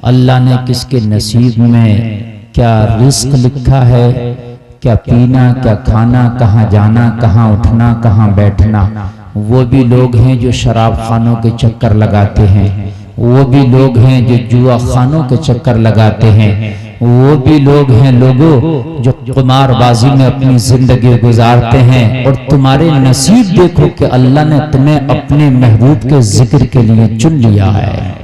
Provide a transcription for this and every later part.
अल्लाह ने किसके नसीब में क्या रिस्क लिखा है, क्या पीना, क्या खाना, कहाँ जाना, कहाँ उठना, कहाँ बैठना। वो भी लोग हैं जो शराब खानों के चक्कर लगाते हैं, वो भी लोग हैं जो जुआ खानों के चक्कर लगाते हैं, वो भी लोग हैं लोगों जो कुमारबाजी में अपनी जिंदगी गुजारते हैं। और तुम्हारे नसीब देखो कि अल्लाह ने तुम्हें अपने महबूब के जिक्र के लिए चुन लिया है।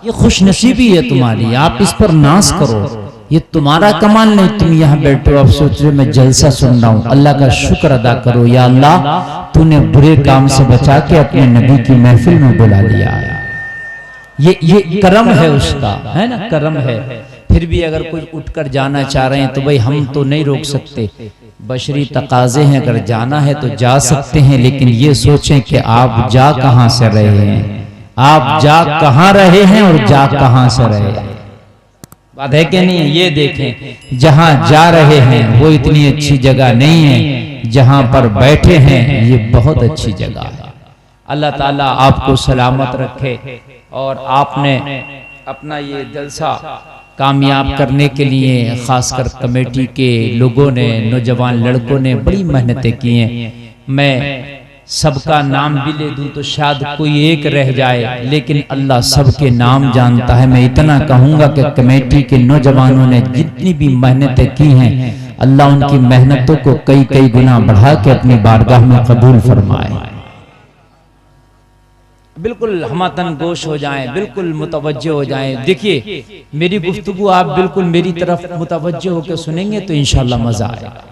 ये खुश नसीबी है तुम्हारी, आप इस पर नाज करो। ये तुम्हारा कमाल नहीं, तुम यहाँ बैठे हो, आप सोच रहे मैं जलसा सुन रहा हूँ। अल्लाह का शुक्र अदा करो, या अल्लाह तूने बुरे काम से बचा के अपने नबी की महफिल में बुला लिया है। ये करम है उसका, है ना, करम है। फिर भी अगर कोई उठकर जाना चाह रहे हैं तो भाई हम तो नहीं रोक सकते, बशरी तकाजे हैं, अगर जाना है तो जा सकते हैं। लेकिन ये सोचें कि आप जा कहाँ से रहे हैं, आप जा कहाँ रहे हैं और जा कहाँ से रहे हैं। बात है कि नहीं? ये देखें, जहां जा रहे हैं वो इतनी अच्छी जगह नहीं है, जहां पर बैठे हैं ये बहुत अच्छी जगह है। अल्लाह ताला आपको सलामत रखे। और आपने अपना ये जलसा कामयाब करने के लिए खासकर कमेटी के लोगों ने, नौजवान लड़कों ने बड़ी मेहनतें की हैं। मैं सबका नाम भी ले दूं तो शायद कोई एक रह जाए, लेकिन अल्लाह सबके नाम जानता है। मैं इतना कहूंगा कि कमेटी के नौजवानों ने जितनी भी मेहनतें की हैं, अल्लाह उनकी मेहनतों को कई कई गुना बढ़ा के अपनी बारगाह में कबूल फरमाए। बिल्कुल हमतन गोश हो जाएं, बिल्कुल मुतवज्जो हो जाएं। देखिए मेरी गुफ्तगू आप बिल्कुल मेरी तरफ मुतवज्जो होकर सुनेंगे तो इंशाल्लाह मजा आएगा,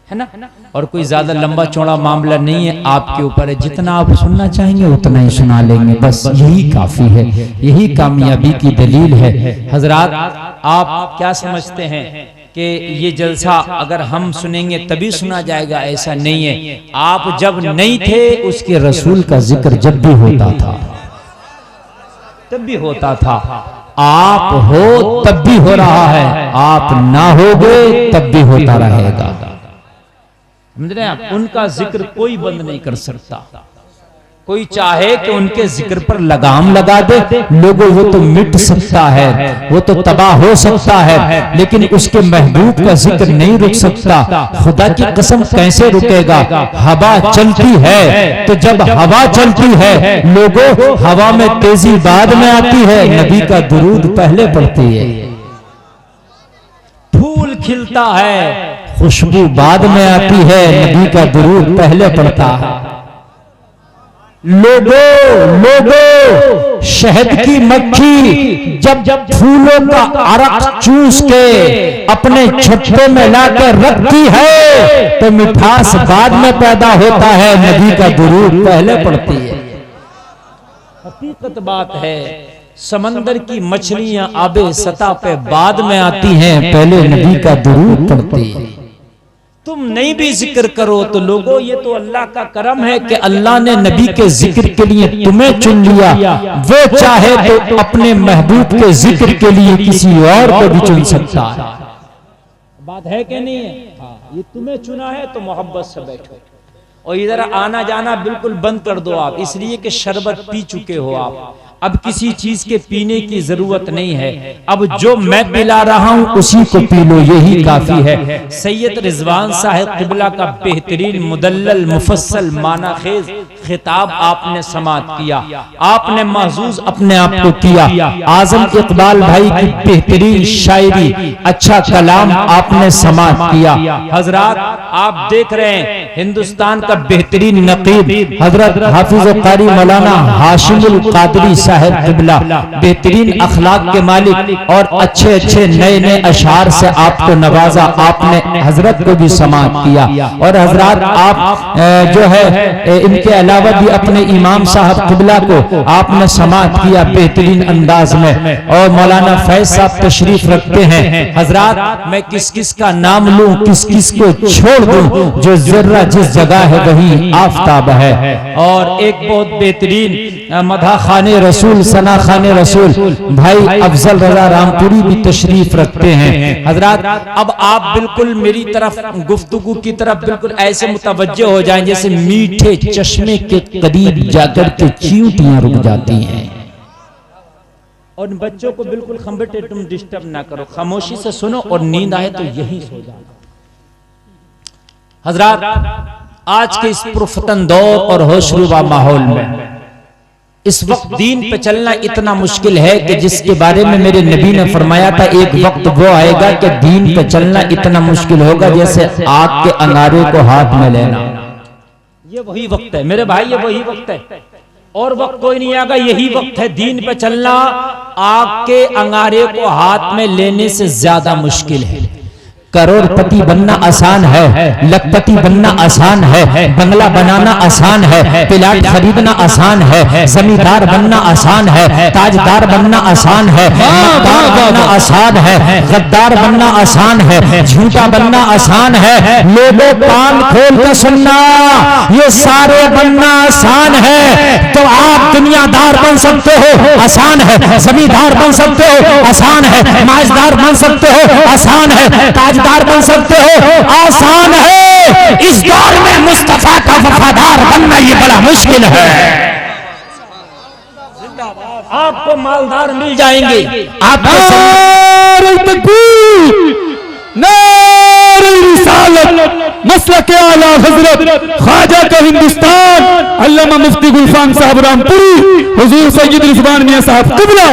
है ना। और कोई ज्यादा लंबा चौड़ा मामला नहीं है, आपके ऊपर है। जितना आप सुनना चाहेंगे उतना ही सुना लेंगे, बस यही काफी है, यही कामयाबी की दलील है। हजरात, आप क्या समझते हैं कि ये जलसा अगर हम सुनेंगे तभी सुना जाएगा? ऐसा नहीं है। आप जब नहीं थे उसके रसूल का जिक्र जब भी होता था तब भी होता था, आप हो तब भी हो रहा है, आप ना होगे तब भी होता रहेगा। समझ रहे हैं आप? उनका जिक्र कोई बंद नहीं कर सकता। कोई चाहे कि उनके जिक्र पर लगाम लगा दे, लोगों वो तो मिट सकता है, वो तो तबाह हो सकता है, लेकिन उसके महबूब का जिक्र नहीं रुक सकता। खुदा की कसम कैसे रुकेगा? हवा चलती है तो जब हवा चलती है लोगों, हवा में तेजी बाद में आती है, नबी का दुरूद पहले पड़ती है। फूल खिलता है, खुशबू बाद में आती है, नबी का दुरूद पहले पड़ता है। लोगों शहद की मक्खी जब फूलों का अरक चूस के अपने छत्ते में लाकर रखती है तो मिठास बाद में पैदा होता है, नबी का दुरूद पहले पड़ती है। हकीकत बात है, समंदर की मछलियां आबे सतह पे बाद में आती हैं, पहले नबी का दुरूद पड़ती है। तुम नहीं भी जिक्र करो तो लोगों, ये तो अल्लाह का करम है कि अल्लाह ने नबी के जिक्र के लिए तुम्हें चुन लिया। वो चाहे तो अपने महबूब के जिक्र के लिए किसी और को भी चुन सकता है। बात है कि नहीं है? हाँ, ये तुम्हें चुना है तो मोहब्बत से बैठो और इधर आना जाना बिल्कुल बंद कर दो आप, इसलिए कि शरबत पी चुके हो आप, अब किसी चीज के पीने की जरूरत नहीं है। अब जो मैं पिला रहा हूं उसी को पी लो, यही काफी है। सैयद रिजवान साहब किबला का बेहतरीन मुदल्लल मुफस्सल मानाखेज खिताब आपने समात किया, आपने महजूज अपने आप को किया। आजम इकबाल भाई की बेहतरीन शायरी, अच्छा कलाम आपने समात किया। हजरात, आप देख रहे हैं हिंदुस्तान का बेहतरीन नकीब हजरत हाफिज कारी मौलाना हाशिमुल कादरी साहब किबला, बेहतरीन अखलाक के मालिक और अच्छे अच्छे नए नए अशार से आपको नवाजा, आपने हजरत को भी समात किया। और हजरात, आप जो है इनके अलावा भी अपने इमाम साहब किबला को आपने समात किया बेहतरीन अंदाज में। और मौलाना फैज साहब तशरीफ रखते हैं। हजरात, मैं किस किस का नाम लूं, किस किस को छोड़ दूं, जो जर्रा जिस जगह है वही आफताब है। और एक बहुत बेहतरीन मधा खाने रसूल, सना खाने रसूल भाई अफजल रजा रामपुरी भी तशरीफ रखते हैं। हजरात, अब आप बिल्कुल मेरी तरफ गुफ्तगू की तरफ बिल्कुल ऐसे मुतवज्जो हो जाएं जैसे मीठे चश्मे के करीब जाकर के चींटियां रुक जाती हैं। और इन बच्चों को बिल्कुल खंबेटे तुम डिस्टर्ब ना करो, खामोशी से सुनो और नींद आए तो यही सो जाओ। हजरात, आज के इस पुरफतन दौर और होशरुबा माहौल में इस वक्त दीन पे चलना इतना मुश्किल है कि जिसके बारे में मेरे नबी ने फरमाया था एक वक्त वो आएगा कि दीन पे चलना इतना मुश्किल होगा जैसे आग के अंगारे को हाथ में लेना। ये वही वक्त है मेरे भाई, ये वही वक्त है और वक्त कोई नहीं आएगा। यही वक्त है दीन पे चलना आग के अंगारे को हाथ में लेने से ज्यादा मुश्किल है। करोड़पति बनना आसान है, लखपति बनना आसान है, बंगला बनाना आसान है, प्लाट खरीदना आसान है, जमींदार बनना आसान है, ताजदार बनना आसान है, मक्कार बनना आसान है, गद्दार बनना आसान है, झूठा बनना आसान है। लोगों कान खोल कर सुनना, ये सारे बनना आसान है। तो आप दुनियादार बन सकते हो, आसान है। जमींदार बन सकते हो, आसान है। माजदार बन सकते हो, आसान है। ताजदार बन सकते हो, आसान है। इस दौर में मुस्तफा का वफादार बनना ये बड़ा मुश्किल है। आपको मालदार मिल जाएंगे, आपको मसलक आला हजरत ख्वाजा का हिंदुस्तान अल्लामा मुफ्ती गुलफाम साहब रामपुरी, हुजूर सैयद रिजवान मियां साहब किबला,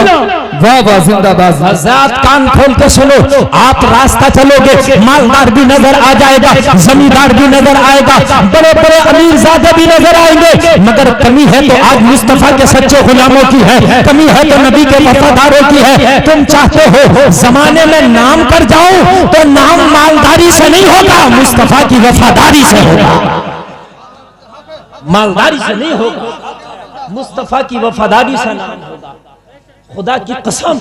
वाह वाह जिंदाबाद। हज़रात कान खोल के सुनो, आप रास्ता चलोगे मालदार भी नजर आ जाएगा, जमींदार भी नजर आएगा, बड़े बड़े अमीरजादे भी नजर आएंगे, मगर कमी है तो आज मुस्तफा के सच्चे गुलामों की है, कमी है तो नबी के वफादारों की है। तुम चाहते हो जमाने में नाम कर जाओ तो नाम मालदारी से नहीं होगा, मुस्तफा की वफादारी से होगा। मालदारी से नहीं होगा, मुस्तफा की वफादारी से नाम होगा। खुदा की कसम,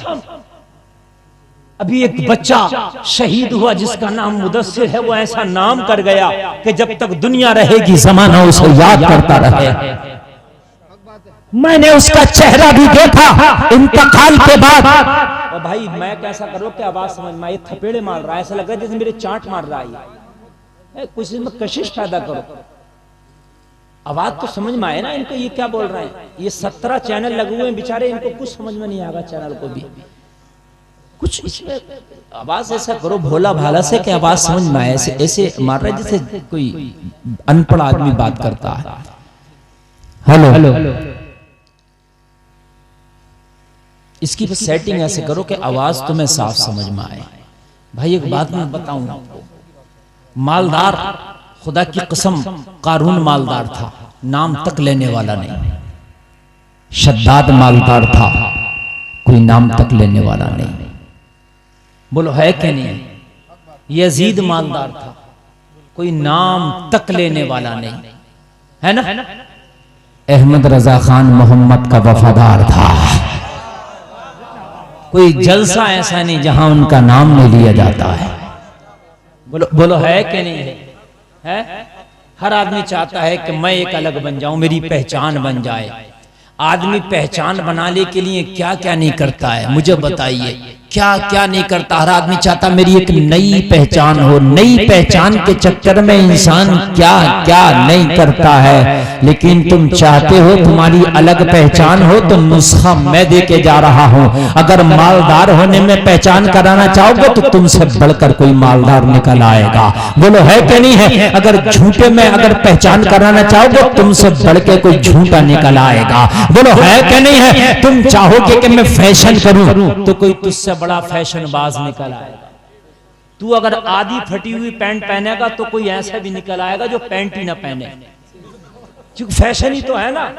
अभी एक बच्चा शहीद हुआ जिसका नाम मुदस्सिर है, वो ऐसा नाम कर गया कि जब तक दुनिया रहेगी जमाना उसे याद करता रहे। मैंने उसका चेहरा भी देखा इंतकाल के बाद। और भाई मैं कैसा करो कि आवाज समझ में, ये थपेड़े मार रहा है, ऐसा लग रहा है जैसे मेरे चांट मार रहा है। कुछ इसमें कशिश पैदा करो, आवाज तो समझ में आए ना इनको, ये क्या बोल रहे हैं। ये 17 चैनल लगे हुए हैं बेचारे, इनको कुछ समझ में नहीं आएगा चैनल को भी। कुछ इसमें आवाज ऐसा करो भोला भाला से कि आवाज समझ में आए। ऐसे ऐसे मार रहा है जैसे कोई अनपढ़ आदमी बात करता है। हेलो हेलो, इसकी सेटिंग ऐसे करो कि आवाज तुम्हें साफ समझ में आए। भाई एक बात मैं बताऊं आपको, मालदार खुदा की कसम कारून मालदार था, नाम तक लेने वाला नहीं। शद्दाद मालदार था, कोई नाम तक लेने वाला नहीं। बोलो है कि नहीं। यजीद मालदार था, कोई नाम तक लेने वाला नहीं, है ना। अहमद रजा खान मोहम्मद का वफादार था, कोई जलसा ऐसा नहीं जहां उनका नाम नहीं लिया जाता है। बोलो बोलो है कि नहीं है। हर आदमी चाहता है कि मैं एक अलग बन जाऊं, मेरी पहचान बन जाए। आदमी पहचान बनाने के लिए क्या क्या नहीं करता है, मुझे बताइए क्या क्या नहीं करता। हर आदमी चाहता मेरी एक नई पहचान हो। नई पहचान के चक्कर में इंसान क्या क्या नहीं करता है। लेकिन तुम चाहते हो तुम्हारी अलग पहचान हो तो नुस्खा मैं दे के जा रहा हूं। अगर मालदार होने में पहचान कराना चाहोगे तो तुमसे बढ़कर कोई मालदार निकल आएगा। बोलो है कि नहीं है। अगर झूठे में अगर पहचान कराना चाहोगे तुमसे बढ़ के कोई झूठा निकल आएगा। बोलो है कि नहीं है। तुम चाहोगे कि मैं फैशन करूं तो कोई तुझसे बड़ा फैशनबाज निकल आएगा। तू अगर आधी फटी हुई पैंट पहनेगा तो कोई ऐसा भी निकल आएगा जो पैंट ही ना पहने, क्योंकि फैशन ही तो है ना।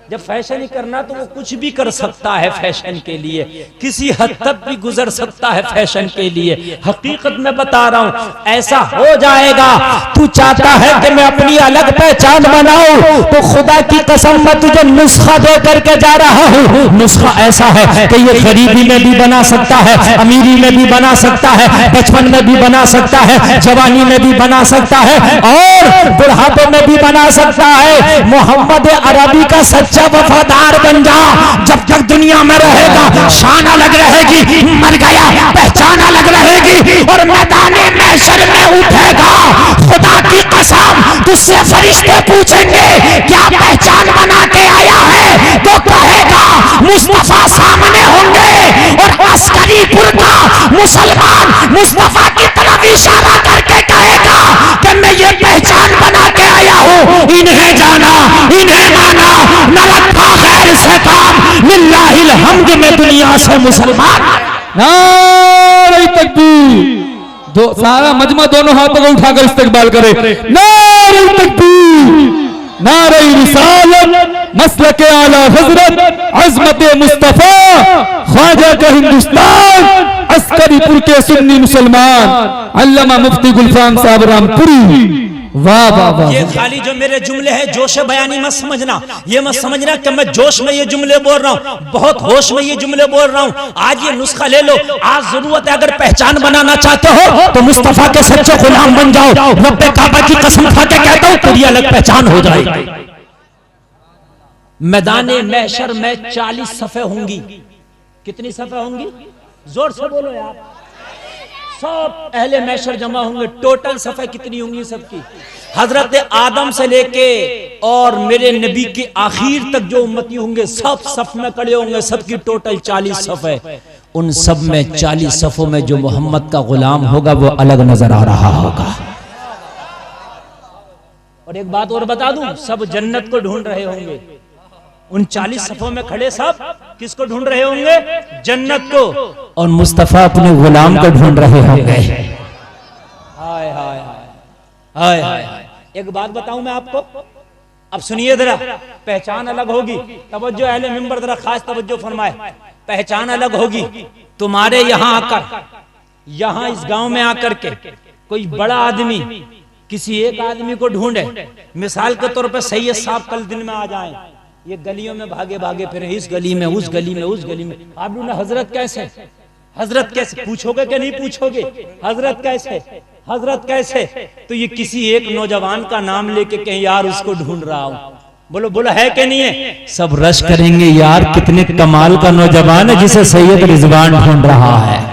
जब फैशन ही करना तो वो कुछ भी कर सकता है फैशन के लिए, किसी हद तक भी गुजर सकता है फैशन के लिए। हकीकत में बता रहा हूं ऐसा हो जाएगा। तू चाहता है कि मैं अपनी अलग पहचान बनाऊं तो खुदा की कसम मैं तुझे नुस्खा दे करके जा रहा हूं। नुस्खा ऐसा है कि ये गरीबी में भी बना सकता है, अमीरी में भी बना सकता है, बचपन में भी बना सकता है, जवानी में भी बना सकता है और बुढ़ापे में भी बना सकता है। मोहम्मद अरबी का सच्चा वफादार बन जा। जब तक दुनिया में रहेगा शान अलग रहेगी, मर गया पहचान अलग रहेगी और मैदाने महशर में उठेगा। खुदा की कसम तुझसे फरिश्ते पूछेंगे क्या पहचान बना के आया है, तो कहेगा मुस्तफा सामने होंगे दुनिया से मुसलमान। नारे तकबीर। दो सारा मजमा दोनों हाथों को उठाकर इस्तकबाल करे। नारे तकबीर, नारे रिसालत, मसलक आला हजरत, अजमत मुस्तफा, ख्वाजा का हिंदुस्तान, अस्करीपुर के सुन्नी मुसलमान अल्लामा मुफ्ती गुलफाम साहब रामपुरी। वाह वाह वाह। ये खाली जो मेरे जुमले हैं जोश बयानी मत समझना, ये मत समझना कि मैं जोश में ये जुमले बोल रहा हूँ, बहुत होश में ये जुमले बोल रहा हूँ। आज ये नुस्खा ले लो, आज जरूरत है। अगर पहचान बनाना चाहते हो तो मुस्तफा के सच्चे गुलाम बन जाओ। रब्बे काबा की कसम खा के कहता हूं तेरी अलग पहचान हो जाएगी। मैदाने महशर में 40 सफ़े होंगी। कितनी सफ़े होंगी? जोर से बोलो यार। सब अहले महशर जमा होंगे। टोटल सफ़े कितनी होंगी सबकी? हजरत आदम से लेके और मेरे नबी के आखिर तक जो उम्मती होंगे सब सफ में खड़े होंगे। सबकी टोटल 40 सफ़े। उन सब में 40 सफों में जो मोहम्मद का गुलाम होगा वो अलग नजर आ रहा होगा। और एक बात और बता दूं, सब जन्नत को ढूंढ रहे होंगे। उन 40 सफों में खड़े सब किसको ढूंढ रहे होंगे? जन्नत को। और मुस्तफा अपने गुलाम को ढूंढ रहे होंगे। हाय हाय हाय हाय। एक बात बताऊं मैं आपको, अब सुनिए जरा। पहचान अलग होगी। तवज्जो अहले मिंबर, जरा खास तवज्जो फरमाए। पहचान अलग होगी। तुम्हारे यहाँ आकर, यहाँ इस गांव में आकर के कोई बड़ा आदमी किसी एक आदमी को ढूंढे, मिसाल के तौर पे सैयद साहब कल दिन में आ जाएं, ये गलियों में भागे भागे फिर इस गली में उस गली में उस गली में, आप ढूंढे हजरत कैसे, हजरत कैसे, पूछोगे कि नहीं पूछोगे? हजरत कैसे, हजरत कैसे? तो ये किसी एक नौजवान का नाम लेके कहें यार उसको ढूंढ रहा हूं। बोलो बोलो है कि नहीं है? सब रश करेंगे यार कितने कमाल का नौजवान है जिसे सैयद रिजवान ढूंढ रहा है।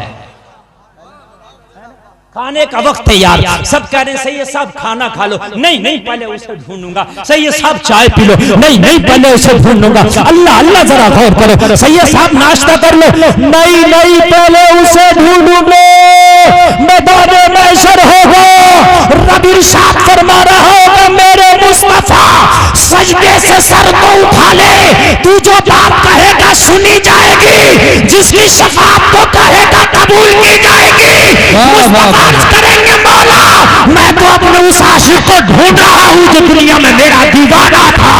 खाने का वक्त है यार, सब कह रहे हैं सैयद साहब खाना खा लो। नहीं नहीं पहले उसे ढूंढूंगा। सैयद साहब चाय पी लो। नहीं नहीं पहले उसे ढूंढूंगा। अल्लाह अल्लाह जरा गौर करो। सैयद साहब नाश्ता कर लो। नहीं नहीं पहले उसे ढूंढूंगा। मैदान महशर होगा, रब इरशाद फरमा रहा होगा मेरे मुस्तफा सजदे से सर को उठा ले, तू जो बात कहेगा सुनी जाएगी, जिसकी शफाअत को कहेगा कबूल की जाएगी। मुस्तफा करेंगे मौला मैं तो अपने उस आशिक को ढूंढ रहा हूं जो दुनिया में मेरा दीवाना था।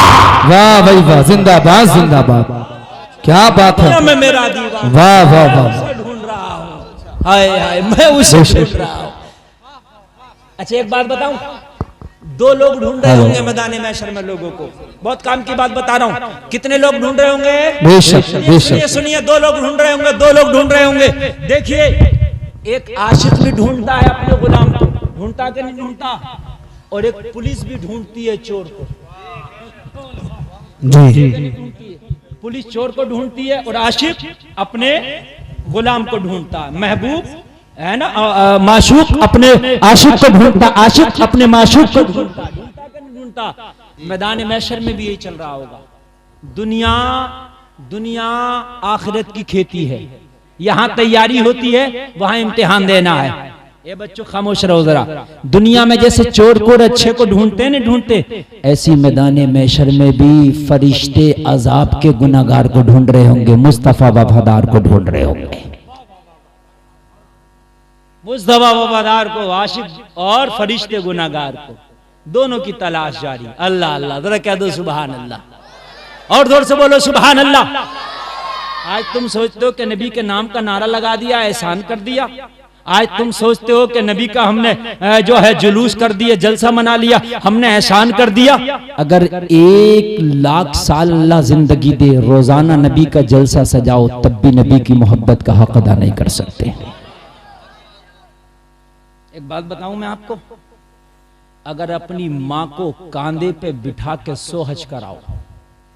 वाह भाई वाह, जिंदाबाद जिंदाबाद, क्या बात है। मैं मेरा दीवाना, वाह वाह वाह, ढूंढ रहा हूं। हाय हाय मैं उसे ढूंढ रहा हूं। अच्छा एक बात बताऊं, दो लोग ढूंढ रहे होंगे मैदान महशर में लोगों को। बहुत काम की बात बता रहा हूं। कितने लोग ढूंढ रहे होंगे? बेशक बेशक। सुनिए, दो लोग ढूंढ रहे होंगे, दो लोग ढूंढ रहे होंगे। देखिए एक आशिक भी ढूंढता है अपने गुलाम को, ढूंढता कि नहीं ढूंढता? और एक पुलिस भी ढूंढती है चोर को। जी पुलिस चोर को ढूंढती है और आशिक अपने गुलाम को ढूंढता है। महबूब है ना, माशूक अपने आशिक को ढूंढता, आशिक अपने माशूक को ढूंढता। ढूंढता कि नहीं ढूंढता? मैदान महशर में भी यही चल रहा होगा। दुनिया दुनिया आखिरत की खेती है। यहाँ तैयारी होती है, वहां इम्तिहान देना है। ये बच्चों खामोश रहो जरा। दुनिया में जैसे चोर को अच्छे को ढूंढते नहीं ढूंढते, ऐसी मैदान महशर में भी फरिश्ते अजाब के गुनाहगार को ढूंढ रहे होंगे, मुस्तफा वफादार को ढूंढ रहे होंगे। मुस्तफा वफादार को, आशिक और फरिश्ते गुनाहगार को, दोनों की तलाश जारी। अल्लाह अल्लाह, जरा कह दो सुभान अल्लाह, और जोर से बोलो सुभान अल्लाह। आज तुम सोचते हो कि नबी के नाम का नारा लगा दिया, एहसान कर दिया। आज तुम सोचते हो कि नबी का हमने जो है जुलूस कर दिया, जलसा मना लिया, हमने एहसान कर दिया। अगर 1,00,000 साल अल्लाह जिंदगी दे, रोजाना नबी का जलसा सजाओ, तब भी नबी की मोहब्बत का हक अदा नहीं कर सकते। एक बात बताऊं मैं आपको, अगर अपनी माँ को कांधे पे बिठा के 100 हज कराओ,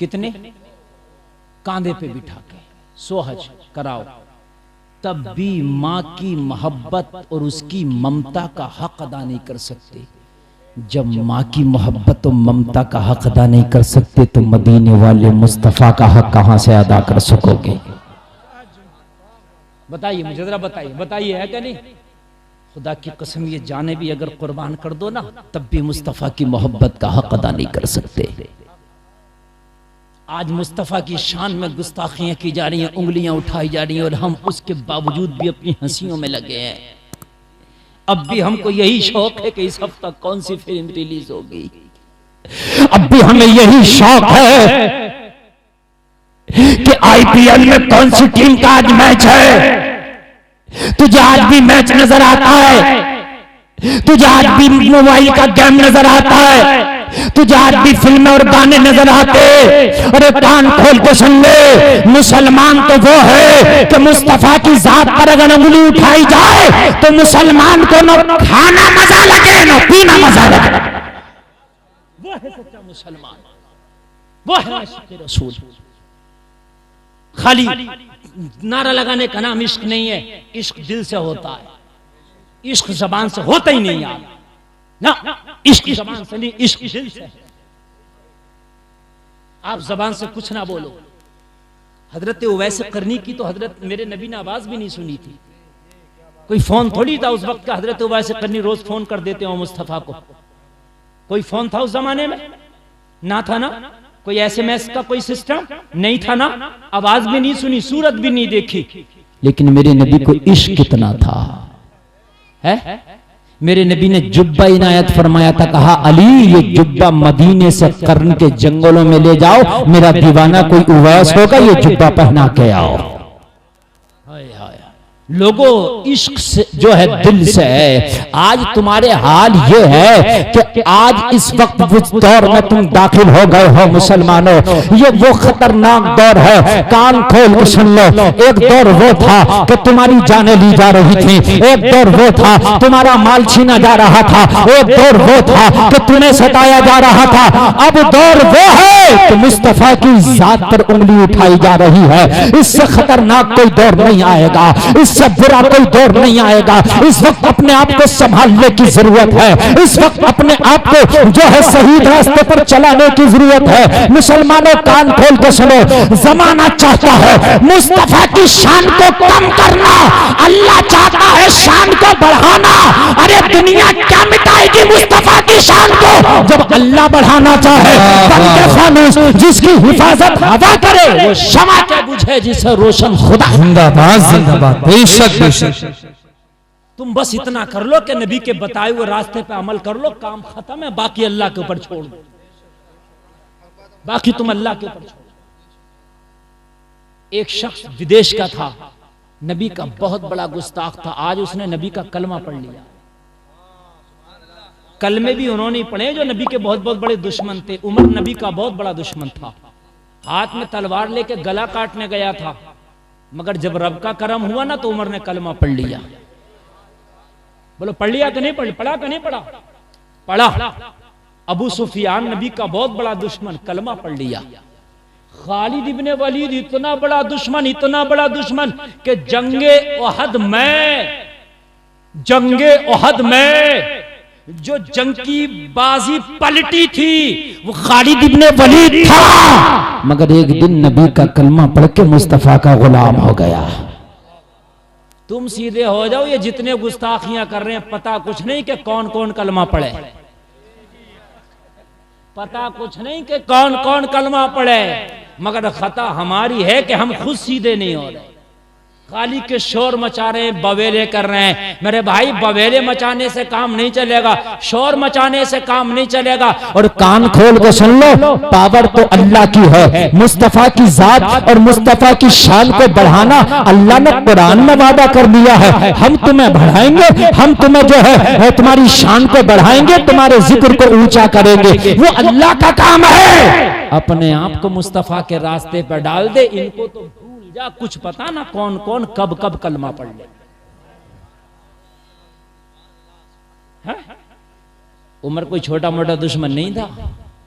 कितने? कांधे पे बिठा के 100 हज कराओ, तब भी माँ की मोहब्बत और उसकी ममता का हक अदा नहीं कर सकते। जब माँ की मोहब्बत और ममता का हक अदा नहीं कर सकते तो मदीने वाले मुस्तफा का हक कहां से अदा कर सकोगे? बताइए मुझे जरा, बताइए बताइए, है क्या नहीं? खुदा की कसम ये जाने भी अगर कुर्बान कर दो ना, तब भी मुस्तफा की मोहब्बत का हक अदा नहीं कर सकते। आज मुस्तफ़ा की शान में गुस्ताखियां की जा रही हैं, उंगलियां उठाई जा रही हैं, और हम उसके बावजूद भी अपनी हंसियों में लगे हैं। अब भी हमको यही शौक है कि इस हफ्ता कौन सी फिल्म रिलीज होगी। अब भी हमें यही शौक है कि आईपीएल में कौन सी टीम का आज मैच है। तुझे आज भी मैच नजर आता है, तुझे आज भी मोबाइल का गेम नजर आता है, तुझे आज भी फिल्में और गाने नजर आते। अरे कान खोल के सुन ले, मुसलमान तो वो है कि मुस्तफा की जात पर अगर उंगली उठाई जाए तो मुसलमान को न खाना मजा लगे न पीना मजा लगे। वो है सच्चा मुसलमान, वो है आशिक़ रसूल। खाली नारा लगाने का नाम इश्क नहीं है, इश्क दिल से होता है, इश्क जबान से होता ही नहीं यार ना, इश्क जबान से नहीं, इश्क दिल से है। आप जबान से कुछ ना बोलो। हजरत उवैस करनी की तो हजरत मेरे नबी ने आवाज भी नहीं सुनी थी। कोई फोन थोड़ी था उस वक्त का, हजरत उवैस करनी रोज फोन कर देते हो मुस्तफा को। कोई फोन था उस जमाने में? ना था ना। कोई एसएमएस का कोई सिस्टम नहीं था ना। आवाज भी नहीं सुनी, सूरत भी नहीं देखी। लेकिन मेरे नबी को इश्क कितना था है? मेरे नबी ने जुब्बा इनायत फरमाया था, कहा अली ये जुब्बा मदीने से कर्न के जंगलों में ले जाओ, मेरा दीवाना कोई उवैस होगा, ये जुब्बा पहना के आओ। लोगों इश्क से जो है दिल से है। आज तुम्हारे हाल ये है कि आज इस वक्त उस दौर में तुम दाखिल हो गए हो मुसलमानों, ये वो खतरनाक दौर है। कान खोल के सुन लो। एक दौर वो था कि तुम्हारी जानें ली जा रही थी, एक दौर वो था तुम्हारा माल छीना जा रहा था, एक दौर वो था कि तुम्हें सताया जा रहा था। अब दौर वो है कि मुस्तफा की जात पर उंगली उठाई जा रही है। इससे खतरनाक कोई दौर नहीं आएगा, इससे बुरा कोई दौर नहीं आएगा। इस वक्त अपने आप को संभालने की जरूरत है, इस वक्त अपने आप को जो है सही रास्ते पर चलाने की जरूरत है। मुसलमानों कान खोल के सुनो, जमाना चाहता है मुस्तफा की शान को कम करना, अल्लाह चाहता है शान को बढ़ाना। अरे दुनिया क्या मिटाएगी मुस्तफा की शान को जब अल्लाह बढ़ाना चाहे। बंदे फानूस जिसकी हिफाजत हवा करे वो शमा के बुझे जिसे रोशन खुदा। जिंदाबाद जिंदाबाद, बेशक बेशक। तुम बस इतना कर लो कि नबी के बताए हुए रास्ते पे अमल कर लो, काम खत्म है। बाकी अल्लाह के ऊपर छोड़ दो, बाकी तुम अल्लाह के ऊपर छोड़ दो। एक शख्स विदेश का था, नबी का बहुत बड़ा गुस्ताख था। आज उसने नबी का कलमा पढ़ लिया। कलमे भी उन्होंने पढ़े जो नबी के बहुत बहुत बड़े दुश्मन थे। उमर नबी का बहुत बड़ा दुश्मन था, हाथ में तलवार लेके गला काटने गया था, मगर जब रब का करम हुआ ना तो उमर ने कलमा पढ़ लिया। बोलो पढ़ लिया कि नहीं पढ़ा कि नहीं पढ़ा? पढ़ा। अबू सुफियान नबी का बहुत बड़ा दुश्मन, कलमा पढ़ लिया। खालिद इब्ने वलीद इतना बड़ा दुश्मन, इतना बड़ा दुश्मन कि जंगे ओहद में जो जंग की बाजी पलटी थी वो खालिद इब्ने वलीद था। मगर एक दिन नबी का कलमा पढ़ के मुस्तफा का गुलाम हो गया। तुम सीधे हो जाओ, ये जितने गुस्ताखियां कर रहे हैं पता कुछ नहीं कि कौन कौन कलमा पढ़े, पता कुछ नहीं कि कौन कौन कलमा पढ़े। मगर खता हमारी है कि हम खुद सीधे नहीं हो रहे, खाली के शोर मचा रहे हैं, बवेले कर रहे हैं। मेरे भाई बवेले मचाने से काम नहीं चलेगा, शोर मचाने से काम नहीं चलेगा। और कान खोल के सुन लो, पावर तो अल्लाह की है। मुस्तफा की जात और मुस्तफा की शान को बढ़ाना अल्लाह ने कुरान में वादा कर दिया है। हम तुम्हें बढ़ाएंगे, हम तुम्हें जो है तुम्हारी शान को बढ़ाएंगे, तुम्हारे जिक्र को ऊंचा करेंगे। वो अल्लाह का काम है। अपने आप को मुस्तफा के रास्ते पर डाल दे, इनको तो जा कुछ पता ना कौन कौन कब कब कलमा पढ़ ले। उमर कोई छोटा मोटा दुश्मन नहीं था,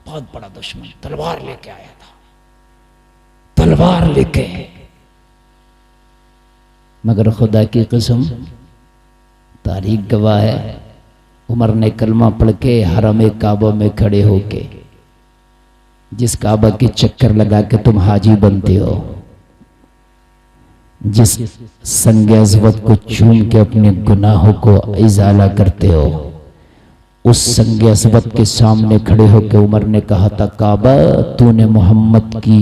बहुत बड़ा दुश्मन, तलवार लेके आया था, तलवार लेके। मगर खुदा की कसम, तारीख गवाह है, उमर ने कलमा पढ़ के हरम काबा में खड़े होके, जिस काबा के चक्कर लगा के तुम हाजी बनते हो, जिस संग अज़वत को चूम के अपने गुनाहों को इजाला करते हो, उस संग असबत के सामने खड़े होकर उमर ने कहा था, काबा तूने मोहम्मद की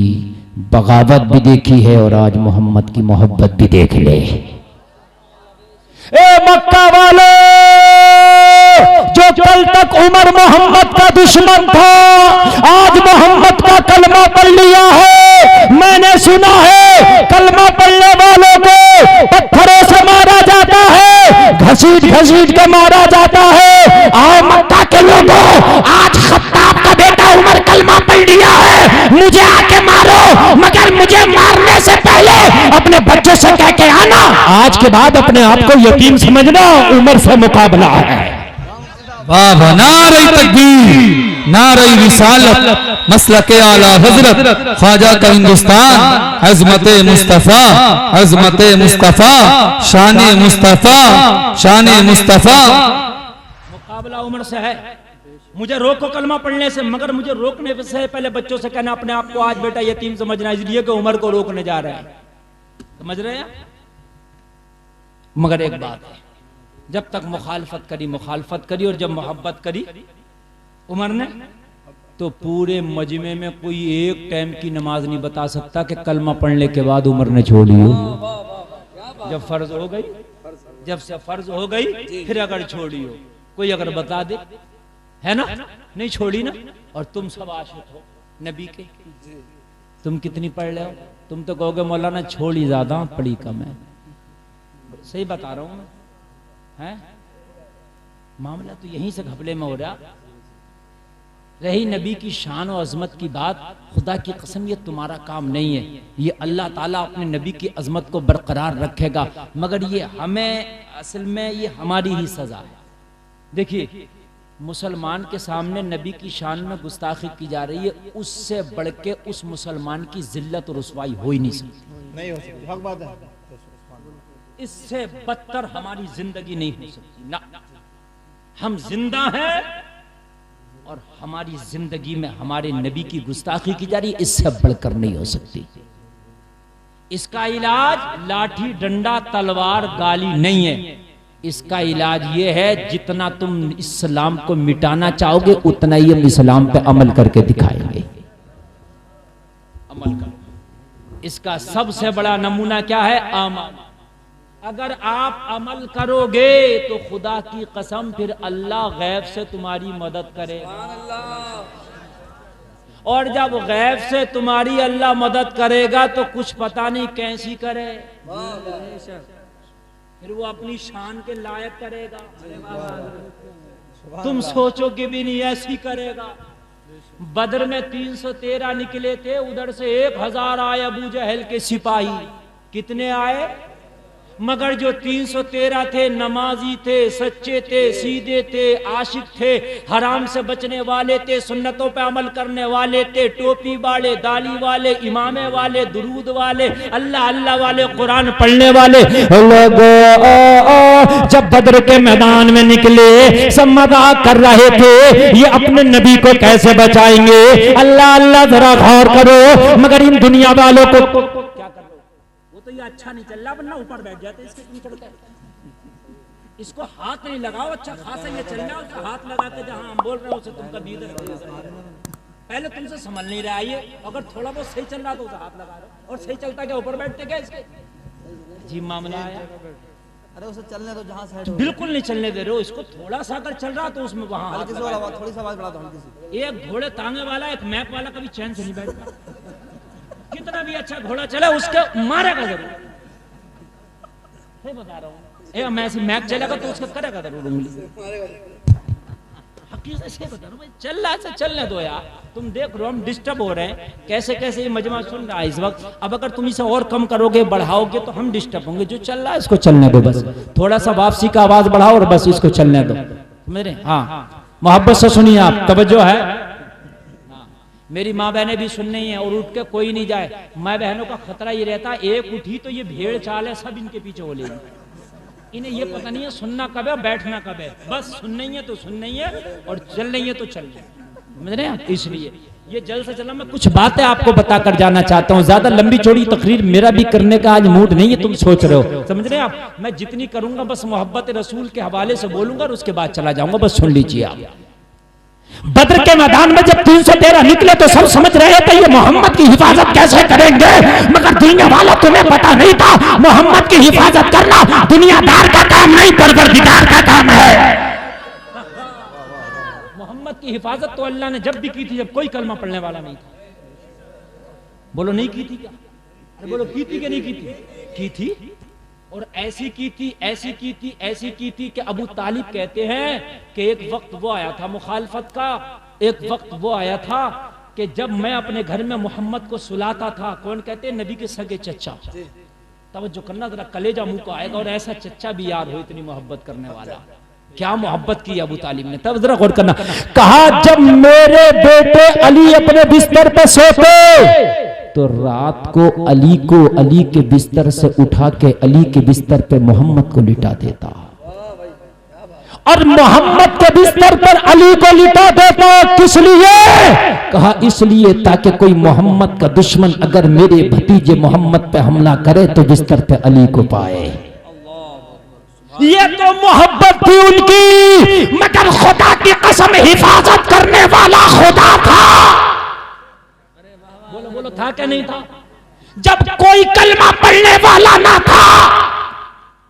बगावत भी देखी है और आज मोहम्मद की मोहब्बत भी देख ले। ए मक्का वाले, जो कल तक उमर मोहम्मद का दुश्मन था, आज मोहम्मद का कलमा पढ़ लिया है। मैंने सुना है कलमा पढ़ने वालों को पत्थरों से मारा जाता है, घसीट घसीट के मारा जाता है। आओ मक्का के लोगों, आज खत्ताब का बेटा उमर कलमा पढ़ लिया है, मुझे आके मारो, मगर मुझे मारने से पहले अपने बच्चों से कह के आना, आज के बाद अपने आप को यतीम समझना, उमर से मुकाबला है। वाह वाह, नारे तकबीर, नारे रिसालत, मसलके आला हजरत, ख्वाजा का हिंदुस्तान, अज़मते मुस्तफा, अज़मते मुस्तफा, शाने मुस्तफा, शाने मुस्तफा। मुकाबला उमर से है। मुझे रोको कलमा पढ़ने से, मगर मुझे रोकने से पहले बच्चों से कहना अपने आप को आज बेटा यतीम समझना, इसलिए कि उमर को रोकने जा रहे हैं। समझ रहे हैं? मगर एक बात है, जब तक मुखालफत करी और जब मोहब्बत करी उमर ने, तो पूरे मजमे में कोई एक टाइम की नमाज नहीं बता सकता कि कलमा पढ़ने के बाद उमर ने छोड़ी हो। जब फर्ज हो गई, जब से फर्ज हो गई, फिर अगर छोड़ी हो, कोई अगर बता दे, है ना, नहीं छोड़ी ना। और तुम सब आशिक हो नबी के, तुम कितनी पढ़ रहे हो? तुम तो कहोगे मौलाना छोड़ी ज्यादा पढ़ी कम है। सही बता रहा हूं मैं, है मामला तो यहीं से घपले में हो रहा। रही नबी की शान और अजमत की बात, खुदा की कसम ये तुम्हारा काम नहीं है, ये अल्लाह ताला अपने नबी की अजमत को बरकरार रखेगा, मगर ये हमें असल में ये हमारी ही सजा है। देखिए, मुसलमान के सामने नबी की शान में गुस्ताखी की जा रही है, उससे बढ़ के उस मुसलमान की जिल्लत और रुसवाई हो ही नहीं सकती, नहीं हो सकती, हक बात है। इससे बदतर हमारी जिंदगी नहीं हो सकती ना। हम जिंदा हैं और हमारी जिंदगी में हमारे नबी की गुस्ताखी की जा रही है, इससे बढ़कर नहीं हो सकती। इसका इलाज लाठी डंडा तलवार गाली नहीं है, इसका इलाज ये है जितना तुम इस्लाम को मिटाना चाहोगे उतना ही हम इस्लाम पे अमल करके दिखाएंगे। अमल करो। इसका सबसे बड़ा नमूना क्या है? अमल। अगर आप अमल करोगे तो खुदा की कसम फिर अल्लाह गैब से तुम्हारी मदद करेगा, और जब गैब से तुम्हारी अल्लाह मदद करेगा तो कुछ पता नहीं कैसी करे, फिर वो अपनी शान के लायक करेगा, तुम सोचोगे भी नहीं ऐसी करेगा। बदर में 313 निकले थे, उधर से 1000 आए अबू जहल के सिपाही। कितने आए? मगर जो 313 थे नमाजी थे, सच्चे थे, सीधे थे, आशिक थे, हराम से बचने वाले थे, सुन्नतों पे अमल करने वाले थे, टोपी वाले, दाढ़ी वाले, इमामे वाले, दुरूद वाले, अल्लाह अल्लाह वाले, कुरान पढ़ने वाले लोगों जब बदर के मैदान में निकले सब मजाक कर रहे थे, ये अपने नबी को कैसे बचाएंगे। अल्लाह अल्लाह जरा गौर करो, मगर इन दुनिया वालों को क्या कर, तो ये अच्छा नहीं चल रहा, वरना ऊपर बैठ जाते, इसके क्यों चढ़ते हैं? इसको हाथ नहीं लगाओ, अच्छा खासा ये चल रहा है, उसका हाथ लगा के जहां हम बोल रहे हैं उसे तुम कभी पहले तुमसे समझ नहीं रहा, ये अगर थोड़ा बहुत सही चल रहा तो उसे हाथ लगा रहे, और सही चलता क्या ऊपर बैठते क्या इसके? अजीब मामला आया। अरे उसे चलने दो, जहां साइड बिल्कुल नहीं चलने दे रहे हो इसको, थोड़ा सा अगर चल रहा तो उसमें वहां हल्की सी आवाज, थोड़ी सी आवाज बढ़ा दो, हल्की सी। एक घोड़े तांगे वाला, एक मैप वाला कभी चैन से नहीं बैठता, कितना भी अच्छा घोड़ा चला उसके मारेगा जरूर, बता रहा हूँ। मैं ऐसी मैप चलेगा तो उसका करेगा जरूर उंगली, हकीकत से बता रहा हूँ। चल रहा है, चलने दो यार, तुम देख रहे हो हम डिस्टर्ब हो रहे हैं, कैसे कैसे ये मजमा सुन रहा है इस वक्त। अब अगर तुम इसे और कम करोगे, बढ़ाओगे तो हम डिस्टर्ब होंगे। जो चल रहा है इसको चलने दो, बस थोड़ा सा वापसी का आवाज बढ़ाओ और बस इसको चलने दो। मेरे हाँ, मोहब्बत से सुनिए आप, तवज्जो है। मेरी माँ बहनें भी सुन रही हैं, और उठ के कोई नहीं जाए। माँ बहनों का खतरा ये रहता, एक उठी तो ये भेड़ चाल है, सब इनके पीछे हो लेगी। इन्हें ये पता नहीं है सुनना कब है, बैठना कब है, बस सुन नहीं है तो सुन नहीं है, और चल नहीं है तो चल नहीं। समझ रहे हैं? इसलिए ये जल्द से जल्द मैं कुछ बातें आपको बताकर जाना चाहता हूँ। ज्यादा लंबी चौड़ी तकरीर मेरा भी करने का आज मूड नहीं है, तुम सोच रहे हो, समझ रहे हैं आप। मैं जितनी करूंगा बस मोहब्बत रसूल के हवाले से बोलूंगा और उसके बाद चला जाऊंगा, बस सुन लीजिए आप। बद्र के मैदान में जब 313 निकले तो सब समझ रहे थे ये मोहम्मद की हिफाजत कैसे करेंगे, मगर दुनिया वाला तुम्हें पता नहीं था मोहम्मद की हिफाजत करना दुनियादार का काम नहीं, परवरदिगार का काम है। मोहम्मद की हिफाजत तो अल्लाह ने जब भी की थी जब कोई कलमा पढ़ने वाला नहीं था। बोलो नहीं की थी क्या? अरे बोलो की थी कि नहीं की थी? की थी, और ऐसी की थी, ऐसी की थी, ऐसी की थी कि अबू तालिब कहते हैं कि एक वक्त वो आया था मुखालफत का, एक वक्त वो आया था कि जब मैं अपने घर में मोहम्मद को सुलाता था, कौन कहते हैं? नबी के सगे चच्चा। तवज्जो करना जरा, कलेजा मुंह को आएगा, और ऐसा चच्चा भी याद हो, इतनी मोहब्बत करने वाला। क्या मोहब्बत की अबू तालिब ने, तब जरा गौर करना। कहा जब मेरे बेटे अली अपने बिस्तर पे सोते तो रात को अली के बिस्तर से उठा के अली के बिस्तर पे मोहम्मद को लिटा देता, और मोहम्मद के बिस्तर पर अली को लिटा देता। किस लिए? कहा इसलिए ताकि कोई मोहम्मद का दुश्मन अगर मेरे भतीजे मोहम्मद पे हमला करे तो बिस्तर पे अली को पाए। ये तो मोहब्बत थी उनकी, मगर खुदा की कसम हिफाजत करने वाला खुदा था। बोलो बोलो, था क्या नहीं था? जब कोई कलमा पढ़ने वाला ना था,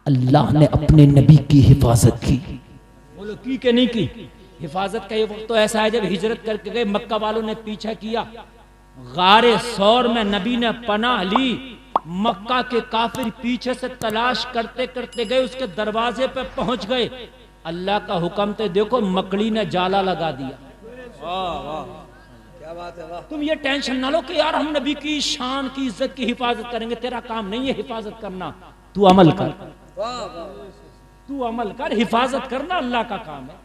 अल्लाह ने अपने नबी की हिफाजत की। बोलो की के नहीं की? हिफाजत का ये वक्त तो ऐसा है जब हिजरत करके गए, मक्का वालों ने पीछा किया, गारे सौर में नबी ने पनाह ली, मक्का के काफिर पीछे से तलाश करते करते गए, उसके दरवाजे पे पहुंच गए। अल्लाह का हुक्म थे, देखो मकड़ी ने जाला लगा दिया। वाह वाह, क्या बात है, वाह। तुम ये टेंशन ना लो कि यार हम नबी की शान की इज्जत की हिफाजत करेंगे, तेरा काम नहीं है हिफाजत करना, तू अमल कर, तू अमल कर, हिफाजत करना अल्लाह का काम है।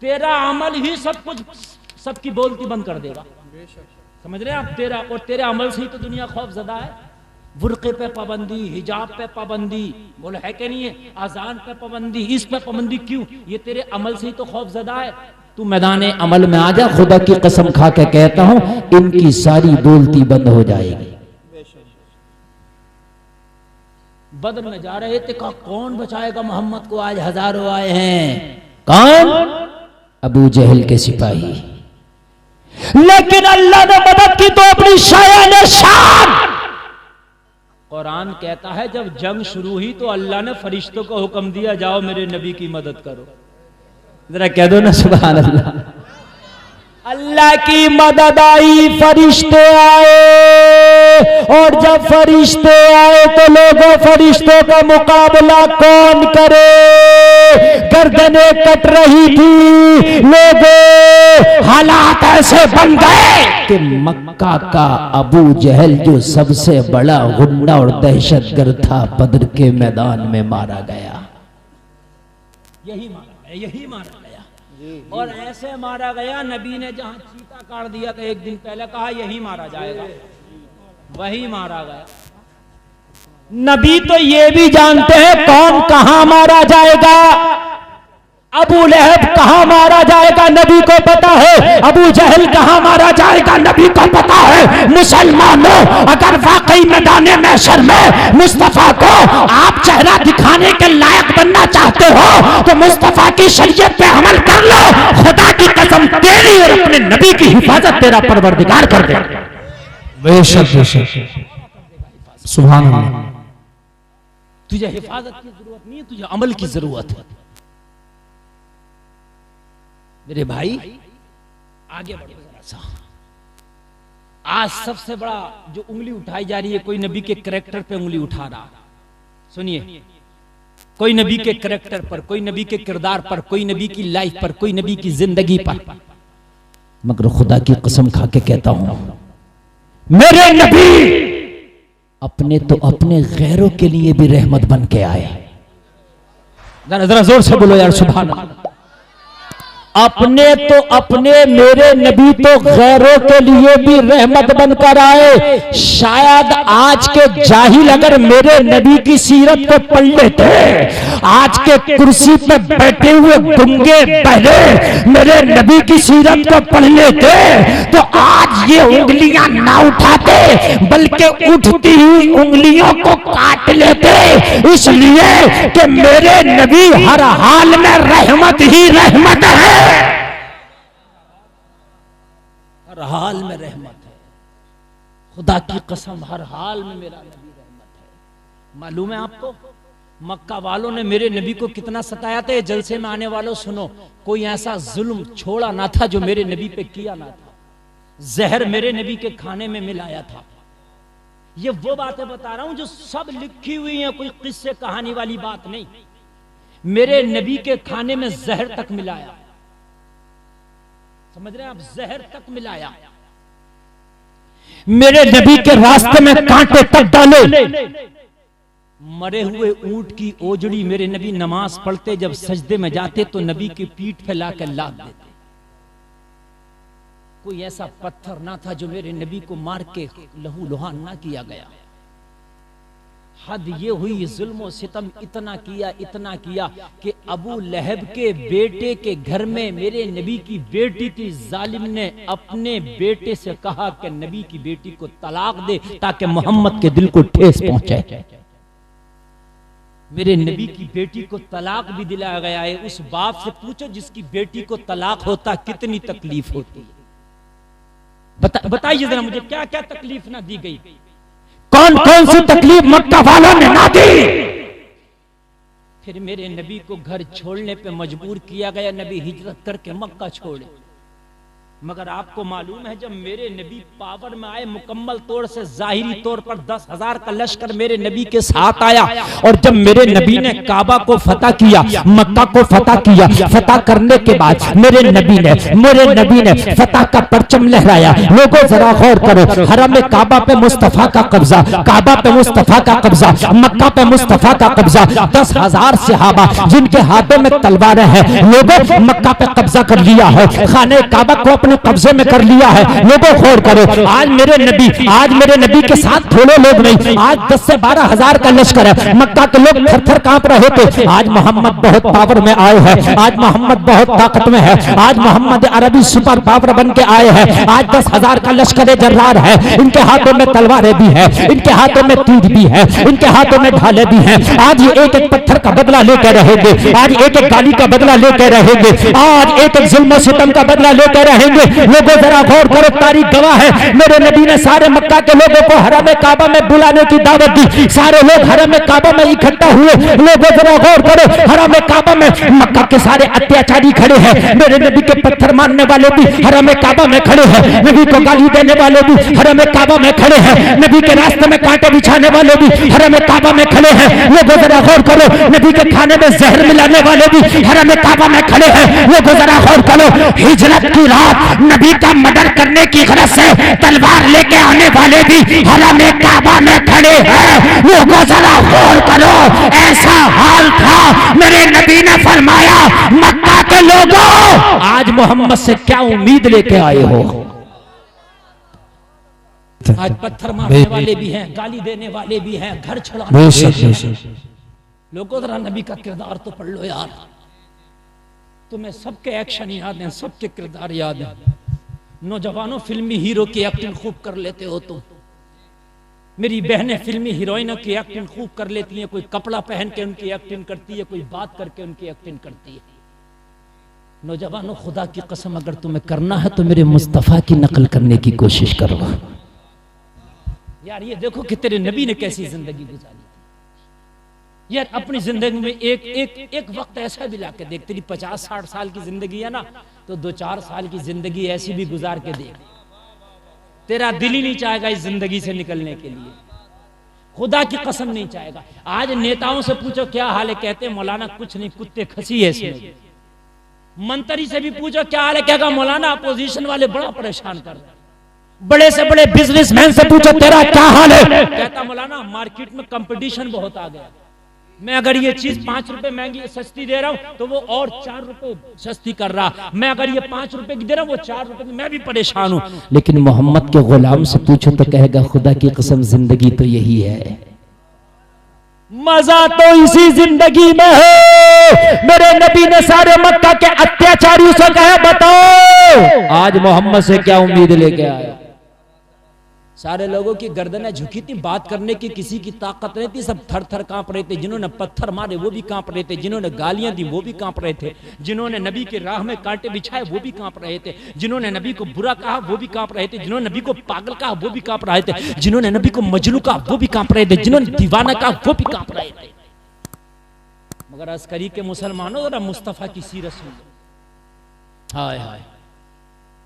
तेरा अमल ही सब कुछ, सबकी बोलती बंद कर देगा, समझ रहे हैं आप? तेरा और तेरे अमल से ही तो दुनिया खौफजदा है। बुर्के पे पाबंदी, हिजाब पे पाबंदी, बोलो है कि नहीं है? अजान पे पाबंदी, इस पे पाबंदी, क्यों? ये तेरे अमल से ही तो खौफजदा है। तू मैदान अमल में आ जा, खुदा की कसम खा के कहता हूं इनकी सारी बोलती बंद हो जाएगी। बदर में जा रहे थे, कहा कौन बचाएगा मोहम्मद को, आज हजारों आए हैं। कौन? अबू जहल के सिपाही। लेकिन अल्लाह ने मदद की तो अपनी शान शान। कुरान कहता है जब जंग शुरू हुई तो अल्लाह ने फरिश्तों को हुक्म दिया, जाओ मेरे नबी की मदद करो। जरा कह दो ना सुभान अल्लाह। अल्लाह की मदद आई, फरिश्ते आए, और जब फरिश्ते आए तो लोगों फरिश्तों का मुकाबला कौन करे? गर्दनें कट रही थी, लोगों हालात ऐसे बन गए कि मक्का का अबू जहल जो सबसे बड़ा गुंडा और दहशतगर्द था, बद्र के मैदान में मारा गया। यही मारा, यही मारा गया, और ऐसे मारा गया, नबी ने जहां चीता काट दिया था एक दिन पहले, कहा यही मारा जाएगा, वही मारा गया। नबी तो ये भी जानते हैं कौन कहां मारा जाएगा। अबू लहब कहां मारा जाएगा नबी को पता है, अबू जहल कहां मारा जाएगा नबी को पता है। मुसलमानों, अगर वाकई मैदान महशर में मुस्तफा को आप चेहरा दिखाने के लायक बनना चाहते हो तो मुस्तफा की शरीयत पे अमल कर लो। खुदा की कसम तेरी और अपने नबी की हिफाजत तेरा परवरदिगार कर दे। बेशक बेशक, सुभान अल्लाह। तुझे हिफाजत की जरूरत नहीं है, तुझे अमल की जरूरत है। मेरे भाई आगे बढ़ो जरा सा। आज सबसे बड़ा जो उंगली उठाई जा रही है, कोई नबी के करैक्टर पे उंगली उठा रहा, सुनिए, कोई नबी के करैक्टर पर, कोई नबी के किरदार पर, कोई नबी की लाइफ पर, कोई नबी की जिंदगी पर। मगर खुदा की कसम खा के कहता हूं मेरे नबी अपने तो अपने गैरों के लिए भी रहमत बन के आए। जरा जोर से बोलो यार सुभान अल्लाह। अपने तो अपने मेरे नबी तो गैरों के लिए भी रहमत बनकर आए। शायद आज के जाहिल अगर मेरे नबी की सीरत को पढ़ लेते, आज के कुर्सी पे बैठे हुए गुंगे बहरे मेरे नबी की सीरत को पढ़ लेते, तो आज ये उंगलियां ना उठाते बल्कि उठती हुई उंगलियों को काट लेते, इसलिए कि मेरे नबी हर हाल में रहमत ही रहमत है। हर हाल में रहमत है, खुदा की कसम हर हाल में मेरा नबी रहमत है। मालूम है आपको मक्का वालों ने मेरे नबी को कितना सताया था? ये जलसे में आने वालों सुनो, कोई ऐसा जुल्म छोड़ा ना था जो मेरे नबी पे किया ना था। जहर मेरे नबी के खाने में मिलाया था। ये वो बातें बता रहा हूं जो सब लिखी हुई हैं, कोई किस्से कहानी वाली बात नहीं। मेरे नबी के खाने में जहर तक मिलाया, समझ रहे हैं आप? जहर तक मिलाया। मेरे नबी के रास्ते में कांटे तक डाले। मरे हुए ऊंट की ओजड़ी मेरे नबी नमाज पढ़ते जब सजदे में जाते तो नबी की पीठ पे लाकर लाद देते। कोई ऐसा पत्थर ना था जो मेरे नबी को मार के लहू लुहान ना किया गया। हद ये हुई, जुल्म सितम इतना किया कि अबू लहब के बेटे के घर में मेरे नबी की बेटी थी। जालिम ने अपने बेटे से कहा कि नबी की बेटी को तलाक दे ताकि मोहम्मद के दिल को ठेस पहुंचे। मेरे नबी की बेटी को तलाक भी दिलाया गया है। उस बाप से पूछो जिसकी बेटी को तलाक होता कितनी तकलीफ होती। बताइए जरा मुझे, क्या क्या तकलीफ ना दी गई? कौन कौन सी तकलीफ मक्का वालों ने ना दी? फिर मेरे नबी को घर छोड़ने पे मजबूर किया गया। नबी हिजरत करके मक्का छोड़े। मगर आपको मालूम है जब मेरे नबी पावर में आए मुकम्मल तौर से, जाहिरी तौर पर 10,000 का लश्कर मेरे नबी के साथ आया, और जब मेरे नबी ने काबा को फतह किया, मक्का को फतह किया, फतह करने के बाद मेरे नबी ने फतह का परचम लहराया। लोगों जरा गौर करो, हरम काबा पे मुस्तफा का कब्जा, काबा पे मुस्तफा का कब्जा, मक्का पे मुस्तफा का कब्जा। 10,000 सहाबा जिनके हाथों में तलवारें हैं, लोगों मक्का पे कब्जा कर लिया है, खाने काबा को अपने कब्जे में कर लिया है। लोगों गौर करो, आज मेरे नबी के साथ थोड़े लोग नहीं, आज 10 से 12,000 का लश्कर है। मक्का के लोग थर थर कांप रहे थे। आज मोहम्मद बहुत पावर में आए हैं, आज मोहम्मद बहुत ताकत में है, आज मोहम्मद अरबी सुपर पावर बन के आए हैं। आज 10,000 का लश्कर जर्रार है, इनके हाथों में तलवारें भी है, इनके हाथों में तीर भी है, इनके हाथों में ढाले भी हैं। आज ये एक एक पत्थर का बदला लेकर रहेंगे, आज एक एक गाली का बदला लेकर रहेंगे, आज एक एक जुल्म सितम का बदला लेकर रहेंगे। लोगों जरा गौर करो, तारीख गवाह है, मेरे नबी ने सारे मक्का के लोगों को हरम काबा में बुलाने की दावत दी। सारे लोग हरम काबा में इकट्ठा हुए। लोगों जरा गौर करो, हरम काबा में मक्का के सारे अत्याचारी खड़े हैं, मेरे नबी के पत्थर मारने वाले भी हरम काबा में खड़े हैं, नबी को गाली देने वाले भी हरम काबा में खड़े हैं, नबी के रास्ते में कांटे बिछाने वाले भी हरम काबा में खड़े हैं। लोगों जरा गौर करो, नबी के खाने में जहर मिलाने वाले भी हरम काबा में खड़े हैं। लोगों जरा गौर करो, हिजरत की रात नबी का मर्डर करने की गरज से तलवार लेके आने वाले भी हरम काबा में खड़े हैं। लोगों जरा गौर करो, ऐसा हाल था, मेरे नबी ने फरमाया मक्का के लोगों आज मोहम्मद से क्या उम्मीद लेके आए हो? आज पत्थर मारने वाले भी हैं, गाली देने वाले भी हैं, घर छुड़ाने वाले भी हैं। लोगों जरा नबी का किरदार तो पढ़ लो यार। तुम्हें सबके एक्शन याद हैं, सबके किरदार याद हैं। नौजवानों फिल्मी हीरो की एक्टिंग खूब कर लेते हो तुम। मेरी बहनें फिल्मी हीरोइनों की एक्टिंग खूब कर लेती हैं। कोई कपड़ा पहन के उनकी एक्टिंग करती है, कोई बात करके उनकी एक्टिंग करती है। नौजवानों खुदा की कसम अगर तुम्हें करना है तो मेरे मुस्तफा की नकल करने की कोशिश करो यार। ये देखो कि तेरे नबी ने कैसी जिंदगी गुजारी यार। अपनी जिंदगी में एक वक्त ऐसा भी लाके देख, तेरी 50-60 साल की जिंदगी है ना, तो 2-4 साल की जिंदगी ऐसी भी गुजार के देख, तेरा दिल ही नहीं चाहेगा इस जिंदगी से निकलने के लिए। खुदा की कसम नहीं चाहेगा। आज नेताओं से पूछो क्या हाल है, कहते हैं मौलाना कुछ नहीं, कुत्ते खसी है इसमें। मंत्री से भी पूछो क्या हाल है, कहेगा मौलाना अपोजिशन वाले बड़ा परेशान कर रहे हैं। बड़े से बड़े बिजनेसमैन से पूछो तेरा क्या हाल है, कहता मौलाना मार्केट में कंपटीशन बहुत आ गया, मैं अगर ये चीज 5 रुपए महंगी सस्ती दे रहा हूं तो वो और 4 रुपए सस्ती कर रहा, मैं अगर ये 5 रुपए की दे रहा हूं वो 4 रुपए की, मैं भी परेशान हूं। लेकिन मोहम्मद के गुलाम से पूछो तो कहेगा खुदा की कसम जिंदगी तो यही है, मजा तो इसी जिंदगी में है। मेरे नबी ने सारे मक्का के अत्याचारियों से कहा बताओ आज मोहम्मद से क्या उम्मीद लेके आए। सारे लोगों की गर्दनें झुकी थी, बात करने की किसी की ताकत नहीं थी, सब थर थर कांप रहे थे। जिन्होंने पत्थर मारे वो भी कांप रहे थे, जिन्होंने गालियां दी वो भी कांप रहे थे, जिन्होंने नबी के राह में कांटे बिछाए वो भी कांप रहे थे, जिन्होंने नबी को बुरा कहा वो भी कांप रहे थे, जिन्होंने नबी को पागल कहा वो भी कांप रहे थे, जिन्होंने नबी को मजनू कहा वो भी कांप रहे थे, जिन्होंने दीवाना कहा वो भी कांप रहे थे। मगर अस्करी के मुसलमानों जरा मुस्तफा की सीरत सुन लो। हाय हाय,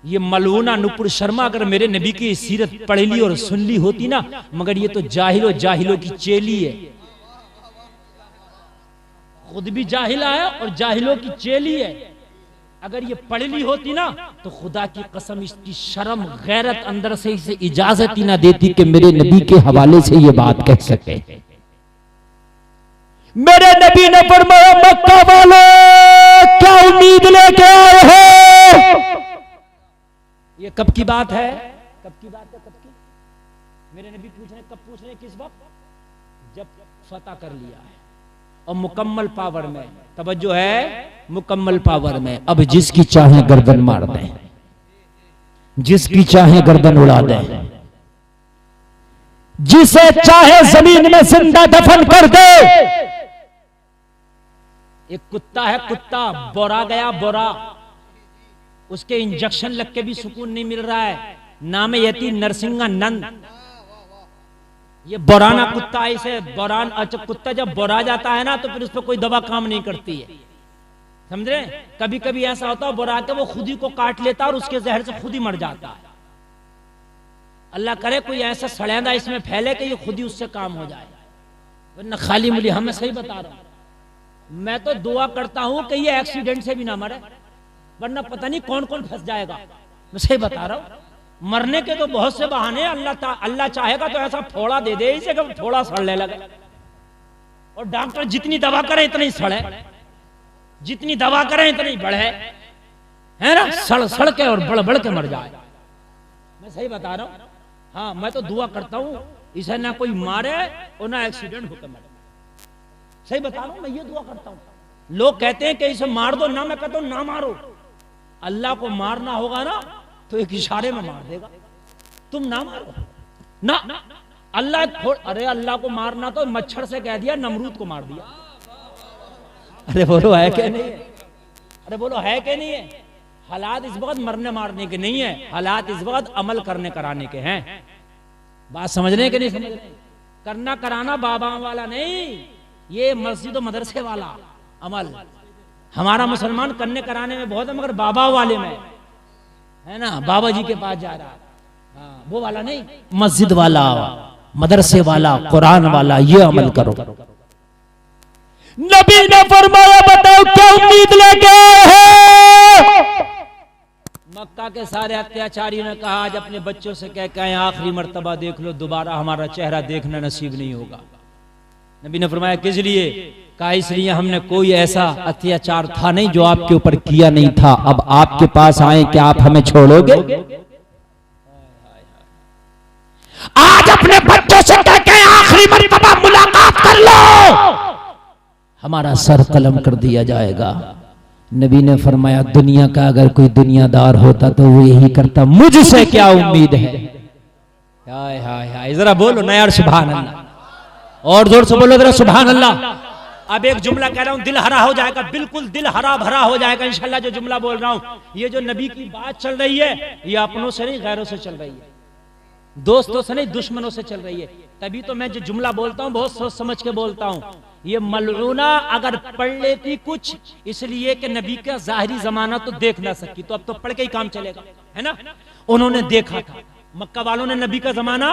ये मलूना नुपुर शर्मा अगर मेरे नबी की सीरत पढ़ ली और सुन ली होती ना, मगर ये तो जाहिलों की चेली है, खुद भी जाहिला है और जाहिलों की चेली है। अगर ये पढ़ ली होती ना तो खुदा की कसम इसकी शर्म गैरत अंदर से इसे इजाजत ही ना देती कि मेरे नबी के हवाले से ये बात कह सके। मेरे नबी ने फरमाया मक्का वाले क्या उम्मीद लेके आए हो। ये कब की बात है, कब की बात है, कब की? मेरे नबी पूछ रहे, कब पूछ रहे, किस वक्त? जब फतह कर लिया है और मुकम्मल पावर में, तवज्जो है, मुकम्मल पावर में। अब जिसकी चाहे गर्दन मार दें, जिसकी चाहे गर्दन उड़ा दें, जिसे चाहे जमीन में जिंदा दफन कर दे। एक कुत्ता है, कुत्ता बोरा गया, बोरा, उसके इंजेक्शन लग के भी सुकून नहीं मिल रहा है, नाम यती नरसिंगा नंद। ये बोराना कुत्ता, इसे बोरान, अच्छा कुत्ता जब बोरा जाता है ना तो फिर उस पर कोई दवा काम नहीं करती है, समझ रहे? कभी कभी ऐसा होता है बोरा के वो खुद ही को काट लेता है और उसके जहर से खुद ही मर जाता है। अल्लाह करे कोई ऐसा सड़ेंदा इसमें फैले कि ये खुद ही उससे काम हो जाए, वरना खाली मुली। हम, मैं सही बता रहा हूं, मैं तो दुआ करता हूं कि ये एक्सीडेंट से भी ना मरे, वरना पता नहीं कौन कौन फंस जाएगा। मैं सही बता रहा हूं, मरने के तो बहुत से बहाने। अल्लाह चाहेगा तो ऐसा फोड़ा दे दे इसे कि थोड़ा सड़ने लगे, और डॉक्टर जितनी दवा करे इतना ही सड़े, जितनी दवा करे इतना ही बढ़े, है ना, सड़ सड़ के और बढ़ बढ़ के मर जाए। मैं सही बता रहा हूं। हाँ, मैं तो दुआ करता हूं इसे ना कोई मारे और ना एक्सीडेंट होकर मरे। सही बता रहा हूं, मैं ये दुआ करता हूं। लोग कहते हैं कि इसे मार दो ना, मैं कहता हूं ना मारो। अल्लाह को मारना होगा ना तो एक इशारे में मार देगा, तुम ना मारो ना। अल्लाह, अरे अल्लाह को मारना तो मच्छर से कह दिया, नमरूद को मार दिया। अरे बोलो है क्या नहीं है? अरे बोलो है क्या नहीं है? हालात इस वक्त मरने मारने के नहीं है, हालात इस वक्त अमल करने कराने के हैं। बात समझने के नहीं समझ रहे? करना कराना बाबा वाला नहीं, ये मस्जिद और मदरसे वाला अमल। हमारा मुसलमान करने कराने में बहुत है, मगर बाबा वाले में है ना, बाबा जी के पास जा रहा, हाँ, वो वाला नहीं, मस्जिद वाला, मदरसे वाला, कुरान वाला, ये अमल करो। नबी ने फरमाया बताओ क्या उम्मीद लेके आए हो। मक्का के सारे अत्याचारियों ने कहा आज अपने बच्चों से कह के आखिरी मर्तबा देख लो, दोबारा हमारा चेहरा देखना नसीब नहीं होगा। नबी ने फरमाया किस लिए? कहा इसलिए हमने कोई ऐसा अत्याचार था नहीं जो आपके ऊपर किया नहीं था, अब आपके पास आए कि आप हमें छोड़ोगे? आज अपने बच्चों से कह के आखिरी मर्तबा मुलाकात कर लो, हमारा सर कलम कर दिया जाएगा। नबी ने फरमाया दुनिया का अगर कोई दुनियादार होता तो वो यही करता, मुझसे क्या उम्मीद है? हाय हाय हाय, जरा बोलो ना यार सुभान अल्लाह, और जोर से बोलो जरा सुभान अल्लाह। अब एक जुमला कह रहा हूं, दिल हरा हो जाएगा, बिल्कुल दिल हरा भरा हो जाएगा इंशाल्लाह। जो जुमला बोल रहा हूं, ये जो नबी की बात चल रही है, ये अपनों से नहीं गैरों से चल रही है, दोस्तों से नहीं दुश्मनों से चल रही है। तभी तो मैं जो जुमला बोलता हूं बहुत सोच समझ के बोलता हूं। ये मलऊना अगर पढ़ लेती कुछ इसलिए कि नबी का जाहिरी जमाना तो देख ना सकी, तो अब तो पढ़ के ही काम चलेगा, है ना। उन्होंने देखा था, मक्का वालों ने नबी का जमाना,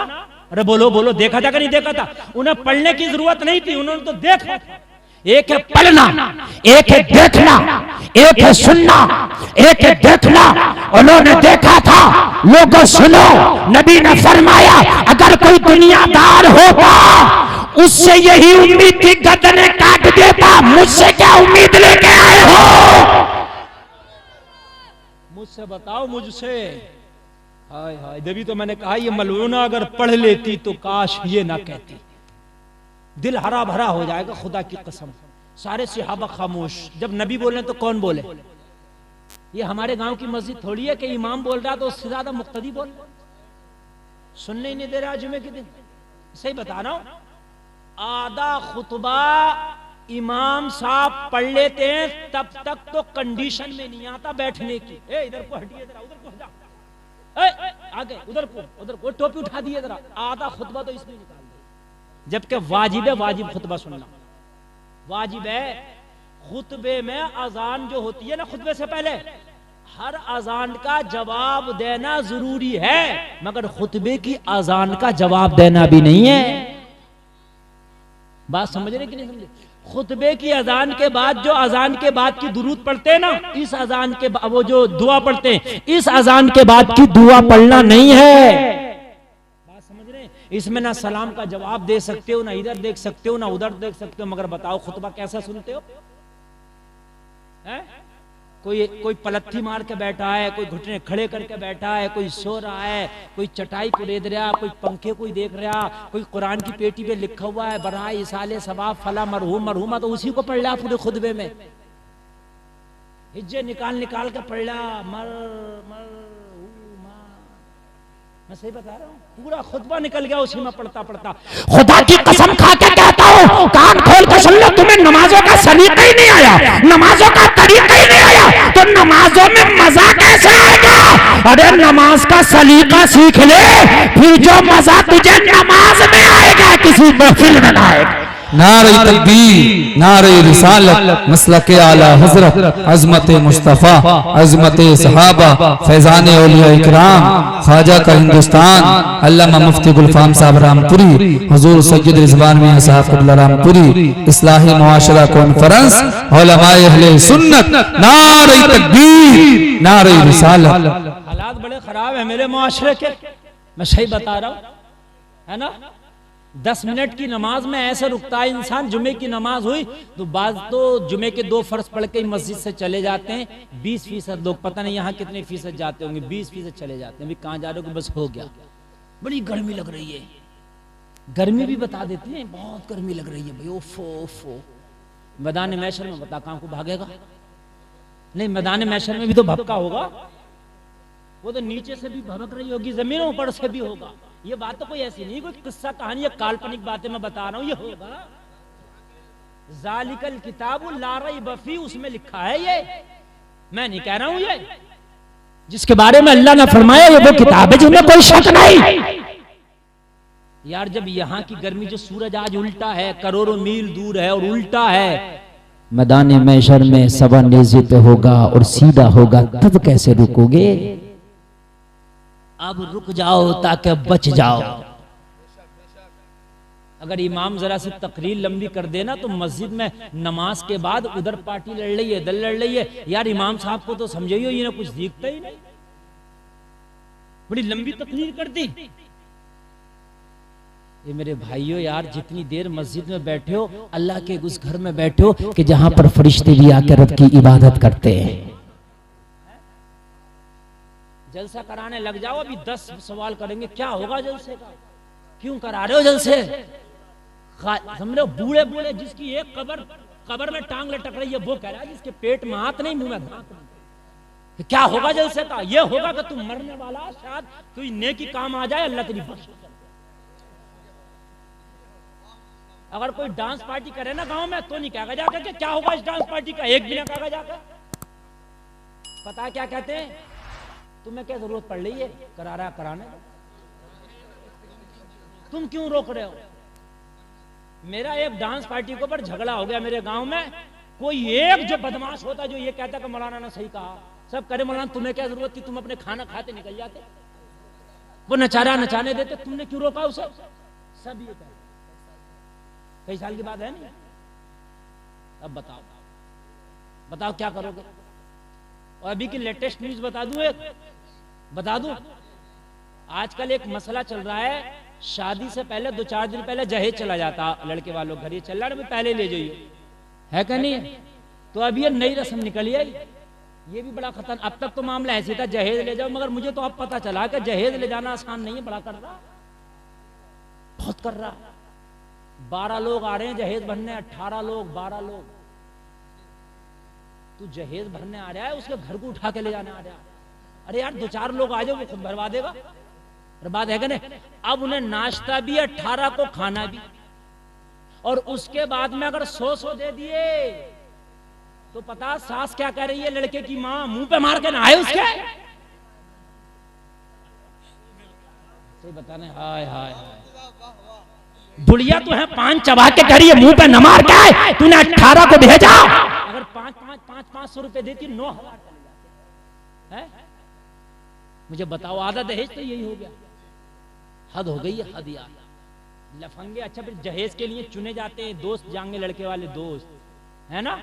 अरे बोलो बोलो, देखा था कि नहीं देखा था? उन्हें पढ़ने की जरूरत नहीं थी, उन्होंने तो देखा था। एक है पढ़ना, एक है देखना, एक है सुनना, एक है देखना। उन्होंने देखा था। लोगों सुनो, नबी ने फरमाया अगर कोई दुनियादार होता उससे यही उम्मीद थी, गर्दनें काट देता, मुझसे क्या उम्मीद लेके आए हो? मुझसे बताओ, मुझसे। हाय हाय, देवी तो मैंने कहा ये मलूना अगर पढ़ लेती तो काश ये ना कहती। दिल हरा भरा हो जाएगा, खुदा की कसम। सारे सहाबा खामोश। जब नबी बोले तो कौन बोले? ये हमारे गांव की मस्जिद थोड़ी है कि इमाम बोल रहा तो उससे ज्यादा मुक्तदी बोल। सुनने ही नहीं दे रहा जुमे के दिन। सही बता रहा हूं, आधा खुतबा इमाम साहब पढ़ लेते हैं, तब तक तो कंडीशन में नहीं आता बैठने की। इधर को हटिए, इधर उधर को हटा, आगे उधर को टोपी उठा दिए जरा। आधा खुतबा तो इसमें निकाल दे, जबकि वाजिब है, वाजिब खुतबा सुनना वाजिब है। खुतबे में अजान जो होती है ना, खुतबे से पहले हर अजान का जवाब देना जरूरी है, मगर खुतबे की अजान का जवाब देना भी नहीं है। बात समझ रहे कि नहीं समझे? खुतबे की अजान के बाद जो अजान के बाद की दुरूद पढ़ते हैं ना, इस अजान के वो जो दुआ पढ़ते हैं, इस अजान के बाद की दुआ पढ़ना नहीं है। बात समझ रहे हैं? इसमें ना सलाम का जवाब दे सकते हो, ना इधर देख सकते हो, ना उधर देख सकते हो। मगर बताओ खुतबा कैसा सुनते हो? कोई पलथी मार के बैठा है, कोई घुटने खड़े करके बैठा है, कोई सो रहा है, कोई चटाई को रेद रहा, कोई पंखे को देख रहा, कोई कुरान की पेटी पे लिखा हुआ है बराए इसाले सवाब फला मरहूम मरहूमा, तो उसी को पढ़ रहा पूरे खुतबे में। हिज्जे निकाल निकाल के पढ़ रहा, मर मर मैं सही बता रहा हूँ, पूरा खुतबा निकल गया उसी में पढ़ता पढ़ता। खुदा की कसम खा के कहता हूँ, कान खोल के सुन लो, तुम्हें नमाजों का सलीका ही नहीं आया, नमाजों का तरीका ही नहीं आया, तो नमाजों में मजा कैसे आएगा? अरे नमाज का सलीका सीख ले, फिर जो मजा तुझे नमाज में आएगा किसी महफिल में ना आएगा। नारे तकबीर, नारे रिसालत, मसलक आला हजरत, अजमत मुस्तफ़ा, अजमत सहाबा, फैजान औलिया इकराम, ख्वाजा का हिंदुस्तान, अल्लामा मुफ्ती गुलफाम साहब रामपुरी, हुजूर सैयद रिजवान मियां साहब क़िबला रामपुरी, इस्लाही मुआशरा कॉन्फ्रेंस, उलमाए अहले सुन्नत, नारे तकबीर, नारे रिसालत। हालात बड़े खराब है मेरे मुआशरे के, मैं सही बता रहा हूँ, है ना। 10 मिनट की नमाज में ऐसे रुकता है इंसान। जुमे की नमाज हुई तो बाज तो जुमे के 2 फर्ज पढ़ के मस्जिद से चले जाते हैं। 20% लोग, पता नहीं यहाँ कितने फीसद जाते होंगे, 20% चले जाते हैं। भी कहाँ जा रहे हो? बस हो गया, बड़ी गर्मी लग रही है। गर्मी भी बता देते हैं, बहुत गर्मी लग रही है भाई, ओफो ओफो। मैदान मैशर में बता कहाँ को भागेगा? नहीं, मैदान मैशर में भी तो भपका होगा, वो तो नीचे से भी भड़क रही होगी, जमीनों ऊपर से भी होगा। ये बात तो कोई ऐसी नहीं, कोई किस्सा कहानी या काल्पनिक बातें मैं बता रहा हूं, ये होगा। जालिकल किताबुल ला रैब फीह, उसमें लिखा है, ये मैं नहीं कह रहा हूं। ये जिसके बारे में अल्लाह ने फरमाया ये वो किताब है जिसमें कोई शक नहीं। यार जब यहाँ की गर्मी, जो सूरज आज उल्टा है, करोड़ों मील दूर है और उल्टा है, मैदान महशर में सवा नेज़े पे होगा और सीधा होगा, तब कैसे रुकोगे? अब रुक जाओ ताकि बच जाओ। अगर इमाम जरा सी तकरीर लंबी कर देना तो मस्जिद में नमाज के बाद उधर पार्टी लड़ रही है, दल लड़ रही है, यार इमाम साहब को तो समझिए ये ना कुछ दिखता ही नहीं, बड़ी लंबी तकरीर कर दी। ये मेरे भाइयों, यार जितनी देर मस्जिद में बैठे हो, अल्लाह के उस घर में बैठे हो कि जहां पर फरिश्ते भी आकर रब की इबादत करते हैं। जलसा कराने लग जाओ, अभी 10 सवाल करेंगे, क्या होगा जलसे का? क्यों करा रहे हो जलसे? समझ लो, बूढ़े बूढ़े जिसकी एक कब्र में टांग लटक रही है, वो कह रहा है जिसके पेट में हाथ नहीं, मुंह में दांत नहीं। क्या होगा जलसे का? ये होगा कि तू मरने वाला, शायद कोई नेकी काम आ जाए, अल्लाह तेरी बख्श। अगर कोई डांस पार्टी करे ना गांव में, तो नहीं कहेगा जाकर कि क्या होगा इस डांस पार्टी का, एक भी ना कहेगा जाकर। पता क्या कहते हैं? तुम्हें क्या जरूरत पड़ रही है कराने? तुम क्यों रोक रहे हो? मेरा एक डांस पार्टी के ऊपर झगड़ा हो गया मेरे गांव में। कोई एक जो बदमाश होता जो ये कहता कि मौलाना ने सही कहा, सब करे मौलाना तुम्हें क्या जरूरत थी, तुम अपने खाना खाते निकल जाते, वो नचारा नचाने देते, तुमने क्यों रोका उसे? सब ये कहते। कई साल की बात है नहीं। अब बताओ क्या करोगे? और अभी की लेटेस्ट न्यूज बता दूं, आजकल एक मसला चल रहा है शादी से पहले 2-4 दिन पहले जहेज चला जाता लड़के वालों घर, ये चल रहा है पहले ले जाइए, है क्या नहीं? तो अब ये नई रस्म निकली है, ये भी बड़ा खतरनाक। अब तक तो मामला ऐसे था जहेज ले जाओ, मगर मुझे तो अब पता चला कि जहेज ले जाना आसान नहीं है, बड़ा कर रहा, बहुत कर रहा। 12 लोग आ रहे हैं जहेज भरने, 18 लोग, 12 लोग। तू जहेज भरने आ रहा है, उसके घर को उठा के ले जाने आ रहा है। अरे यार 2-4 लोग आ जाओ, वो खुद भरवा देगा, बर्बाद है क्या नहीं? अब उन्हें नाश्ता भी, 18 को खाना भी, और उसके बाद में अगर 100 दे दिए तो पता सास क्या कह रही है लड़के की माँ, मुंह पे मार के नहाए उसके। सही बताने, हाय हाय हाय, बुढ़िया तो है 5 चबा के कह रही है, मुंह पे न मार के तूने 18 को भेजा। अगर 500 रुपए देती 9,000 चले जाते हैं। मुझे बताओ, आधा दहेज तो यही हो गया, हद हो गई है, हद यार, लफंगे। अच्छा फिर जहेज के लिए चुने जाते हैं दोस्त, जाएंगे लड़के वाले दोस्त, है ना,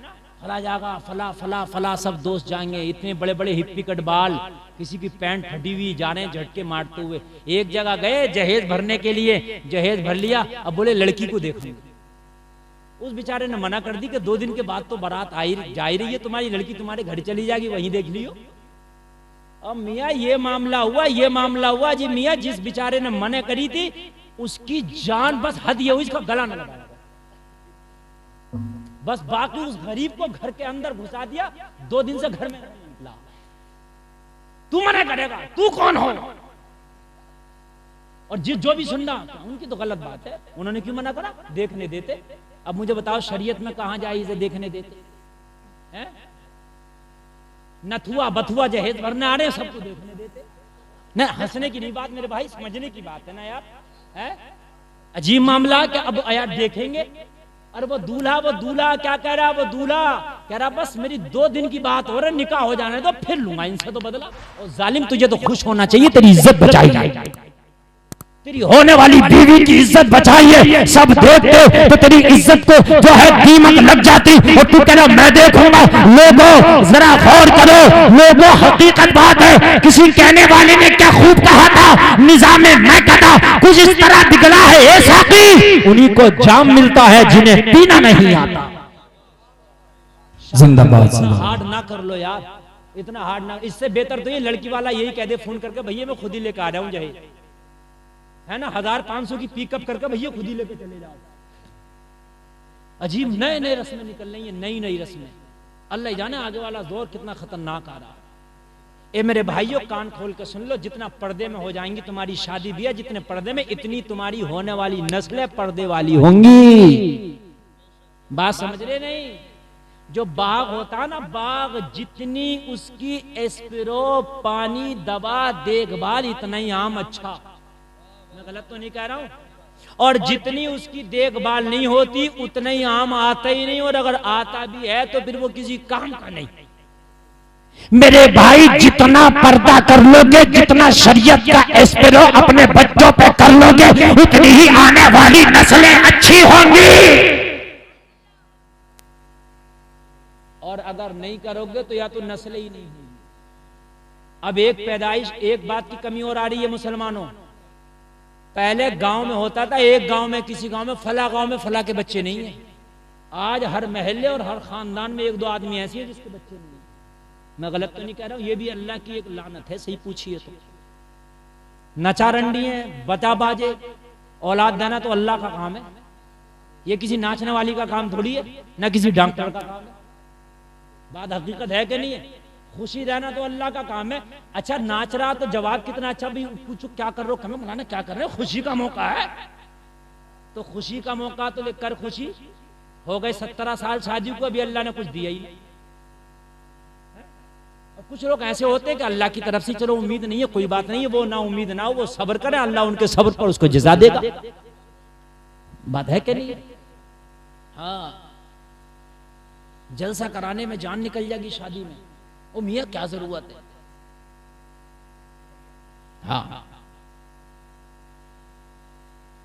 फला जाएगा, फला फला फला सब दोस्त जाएंगे, इतने बड़े बड़े हिप्पी कट बाल, किसी की पैंट फटी हुई, जा रहे हैं झटके मारते हुए। एक जगह गए जहेज भरने के लिए, जहेज भर लिया, अब बोले लड़की को देखो। उस बेचारे ने मना कर दी कि 2 दिन के बाद तो बारात जा ही रही है, तुम्हारी लड़की तुम्हारे घर चली जाएगी, वहीं देख लियो। अब मियाँ ये मामला हुआ जी, मियाँ जिस बेचारे ने मना करी थी उसकी जान बस हद ये हुई, इसका गला न लगाया बस, बाकी उस गरीब को घर के अंदर घुसा दिया, 2 दिन से घर में निकला। तू मना करेगा, तू कौन हो? और जो भी सुनना उनकी तो गलत बात है, उन्होंने क्यों मना करा? देखने देते। अब मुझे बताओ शरीयत में कहां जायज है देखने देते हैं? नथुआ बथुआ जहेज भरने आ रहे हैं, सबको देखने देते ना। हंसने की नहीं बात मेरे भाई, समझने की बात है ना यार, है अजीब मामला। क्या अब यार देखेंगे, और वो दूल्हा क्या कह रहा है? वो दूल्हा कह रहा बस मेरी 2 दिन की बात हो रही, निकाह हो जाने तो फिर लूंगा इनसे तो बदला। और जालिम तुझे तो खुश होना चाहिए, तेरी इज्जत बचाई जाए, तेरी होने वाली बीवी की इज्जत बचाइए। सब देखते तो तेरी इज्जत को जो है कीमत लग जाती, और तू कह रहा मैं देखूंगा। लोगों जरा गौर करो, लोगों हकीकत बात है, किसी कहने वाले ने क्या खूब कहा था, निजामे मैं कहता कुछ इस तरह दिखला है ए साकी, उन्हीं को जाम मिलता है जिन्हें पीना नहीं आता। जिंदाबाद। हार्ड ना कर लो यार, इतना हार्ड ना, इससे बेहतर तो ये लड़की वाला यही कह दे फोन करके, भैया मैं खुद ही लेकर आ रहा हूँ जहेज, है ना, 1500 की पिकअप करके भैया खुद ही लेके चले जाओ। अजीब नए नए रस्में निकल रही है, नई नई रस्में। अल्लाह जाने आगे वाला दौर कितना खतरनाक आ रहा है। ए मेरे भाइयों कान खोल के सुन लो, जितना पर्दे में हो जाएंगी तुम्हारी शादी भी है, जितने पर्दे में इतनी तुम्हारी होने वाली नस्लें पर्दे वाली होंगी। बात समझ रहे नहीं? जो बाग होता ना, बाग जितनी उसकी एस्पिरो पानी दवा देखभाल इतना ही आम अच्छा, मैं गलत तो नहीं कह रहा हूं, और जितनी उसकी देखभाल नहीं होती उतना ही आम आता ही नहीं, और अगर आता भी है तो फिर वो किसी काम का नहीं। मेरे भाई जितना पर्दा कर लोगे, जितना शरीयत का एस्पिरो अपने बच्चों पे कर लोगे, उतनी ही आने वाली नस्लें अच्छी होंगी। और अगर नहीं करोगे तो या तो नस्लें ही नहीं होंगी। अब एक पैदाइश, एक बात की कमी और आ रही है मुसलमानों। पहले गांव में होता था, एक गांव में किसी गांव में फला के बच्चे नहीं है। आज हर महल्ले और हर खानदान में 1-2 आदमी ऐसे हैं जिसके बच्चे नहीं है। मैं गलत तो नहीं कह रहा हूं, ये भी अल्लाह की एक लानत है, सही पूछिए तो। नचारंडी है, बता बाजे, औलाद देना तो अल्लाह का काम है, ये किसी नाचने वाली का काम थोड़ी है, ना किसी डॉक्टर का काम है। बात हकीकत है कि नहीं है? खुशी रहना तो अल्लाह का काम है। अच्छा नाच रहा तो जवाब कितना अच्छा भी पूछो, क्या कर रहे हो? कमें मनाना क्या कर रहे हो? खुशी का मौका है, तो खुशी का मौका तो लेकर खुशी हो गए। 17 साल शादी को, अभी अल्लाह ने कुछ दिया ही नहीं। और कुछ लोग ऐसे होते हैं कि अल्लाह की तरफ से चलो उम्मीद नहीं है, कोई बात नहीं है, वो ना उम्मीद ना हो, वो सब्र करे, अल्लाह उनके सब्र पर उसको जज़ा देगा। बात है कि नहीं? हाँ, जलसा कराने में जान निकल जाएगी शादी में, ओ मियाँ क्या जरूरत है? हाँ,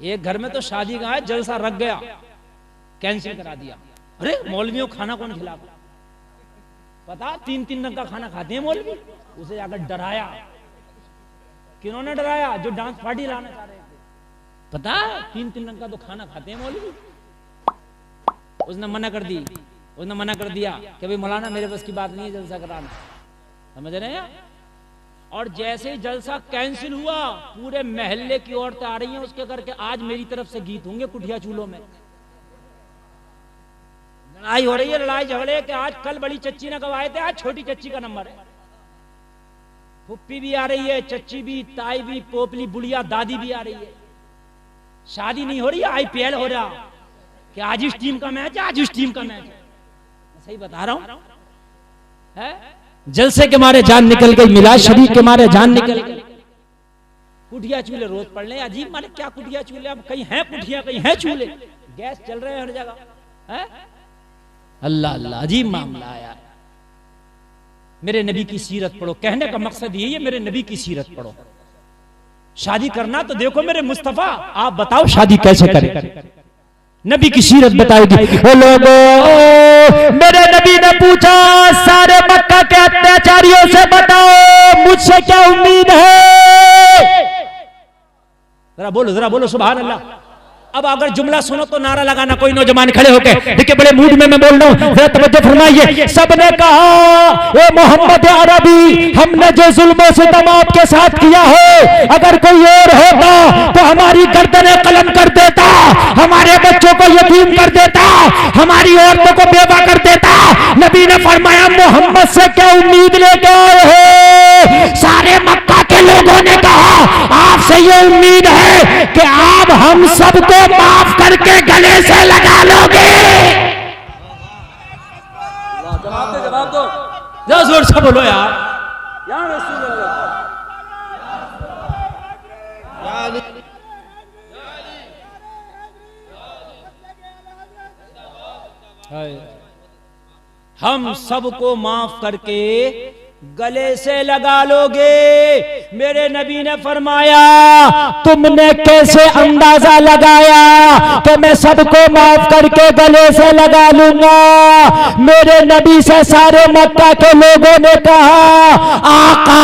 एक घर में तो शादी का है, जलसा रख गया, कैंसिल करा दिया। अरे मौलवियों खाना कौन खिला? पता 3-3 रंग का खाना खाते हैं मौलवी। उसे जाकर डराया। किन्होंने डराया? जो डांस पार्टी लाना चाह रहे थे। पता है 3-3 रंग का तो खाना खाते हैं मौलवी। उसने मना कर दी, उसने मना कर दिया कि भाई मौलाना मेरे बस की बात नहीं है जलसा कराना, समझ रहे हैं। और जैसे ही जलसा कैंसिल हुआ पूरे महल्ले की औरतें आ रही हैं उसके करके, आज मेरी तरफ से गीत होंगे कुटिया चूल्हों में। लड़ाई हो रही है, लड़ाई झगड़े कि आज कल बड़ी चच्ची ने गवाए थे, आज छोटी चच्ची का नंबर है। फुप्पी भी आ रही है, चच्ची भी, ताई भी, पोपली, बुढ़िया, दादी भी आ रही है। शादी नहीं हो रही है, IPL हो रहा कि आज इस टीम का मैच है, आज इस टीम का मैच है। सही बता रहा हूं है? जलसे के मारे जान निकल गई, मिलाद शरीफ के मारे जान निकल गई। कुटिया चूल्हे रोज पड़ रहे, अजीब माने क्या कुटिया चूल्हे, अब कहीं है कुटिया कहीं है चूल्हे, गैस चल रहे हैं हर जगह है। अल्लाह अल्लाह, अजीब मामला है यार। मेरे नबी की सीरत पढ़ो, कहने का मकसद यही है मेरे नबी की सीरत पढ़ो। शादी करना तो देखो मेरे मुस्तफा, आप बताओ शादी कैसे करें, नबी की सीरत बताएगी। वो लोगों, मेरे नबी ने पूछा सारे मक्का के अत्याचारियों से बताओ मुझसे क्या उम्मीद है। जरा बोलो सुभान अल्लाह। अब अगर जुमला सुनो तो नारा लगाना, कोई नौजवान खड़े होके, देखिए बड़े मूड में मैं बोल रहा हूं, जरा तवज्जो फरमाइए। सबने कहा ए मोहम्मद अरबी, हमने जो जुल्म सितम आपके साथ किया है, अगर कोई और होता तो हमारी गर्दनें कलम कर देता, हमारे बच्चों को यतीम कर देता, हमारी औरतों को बेवा कर देता। नबी ने फरमाया मोहम्मद से क्या उम्मीद लेके आए हो। सारे मक्का के लोगों ने कहा आपसे ये उम्मीद है कि आप हम सबको माफ करके गले से लगा लोगे। जवाब दो जरा जोर से बोलो यार। या रसूल अल्लाह। हम सबको माफ करके गले से लगा लोगे। मेरे नबी ने फरमाया तुमने कैसे अंदाजा लगाया कि मैं सबको माफ करके गले से लगा लूंगा। मेरे नबी से सारे मक्का के लोगों ने कहा आका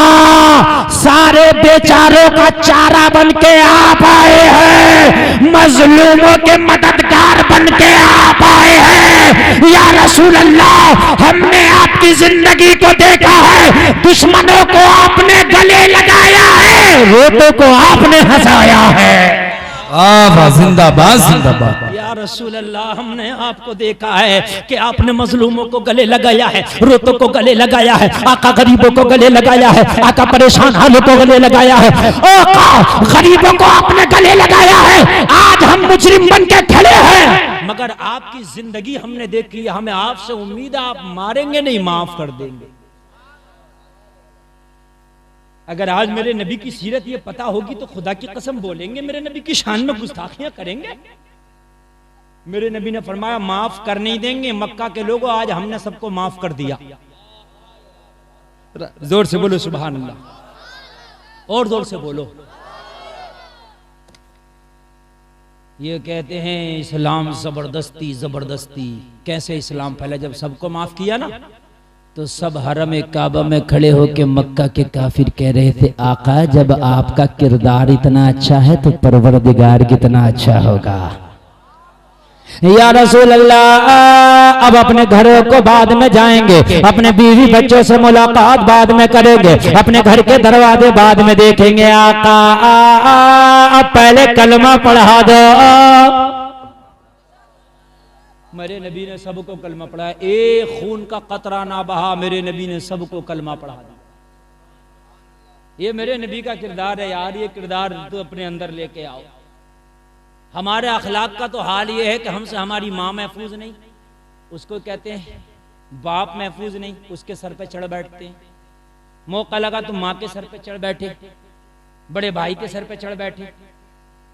सारे बेचारों का चारा बन के आप आए हैं, मजलूमों के मददगार बन के आप आए हैं। या रसूल अल्लाह, हमने आपकी जिंदगी को देखा है, दुश्मनों को आपने गले लगाया है, रोतों को आपने हंसाया है। जिंदाबाद जिंदाबाद। या रसूल अल्लाह, हमने आपको देखा है कि आपने मजलूमों को गले लगाया है, रोतों को गले लगाया है, आका गरीबों को गले लगाया है, आका परेशान हालों को गले लगाया है, आका गरीबों को आपने गले लगाया है। आज हम मुजरिम बन के खड़े हैं, मगर आपकी जिंदगी हमने देखी, हमें आपसे उम्मीद है आप मारेंगे नहीं, माफ कर देंगे। अगर आज मेरे नबी की सीरत ये पता होगी तो खुदा की कसम बोलेंगे मेरे नबी की शान में गुस्ताखियां करेंगे। मेरे नबी ने फरमाया माफ कर नहीं देंगे। मक्का के लोगों, आज हमने सबको माफ कर दिया। जोर से बोलो सुभान अल्लाह, और जोर से बोलो। ये कहते हैं इस्लाम जबरदस्ती जबरदस्ती। कैसे इस्लाम फैला? जब सबको माफ किया ना तो सब हरम काबा में खड़े होके मक्का के काफिर कह रहे थे आका जब आपका किरदार इतना अच्छा है तो परवरदिगार कितना अच्छा होगा। या रसूल अल्लाह, अब अपने घरों को बाद में जाएंगे, अपने बीवी बच्चों से मुलाकात बाद में करेंगे, अपने घर के दरवाजे बाद में देखेंगे। आका अब पहले कलमा पढ़ा दो। मेरे नबी ने सबको कलमा पढ़ाया, एक खून का कतरा ना बहा। मेरे नबी ने सबको कलमा पढ़ा दिया। ये मेरे नबी का किरदार है यार, ये किरदार तो अपने अंदर लेके आओ। हमारे अखलाक का तो हाल ये है कि हमसे हमारी माँ महफूज नहीं, उसको कहते हैं बाप महफूज नहीं, उसके सर पे चढ़ बैठते हैं। मौका लगा तो माँ के सर पे चढ़ बैठे, बड़े भाई के सर पे चढ़ बैठे,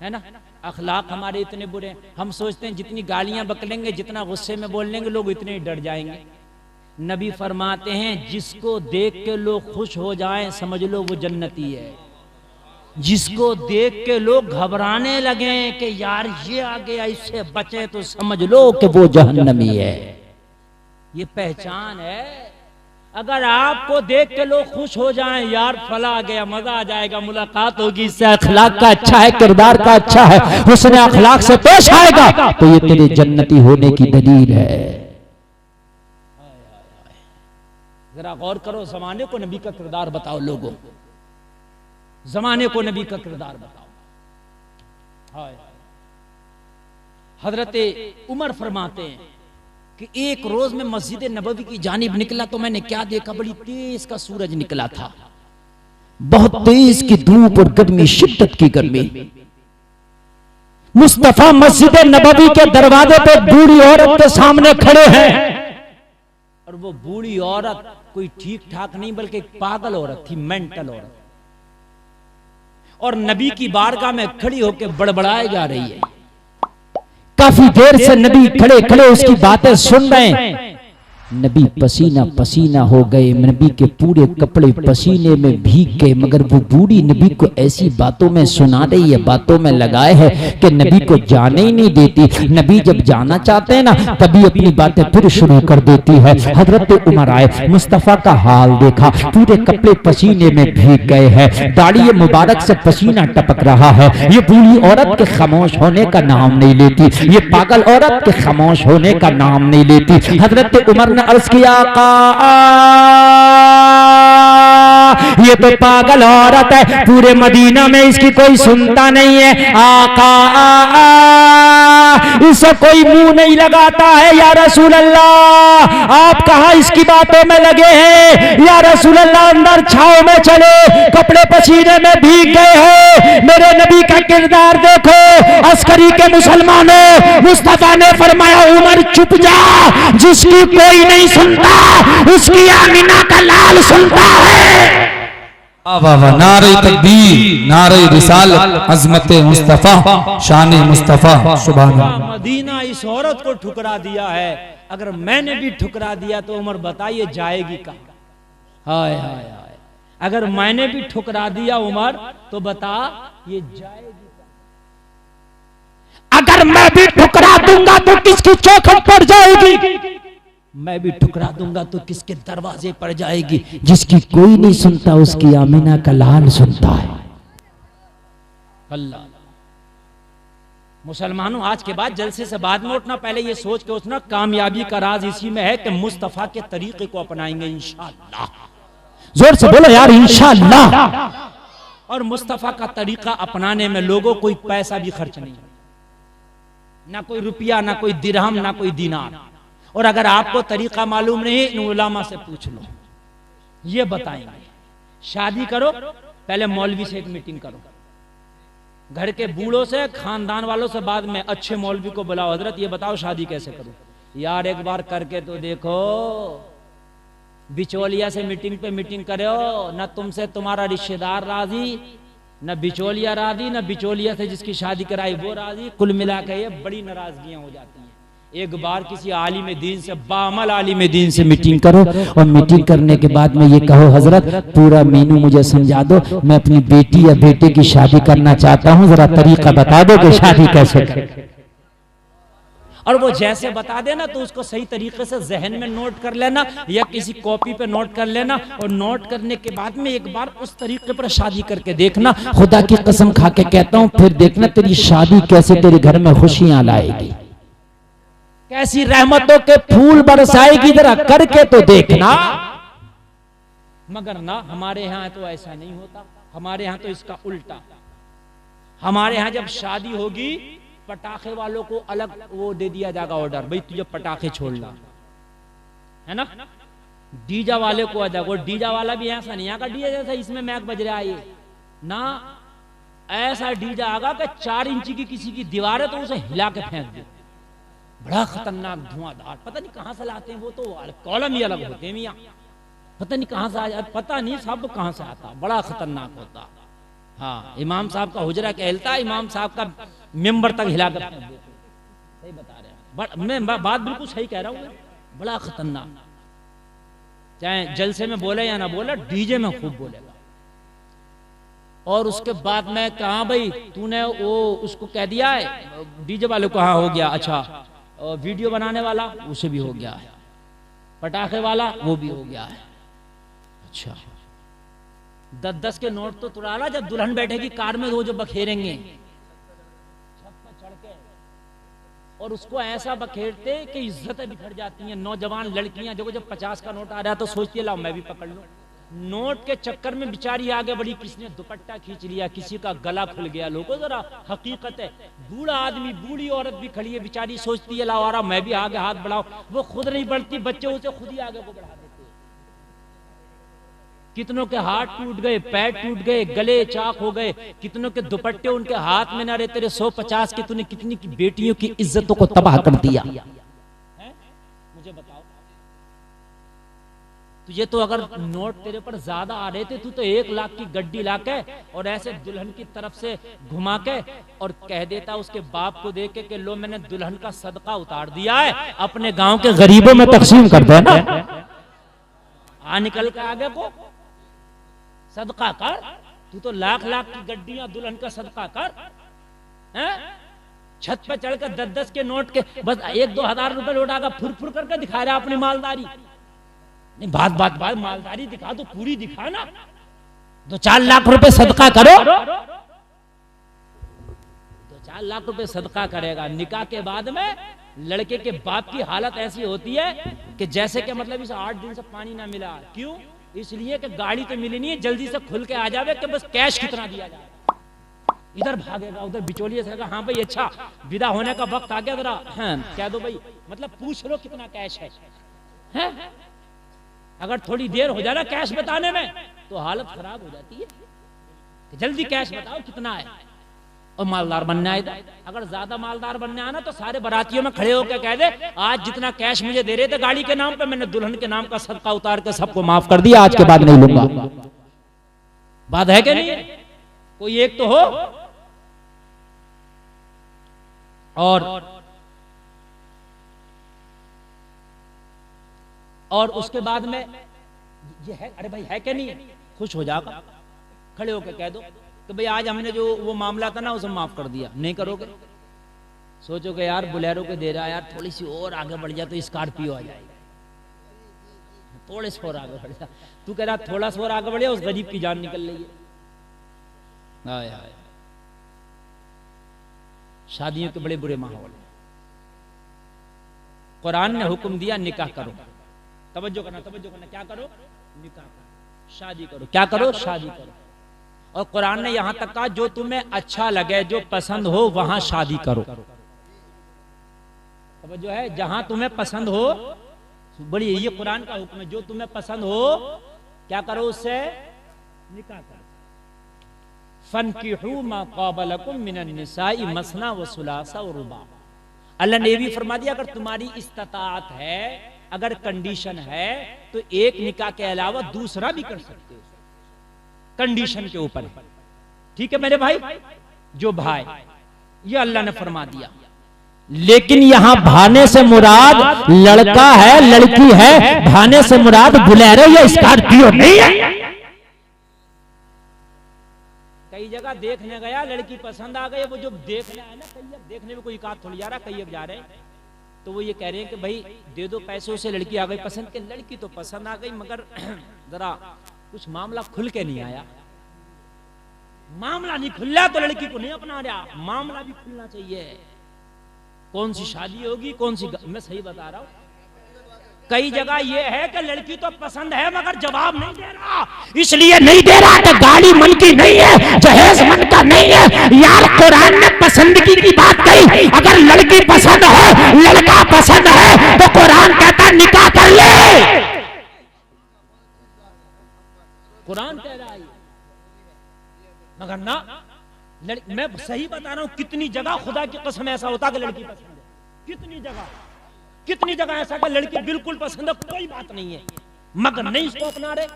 है ना। अखलाक हमारे इतने बुरे हैं, हम सोचते हैं जितनी गालियां बकलेंगे, जितना गुस्से में बोल लेंगे, लोग इतने ही डर जाएंगे। नबी फरमाते हैं जिसको देख के लोग खुश हो जाएं समझ लो वो जन्नती है। जिसको देख के लोग घबराने लगे कि यार ये आ गया इससे बचे तो समझ लो कि वो जहन्नमी है। ये पहचान है। अगर आपको देख के लोग खुश हो जाएं, यार फला आ गया, मजा आ जाएगा, मुलाकात होगी, इससे अखलाक का अच्छा है, किरदार का अच्छा है, हुस्न अखलाक से पेश आएगा, तो ये तेरे जन्नती होने की दलील है। जरा गौर करो, जमाने को नबी का किरदार बताओ लोगों, जमाने को नबी का किरदार बताओ। हजरत उमर फरमाते हैं कि एक रोज में मस्जिद नबवी की जानिब निकला तो मैंने क्या देखा, बड़ी तेज का सूरज निकला था, बहुत तेज की धूप और गर्मी, शिद्दत की गर्मी। मुस्तफा मस्जिद नबवी के दरवाजे पे बूढ़ी औरत के सामने खड़े हैं, और वो बूढ़ी औरत कोई ठीक ठाक नहीं बल्कि एक पागल औरत थी, मेंटल औरत, और नबी की बारगाह में खड़ी होकर बड़बड़ाए जा रही है। काफी देर से नबी खड़े खड़े उसकी बातें सुन रहे हैं। नबी पसीना पसीना हो गए, नबी के पूरे कपड़े पसीने में भीग गए, मगर वो बूढ़ी नबी को ऐसी बातों में सुना रही है, बातों में लगाए है कि नबी को जाने ही नहीं देती। नबी जब जाना चाहते हैं ना, तभी अपनी बातें फिर शुरू कर देती है। हजरत उमर आए, मुस्तफा का हाल देखा, पूरे कपड़े पसीने में भीग गए हैं, दाढ़ी मुबारक से पसीना टपक रहा है। ये बूढ़ी औरत के खामोश होने का नाम नहीं लेती, ये पागल औरत के खामोश होने का नाम नहीं लेती। हजरत उमर अर्ज किया, ये तो पागल औरत है, पूरे मदीना में इसकी कोई सुनता नहीं है। आका इसे कोई मुंह नहीं लगाता है, या रसूल अल्लाह आप कहां इसकी बातों में लगे हैं, या रसूल अल्लाह अंदर छाव में चले, कपड़े पसीने में भीग गए हैं, मेरे नबी का किरदार देखो। अस्करी के मुसलमानों, मुस्तफा ने फरमाया उमर चुप जा, जिसकी कोई नहीं सुनता उसकी आमिना का लाल सुनता है। नारे तकबीर, नारे रिसालत, अज़मत मुस्तफा, शान मुस्तफा, सुभान अल्लाह। मदीना इस औरत को ठुकरा दिया है, अगर मैंने भी ठुकरा दिया तो उमर बताइए जाएगी कहां। हाय हाय हाय, अगर मैंने भी ठुकरा दिया उमर तो बता ये जाएगी। अगर मैं भी ठुकरा दूंगा तो किसकी चौखट पर जाएगी, मैं भी ठुकरा दूंगा तो किसके दरवाजे पर जाएगी। जिसकी कोई नहीं सुनता उसकी आमिना का लाल सुनता है। अल्लाह। मुसलमानों, आज के बाद जलसे से बाद में उठना, पहले ये सोच के उठना, कामयाबी का राज इसी में है कि मुस्तफा के तरीके को अपनाएंगे इंशाअल्लाह। जोर से बोलो यार, इंशाअल्लाह। और मुस्तफा का तरीका अपनाने में लोगों कोई पैसा भी खर्च नहीं, ना कोई रुपया, ना कोई दिरहम, ना कोई दीनार। और अगर आपको तरीका मालूम नहीं, इन उलामा से पूछ लो, ये बताएंगे। शादी करो, पहले मौलवी से एक मीटिंग करो, घर के बूढ़ों से, खानदान वालों से, बाद में अच्छे मौलवी को बुलाओ, हजरत ये बताओ शादी कैसे करो। यार एक बार करके तो देखो, बिचौलिया से मीटिंग पे मीटिंग करो, न तुमसे तुम्हारा रिश्तेदार राजी, न बिचौलिया राजी, न बिचौलिया से जिसकी शादी कराई वो राजी। कुल मिला के ये बड़ी नाराजगियां हो जाती हैं। एक बार किसी आलिम दीन से, बामल आलिम दीन से मीटिंग करो, और मीटिंग करने के बाद में ये कहो, हजरत पूरा मीनू मुझे समझा दो, मैं अपनी बेटी या बेटे की शादी करना चाहता हूँ, जरा तरीका बता दो कि शादी कैसे करें। और वो जैसे बता देना तो उसको सही तरीके से जहन में नोट कर लेना, या किसी कॉपी पे नोट कर लेना, और नोट करने के बाद में एक बार उस तरीके पर शादी करके देखना। खुदा की कसम खा के कहता हूँ, फिर देखना तेरी शादी कैसे तेरे घर में खुशियां लाएगी, कैसी रहमतों के फूल बरसाएगी, जरा करके तो देखना। मगर ना, हमारे यहाँ तो ऐसा नहीं होता, हमारे यहाँ तो इसका उल्टा। हमारे यहाँ जब शादी होगी, पटाखे वालों को अलग वो दे दिया जाएगा ऑर्डर, भाई तुझे पटाखे छोड़ना है ना। डीजा वाले को आ जाएगा, डीजा वाला भी ऐसा नहीं आएगा डीजा जैसा इसमें मैक बज रहा है ना, ऐसा डीजा आएगा कि 4 इंची की किसी की दीवार है तो उसे हिला के फेंक दे, बड़ा खतरनाक धुआंधार, पता नहीं कहां से लाते हैं वो, तो कॉलम ही अलग होते हैं मियां, पता नहीं कहां से आ, पता नहीं सब कहां से आता, बड़ा खतरनाक होता। हाँ, इमाम साहब का हुजरा कहलता, इमाम साहब का मेंबर तक हिला कर, सही बता रहे हैं, मैं बात बिल्कुल सही कह रहा हूँ, बड़ा खतरनाक। चाहे जलसे में बोले या ना बोले, डीजे में खूब बोलेगा। और उसके बाद में कहा, भाई तूने वो उसको कह दिया है, डीजे वाले को, हाँ हो गया, अच्छा वीडियो बनाने वाला उसे भी हो गया है, पटाखे वाला वो भी हो गया है, अच्छा 10-10 के नोट तो तुड़ा ला, जब दुल्हन बैठेगी कार में वो जो बखेरेंगे छत पर चढ़ के, और उसको ऐसा बखेरते कि इज्जतें बिखर जाती हैं। नौजवान लड़कियां जो जब 50 का नोट आ रहा है तो सोचती है लाओ मैं भी पकड़ लूं। नोट के चक्कर में बेचारी आगे बढ़ी, किसने दुपट्टा खींच लिया, किसी का गला खुल गया। लोगों जरा हकीकत है, बूढ़ा आदमी बूढ़ी औरत भी खड़ी है, बेचारी सोचती है लाओ आ रहा मैं भी आगे हाथ बढ़ाऊं, वो खुद नहीं बढ़ती, बच्चे उसे खुद ही आगे को बढ़ा देते। कितनों के हाथ टूट गए, पैर टूट गए, गले चाक हो गए, कितनों के दुपट्टे उनके हाथ में ना रहे। तेरे 150 के तूने कितनी की बेटियों की इज्जतों को तबाह कर दिया है? मुझे बताओ, तुझे तो अगर नोट तेरे पर ज्यादा आ रहे थे, तू तो 1 लाख की गड्डी लाके और ऐसे दुल्हन की तरफ से घुमा के और कह देता उसके बाप को देके कि लो मैंने दुल्हन का सदका उतार दिया है, अपने गांव के गरीबों में तकसीम कर देना। आ निकल के आगे को सदका कर, तू तो लाख की गड्डियां दुल्हन का सदका कर हैं? छत पे चढ़कर 10-10 के नोट के बस 1-2 हजार रुपए लौटाकर फुर करके दिखा रहा अपनी मालदारी। नहीं, बात मालदारी दिखा तो पूरी दिखा ना। 2-4 लाख रुपए सदका करो, 2-4 लाख रुपए सदका करेगा। निकाह के बाद में लड़के के बाप की हालत ऐसी होती है कि जैसे कि मतलब इस 8 दिन से पानी ना मिला। क्यों? इसलिए कि गाड़ी तो मिली नहीं है, जल्दी से खुल के आ जावे कि बस कैश कितना दिया जाए। इधर भागेगा, उधर बिचौलिए से हाँ भाई अच्छा विदा होने का वक्त आ गया, जरा हाँ कह दो भाई, मतलब पूछ लो कितना कैश है? अगर थोड़ी देर हो जाए ना कैश बताने में तो हालत खराब हो जाती है कि जल्दी कैश बताओ कितना है। और मालदार बनना है, अगर ज्यादा मालदार बनने आना तो सारे बारातियों में खड़े होकर कह दे आज जितना कैश मुझे दे रहे थे गाड़ी के नाम पे, मैंने दुल्हन के नाम का सदका उतार के सबको माफ कर दिया, आज के बाद नहीं लूंगा। बात है कि नहीं? कोई एक तो हो। और उसके बाद में ये है, अरे भाई है क्या नहीं, खुश हो जाओगा, खड़े होकर कह दो कि भाई आज हमने जो वो मामला था ना उसे माफ कर दिया। नहीं करोगे, सोचोगे यार बुलेरो के दे रहा है, यार थोड़ी सी और आगे बढ़ जाए तो स्कॉर्पियो आ जाएगी, थोड़े से और आगे बढ़ जा। तू कह रहा थोड़ा सा और आगे बढ़ जा, उस गरीब की जान निकल रही है। हाय हाय, शादियों के बड़े बुरे माहौल। कुरान ने हुक्म दिया निकाह करो, तवज्जो करना, क्या करो? निकाह करो, शादी करो। क्या करो? शादी करो। और कुरान ने यहां तक कहा जो तुम्हें अच्छा लगे, जो पसंद हो वहां शादी करो। तवज्जो है, जहां तुम्हें पसंद हो, बड़ी ये कुरान का हुक्म है, जो तुम्हें पसंद हो क्या करो? उससे निकाह करो। फनकिहू मा क़ाबलकुम मिनन निसाई मसना व सुलासा व रुबा। अल्लाह ने भी फरमा दिया अगर तुम्हारी इस्ताअत है, अगर कंडीशन है तो एक निकाह के अलावा दूसरा भी कर सकते हो, कंडीशन के ऊपर। ठीक है मेरे भाई, जो भाई, ये अल्लाह ने फरमा दिया। लेकिन यहाँ भाने से मुराद लड़का है लड़की है, भाने से मुराद बुलेरो या स्कॉर्पियो नहीं है। कई जगह देखने गया, लड़की पसंद आ गई, वो जो देखने आया ना, कई देखने में कोई कात थोड़ी जा रहा, कई जा रहे हैं तो वो ये कह रहे हैं कि भाई दे दो पैसों से लड़की आ गई पसंद के। लड़की तो पसंद आ गई मगर जरा कुछ मामला खुल के नहीं आया। मामला नहीं खुला तो लड़की को नहीं अपना रहा, मामला भी खुलना चाहिए। कौन सी शादी होगी, कौन सी, मैं सही बता रहा हूं। कई जगह ये है कि लड़की तो पसंद है मगर जवाब नहीं दे रहा, इसलिए नहीं दे रहा कि गाड़ी मन की नहीं है, जहेज मन का नहीं है। यार कुरान ने पसंदगी की बात कही, अगर लड़की पसंद है, लड़का पसंद है तो कुरान कहता निकाह कर ले। कुरान कह रहा है मगर ना, मैं सही बता रहा हूं, कितनी जगह खुदा की कसम ऐसा होता कि लड़की पसंद है, कितनी जगह ऐसा कि लड़की बिल्कुल पसंद है, कोई बात नहीं है, मगर नहीं इसको अपना रहे,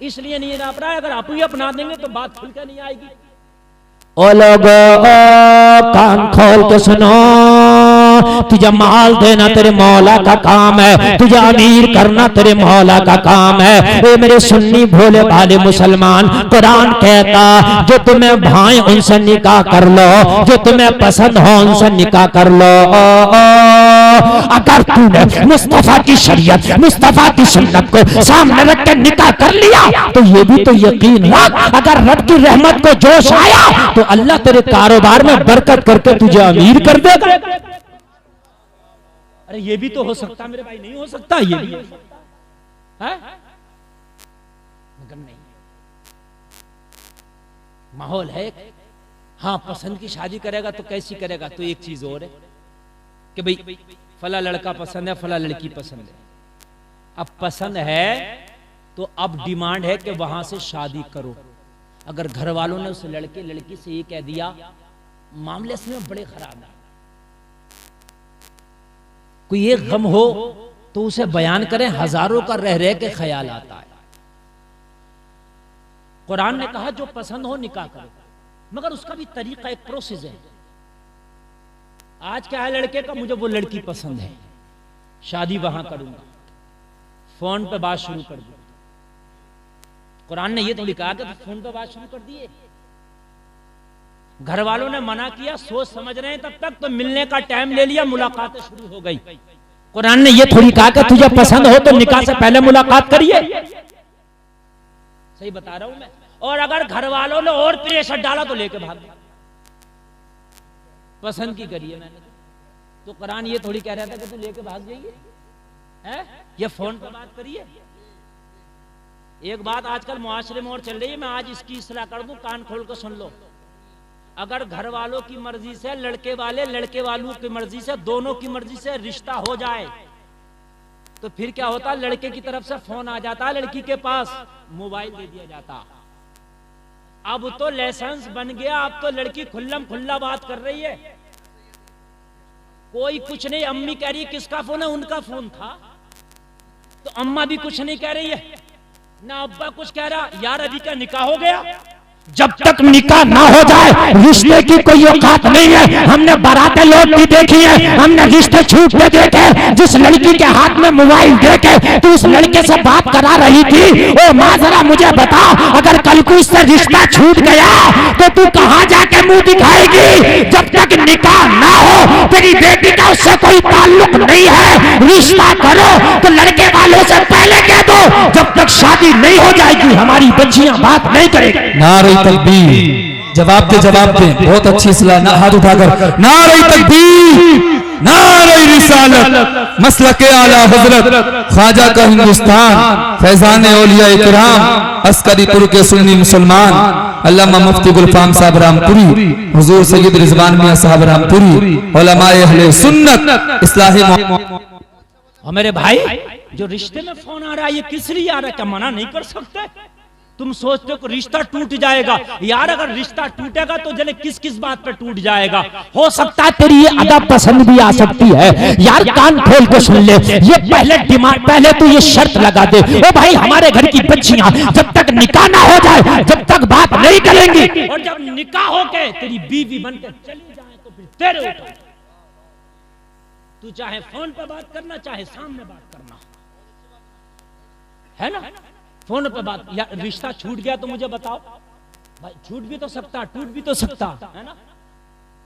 इसलिए नहीं अपना रहे। अगर आप ही अपना देंगे तो बात खुल के नहीं आएगी। ओ लोगो कान खोल के सुनो, तुझे माल देना तेरे मौला का काम है, तुझे अमीर करना तेरे मौला का काम है। ए मेरे सुन्नी भोले भाले मुसलमान, कुरान कहता जो तुम्हें भाई उनसे निकाह कर लो, जो तुम्हें पसंद हो उनसे निकाह कर लो। अगर तूने मुस्तफा की शरीयत, मुस्तफा की सुन्नत को सामने रख के निकाह कर लिया तो ये भी तो यकीन रख, अगर रब की रहमत को जोश आया तो अल्लाह तेरे कारोबार में बरकत करके तुझे अमीर कर देगा। अरे ये भी तो हो सकता मेरे भाई, नहीं हो सकता ये भी हो सकता है? मगर नहीं, माहौल है। हाँ, पसंद की शादी करेगा तो कैसी करेगा, तो एक चीज और है कि भाई फला लड़का पसंद है, फला लड़की पसंद है। अब पसंद है तो अब डिमांड है कि वहां से शादी करो। अगर घर वालों ने उस लड़के लड़की से ये कह दिया, मामले से बड़े खराब है। कोई एक गम हो तो उसे बयान करें, हजारों का रह रह के ख्याल आता है। कुरान ने कहा जो पसंद हो निकाह करो, मगर उसका भी तरीका, एक प्रोसेस है। आज क्या है लड़के का, मुझे वो लड़की पसंद है, शादी वहां करूंगा, फोन पे बात शुरू कर दी। कुरान ने ये थोड़ी कहा कि फोन पे बात शुरू कर दिए। घर वालों ने मना किया, सोच समझ रहे हैं तब तक, तो मिलने का टाइम ले लिया, मुलाकातें शुरू हो गई। कुरान ने ये थोड़ी कहा कि तुझे पसंद हो तो निकाह से पहले मुलाकात करिए। सही बता रहा हूं मैं। और अगर घर वालों ने और प्रेशर डाला तो लेके भाग गया, पसंद की करिए मैंने तो कुरान ये थोड़ी कह रहा था कि तू लेके भाग जाइए, है ये फोन पर बात करिए। एक बात आजकल मुआशरे में और चल रही है, मैं आज इसकी इस्लाह कर दूं, कान खोल कर सुन लो। अगर घर वालों की मर्जी से, लड़के वाले लड़के वालों की मर्जी से, दोनों की मर्जी से रिश्ता हो जाए तो फिर क्या होता, लड़के की तरफ से फोन आ जाता, लड़की के पास मोबाइल दे दिया जाता। अब तो लाइसेंस बन गया, अब तो लड़की खुल्लम खुल्ला बात कर रही है, कोई कुछ नहीं। अम्मी कह रही है किसका फोन है, उनका फोन था, तो अम्मा भी कुछ नहीं कह रही है, ना अब्बा कुछ कह रहा, यार अभी क्या निकाह हो गया। जब तक निकाह ना हो जाए रिश्ते की कोई औकात नहीं है। हमने बारातें लौटती देखी है, हमने रिश्ते छूटते देखे। जिस लड़की के हाथ में मोबाइल देके तू उस लड़के से बात करा रही थी, ओ माँ जरा मुझे बता, अगर कल को इससे रिश्ता छूट गया तो तू कहाँ जाके मुंह दिखाएगी। जब तक निकाह ना हो, तेरी बेटी का उससे कोई ताल्लुक नहीं है, रिश्ता करो तो लड़के वालों से पहले कह दो। जब तक शादी नहीं हो जाएगी हमारी बच्चियां बात नहीं करेगी। नारे तकबीर, जवाब दे जवाब दे, बहुत अच्छी सलाह ना, हाथ उठाकर नारे तकबीर, नारे रिसालत, मसलके आला हजरत ख्वाजा का हिंदुस्तान, फैजान औलिया इकराम, अस्करीपुर के सुन्नी मुसलमान अल्लामा मुफ्ती गुलफाम साहब रामपुरी, हुजूर सैयद रिजवान मियां साहब रामपुरी, उलमाए अहले सुन्नत इस्लाही। और मेरे भाई जो रिश्ते में फोन आ रहा है, ये किस लिए आ रहा है, क्या मना नहीं कर सकते? तुम सोचते हो कि रिश्ता टूट जाएगा, यार अगर रिश्ता टूटेगा तो जले किस किस बात पे टूट जाएगा। हो सकता है तेरी ये अदा पसंद भी आ सकती है, यार कान खोल के सुन ले। ये पहले डिमांड, पहले तो ये शर्त लगा दे, ओ भाई हमारे घर की बच्चियां जब तक निकाह ना हो जाए जब तक बात नहीं करेंगी, और जब निकाह हो के तेरी बीवी बनकर चली जाए तो फिर तेरे ऊपर, तू चाहे फोन पे बात करना चाहे सामने बात करना, है ना। फोन पे बात, या रिश्ता छूट गया तो मुझे बताओ भाई, छूट भी तो सकता, टूट भी तो सकता है ना।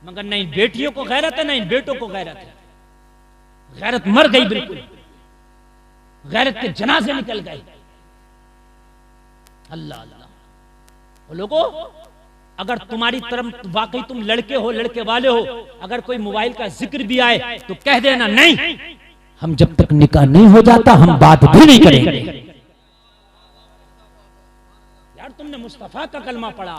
मगर नहीं बेटियों को गैरत है, नहीं बेटों को गैरत है। गैरत मर गई, बिल्कुल गैरत के जनाजे निकल गए। अल्लाह अल्लाह। लोगों अगर तुम्हारी तरफ वाकई तुम लड़के हो, लड़के वाले हो, अगर कोई मोबाइल का जिक्र भी आए तो कह देना नहीं, हम जब तक निकाह नहीं हो जाता हम बात भी नहीं करेंगे। तुमने मुस्तफा का कलमा पढ़ा,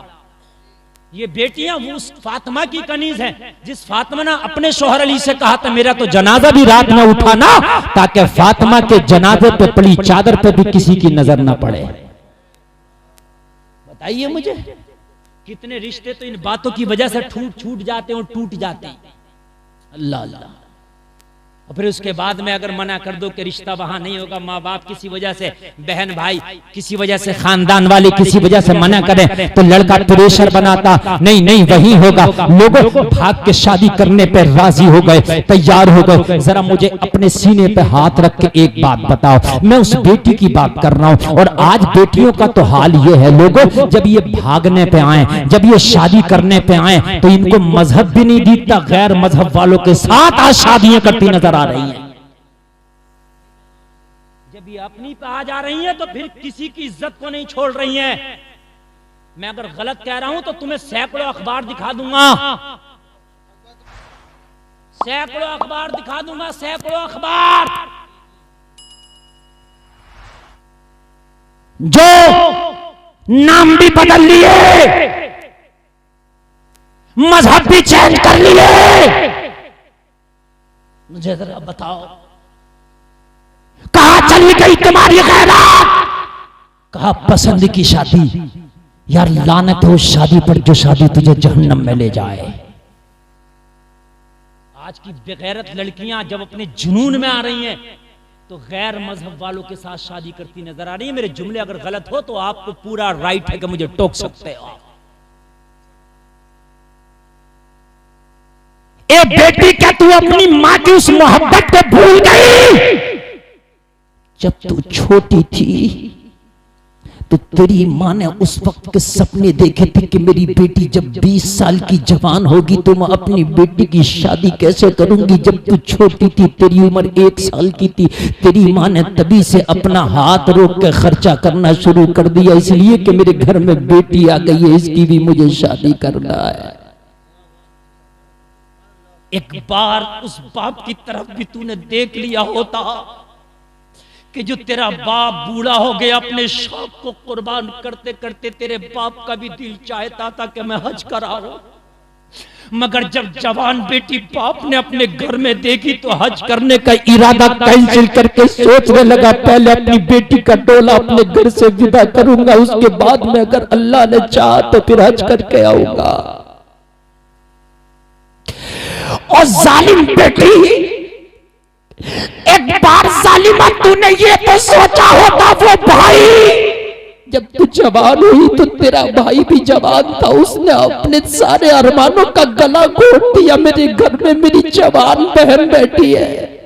ये बेटियां उस फातिमा की कनीज हैं जिस फातिमा ने अपने शोहर अली से कहा था मेरा तो जनाजा भी रात में उठाना, ताकि फातिमा के जनाजे पे पड़ी चादर पे भी किसी की नजर ना पड़े। बताइए मुझे कितने रिश्ते तो इन बातों की वजह से छूट जाते हैं और टूट जाते हैं। अल्लाह अल्लाह। और फिर उसके बाद में अगर मना कर दो कि रिश्ता वहां नहीं होगा, माँ बाप किसी वजह से, बहन भाई किसी वजह से, खानदान वाले किसी वजह से मना करें, तो लड़का प्रेशर बनाता, नहीं नहीं वही होगा। लोगों भाग के शादी करने पे राजी हो गए, तैयार हो गए। जरा मुझे अपने सीने पे हाथ रख के एक बात बताओ, मैं उस बेटी की बात कर रहा हूं। और आज बेटियों का तो हाल ये है लोगों, जब ये भागने पे आए, जब ये शादी करने पे आए, तो इनको मजहब भी नहीं दिखता, गैर मजहब वालों के साथ आज शादियां करती नजर आ रही हैं। जब ये अपनी पे आ जा रही हैं तो फिर किसी की इज्जत को नहीं छोड़ रही हैं। मैं अगर गलत कह रहा हूं तो तुम्हें सैकड़ों अखबार दिखा दूंगा, सैकड़ों अखबार दिखा दूंगा, सैकड़ों अखबार जो नाम भी बदल लिए, मजहब भी चेंज कर लिए। मुझे जरा बताओ कहां चली गई तुम्हारी गैरत? कहा पसंद की शादी? यार लानत है उस शादी पर जो शादी तुझे जहन्नम में ले जाए। आज की बेगैरत लड़कियां जब अपने जुनून में आ रही हैं तो गैर मजहब वालों के साथ शादी करती नजर आ रही है। मेरे जुमले अगर गलत हो तो आपको पूरा राइट है कि मुझे टोक सकते हो। ए बेटी, क्या तू अपनी मां की उस मोहब्बत को भूल गई? जब तू छोटी थी तो तेरी मां ने उस वक्त के सपने देखे थे कि मेरी बेटी जब 20 साल की जवान होगी तो मैं अपनी बेटी की शादी कैसे करूंगी। जब तू छोटी थी, तेरी उम्र 1 साल की थी, तेरी मां ने तभी से अपना हाथ रोक के खर्चा करना शुरू कर दिया, इसलिए कि मेरे घर में बेटी आ गई है, इसकी भी मुझे शादी करना है। एक बार उस बाप की तरफ भी तूने देख लिया होता कि जो तेरा बाप बूढ़ा हो गया, अपने शौक को कुर्बान करते करते तेरे बाप का भी दिल चाहता था कि मैं हज कराऊं, मगर जब जवान बेटी बाप ने अपने घर में देखी तो हज करने का इरादा कैंसिल करके सोचने लगा, पहले अपनी बेटी का डोला अपने घर से विदा करूंगा, उसके बाद में अगर अल्लाह ने चाहा तो फिर हज करके आऊंगा। और जालिम बेटी, एक बार जालिमा तूने ये तो सोचा होता, वो भाई जब तू जवान हुई तो तेरा भाई भी जवान था, उसने अपने सारे अरमानों का गला घोट दिया। मेरे घर में मेरी जवान बहन बैठी है,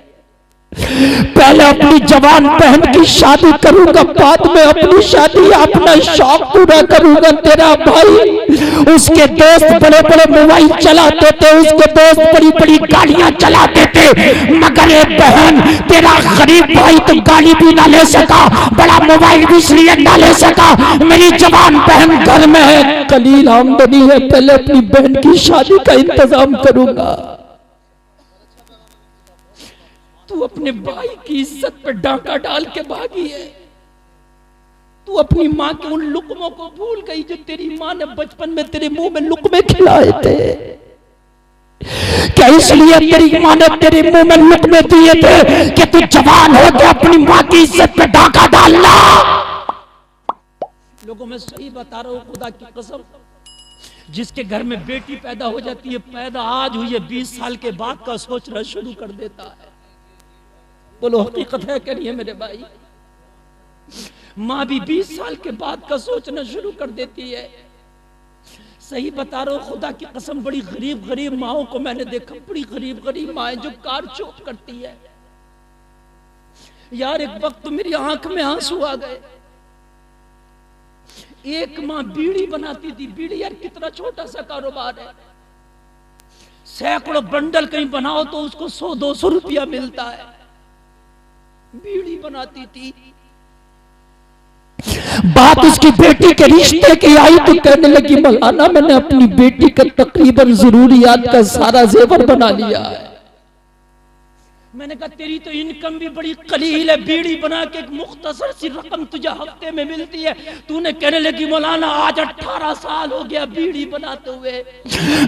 पहले अपनी जवान बहन की शादी करूंगा, बाद में अपनी शादी, अपना शौक पूरा करूंगा। तेरा भाई, उसके दोस्त बड़े बड़े मोबाइल चलाते थे, उसके दोस्त बड़ी बड़ी गाड़ियां चलाते थे, मगर ये बहन तेरा गरीब भाई तो गाड़ी भी ना ले सका, बड़ा मोबाइल भी इसलिए ना ले सका। मेरी जवान बहन घर में है, कलील आमदनी है, पहले अपनी बहन की शादी का इंतजाम करूंगा। तू अपने भाई की इज्जत पे डाका डाल के भागी है। तू अपनी मां के उन लुकमों को भूल गई जो तेरी मां ने बचपन में तेरे मुंह में लुकमे खिलाए थे। क्या इसलिए तेरी मां ने तेरे मुंह में लुकमे दिए थे कि तू जवान हो के अपनी मां की इज्जत पे डाका डालना? लोगों में सही बता रहा हूं, खुदा की कसम, जिसके घर में बेटी पैदा हो जाती है, पैदा आज हुई है 20 साल के बाद का सोचना शुरू कर देता है। बोलो हकीकत है क्या नहीं है मेरे भाई? माँ भी 20 साल के बाद का सोचना शुरू कर देती है। सही बता रहा हूं, खुदा की कसम, बड़ी गरीब गरीब माओं को मैंने देखा, बड़ी गरीब गरीब माएं जो कार चौक करती है। यार एक वक्त तो मेरी आंख में आंसू आ गए। एक माँ बीड़ी बनाती थी, बीड़ी यार कितना छोटा सा कारोबार है, सैकड़ों बंडल कहीं बनाओ तो उसको 100-200 रुपया मिलता है। बीड़ी बनाती थी। बात उसकी बेटी के रिश्ते की आई तो कहने लगी, मौलाना मैंने अपनी बेटी का तकरीबन जरूरियात का सारा जेवर बना लिया है। मैंने कहा तेरी तो इनकम भी बड़ी कलील है, बीड़ी बना के एक मुख्तसर सी रकम तुझे हफ्ते में मिलती है। तूने कहने लगी मौलाना आज 18 साल हो गया बीड़ी बनाते हुए।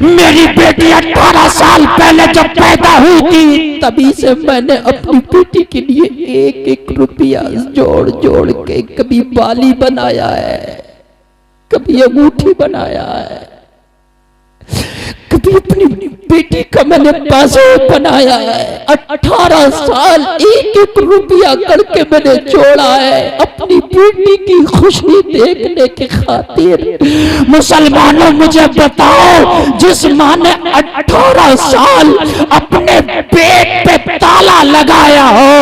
मेरी बेटी 18 साल पहले जब पैदा हुई थी तभी से मैंने अपनी बेटी के लिए 1-1 रुपया जोड़ जोड़ के कभी बाली बनाया है, कभी अंगूठी बनाया है, कभी अपनी बेटी का मैंने पासपोर्ट बनाया है। 18 साल एक एक रुपया करके मैंने जोड़ा है अपनी बेटी की खुशी देखने की खातिर। मुसलमानों मुझे बताओ, जिस माँ ने 18 साल अपने पेट पे ताला लगाया हो,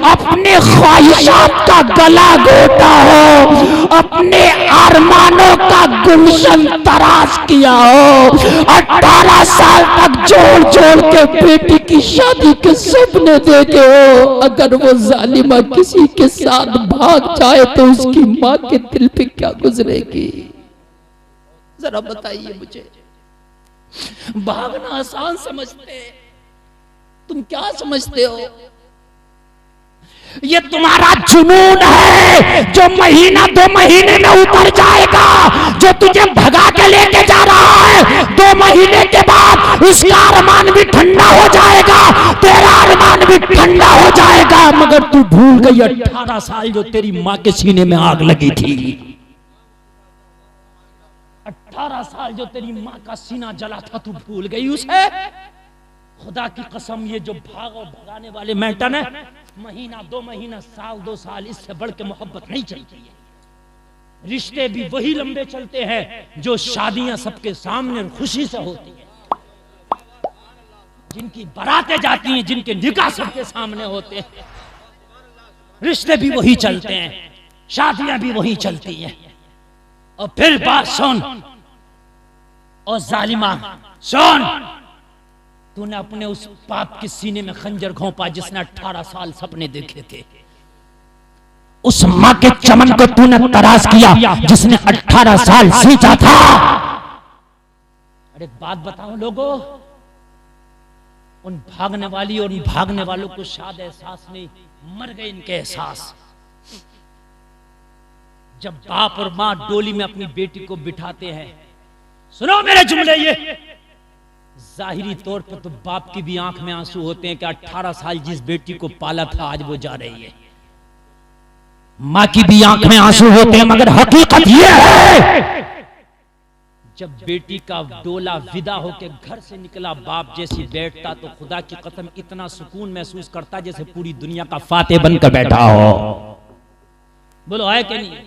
अपने ख्वाहिशात का गला घोटा हो, अपने अरमानों का गुलशन तराश किया हो, 18 साल तक जोड़ जोड़ के बेटी की शादी के सपने देखे हो, अगर वो जालिमा किसी के साथ भाग जाए तो उसकी माँ के दिल पे क्या गुजरेगी? जरा बताइए मुझे। भागना आसान समझते, तुम क्या समझते हो? ये तुम्हारा जुनून है जो महीना 2 महीने में उतर जाएगा, जो तुझे भगा के लेके जा रहा है 2 महीने के बाद उसका अरमान भी ठंडा हो जाएगा, तेरा अरमान भी ठंडा हो जाएगा। मगर तू भूल गई 18 साल जो तेरी माँ के सीने में आग लगी थी, 18 साल जो तेरी माँ का सीना जला था, तू भूल गई उसे। खुदा की कसम, ये जो भाग और भगाने वाले मैटर है, महीना 2 महीना, साल 2 साल, इससे बढ़ के मोहब्बत नहीं चलती है। रिश्ते भी वही लंबे चलते हैं जो शादियां सबके सामने खुशी से होती हैं, जिनकी बारातें जाती हैं, जिनके निकाह सबके सामने होते हैं। रिश्ते भी वही चलते हैं, शादियां भी वही चलती हैं। और फिर बात सुन, और जालिमा सुन, तूने अपने उस पाप के सीने में खंजर घोंपा जिसने 18 साल सपने देखे थे। उस माँ के चमन को तूने तराश किया जिसने 18 साल सींचा था। अरे बात बताओ लोगों, उन भागने वाली और उन भागने वालों को शायद एहसास नहीं, मर गए इनके एहसास। जब बाप और माँ डोली में अपनी बेटी को बिठाते हैं, सुनो मेरे जुमले, ये जाहिरी तौर पर तो बाप की भी आंख में आंसू होते हैं कि 18 साल जिस बेटी को पाला था आज वो जा रही है। माँ की भी आंख में आंसू होते हैं, मगर हकीकत ये है जब बेटी का डोला विदा होकर घर से निकला, बाप जैसी बैठता तो खुदा की कसम इतना सुकून महसूस करता जैसे पूरी दुनिया का फातेह बनकर बैठा हो। बोलो है कि नहीं?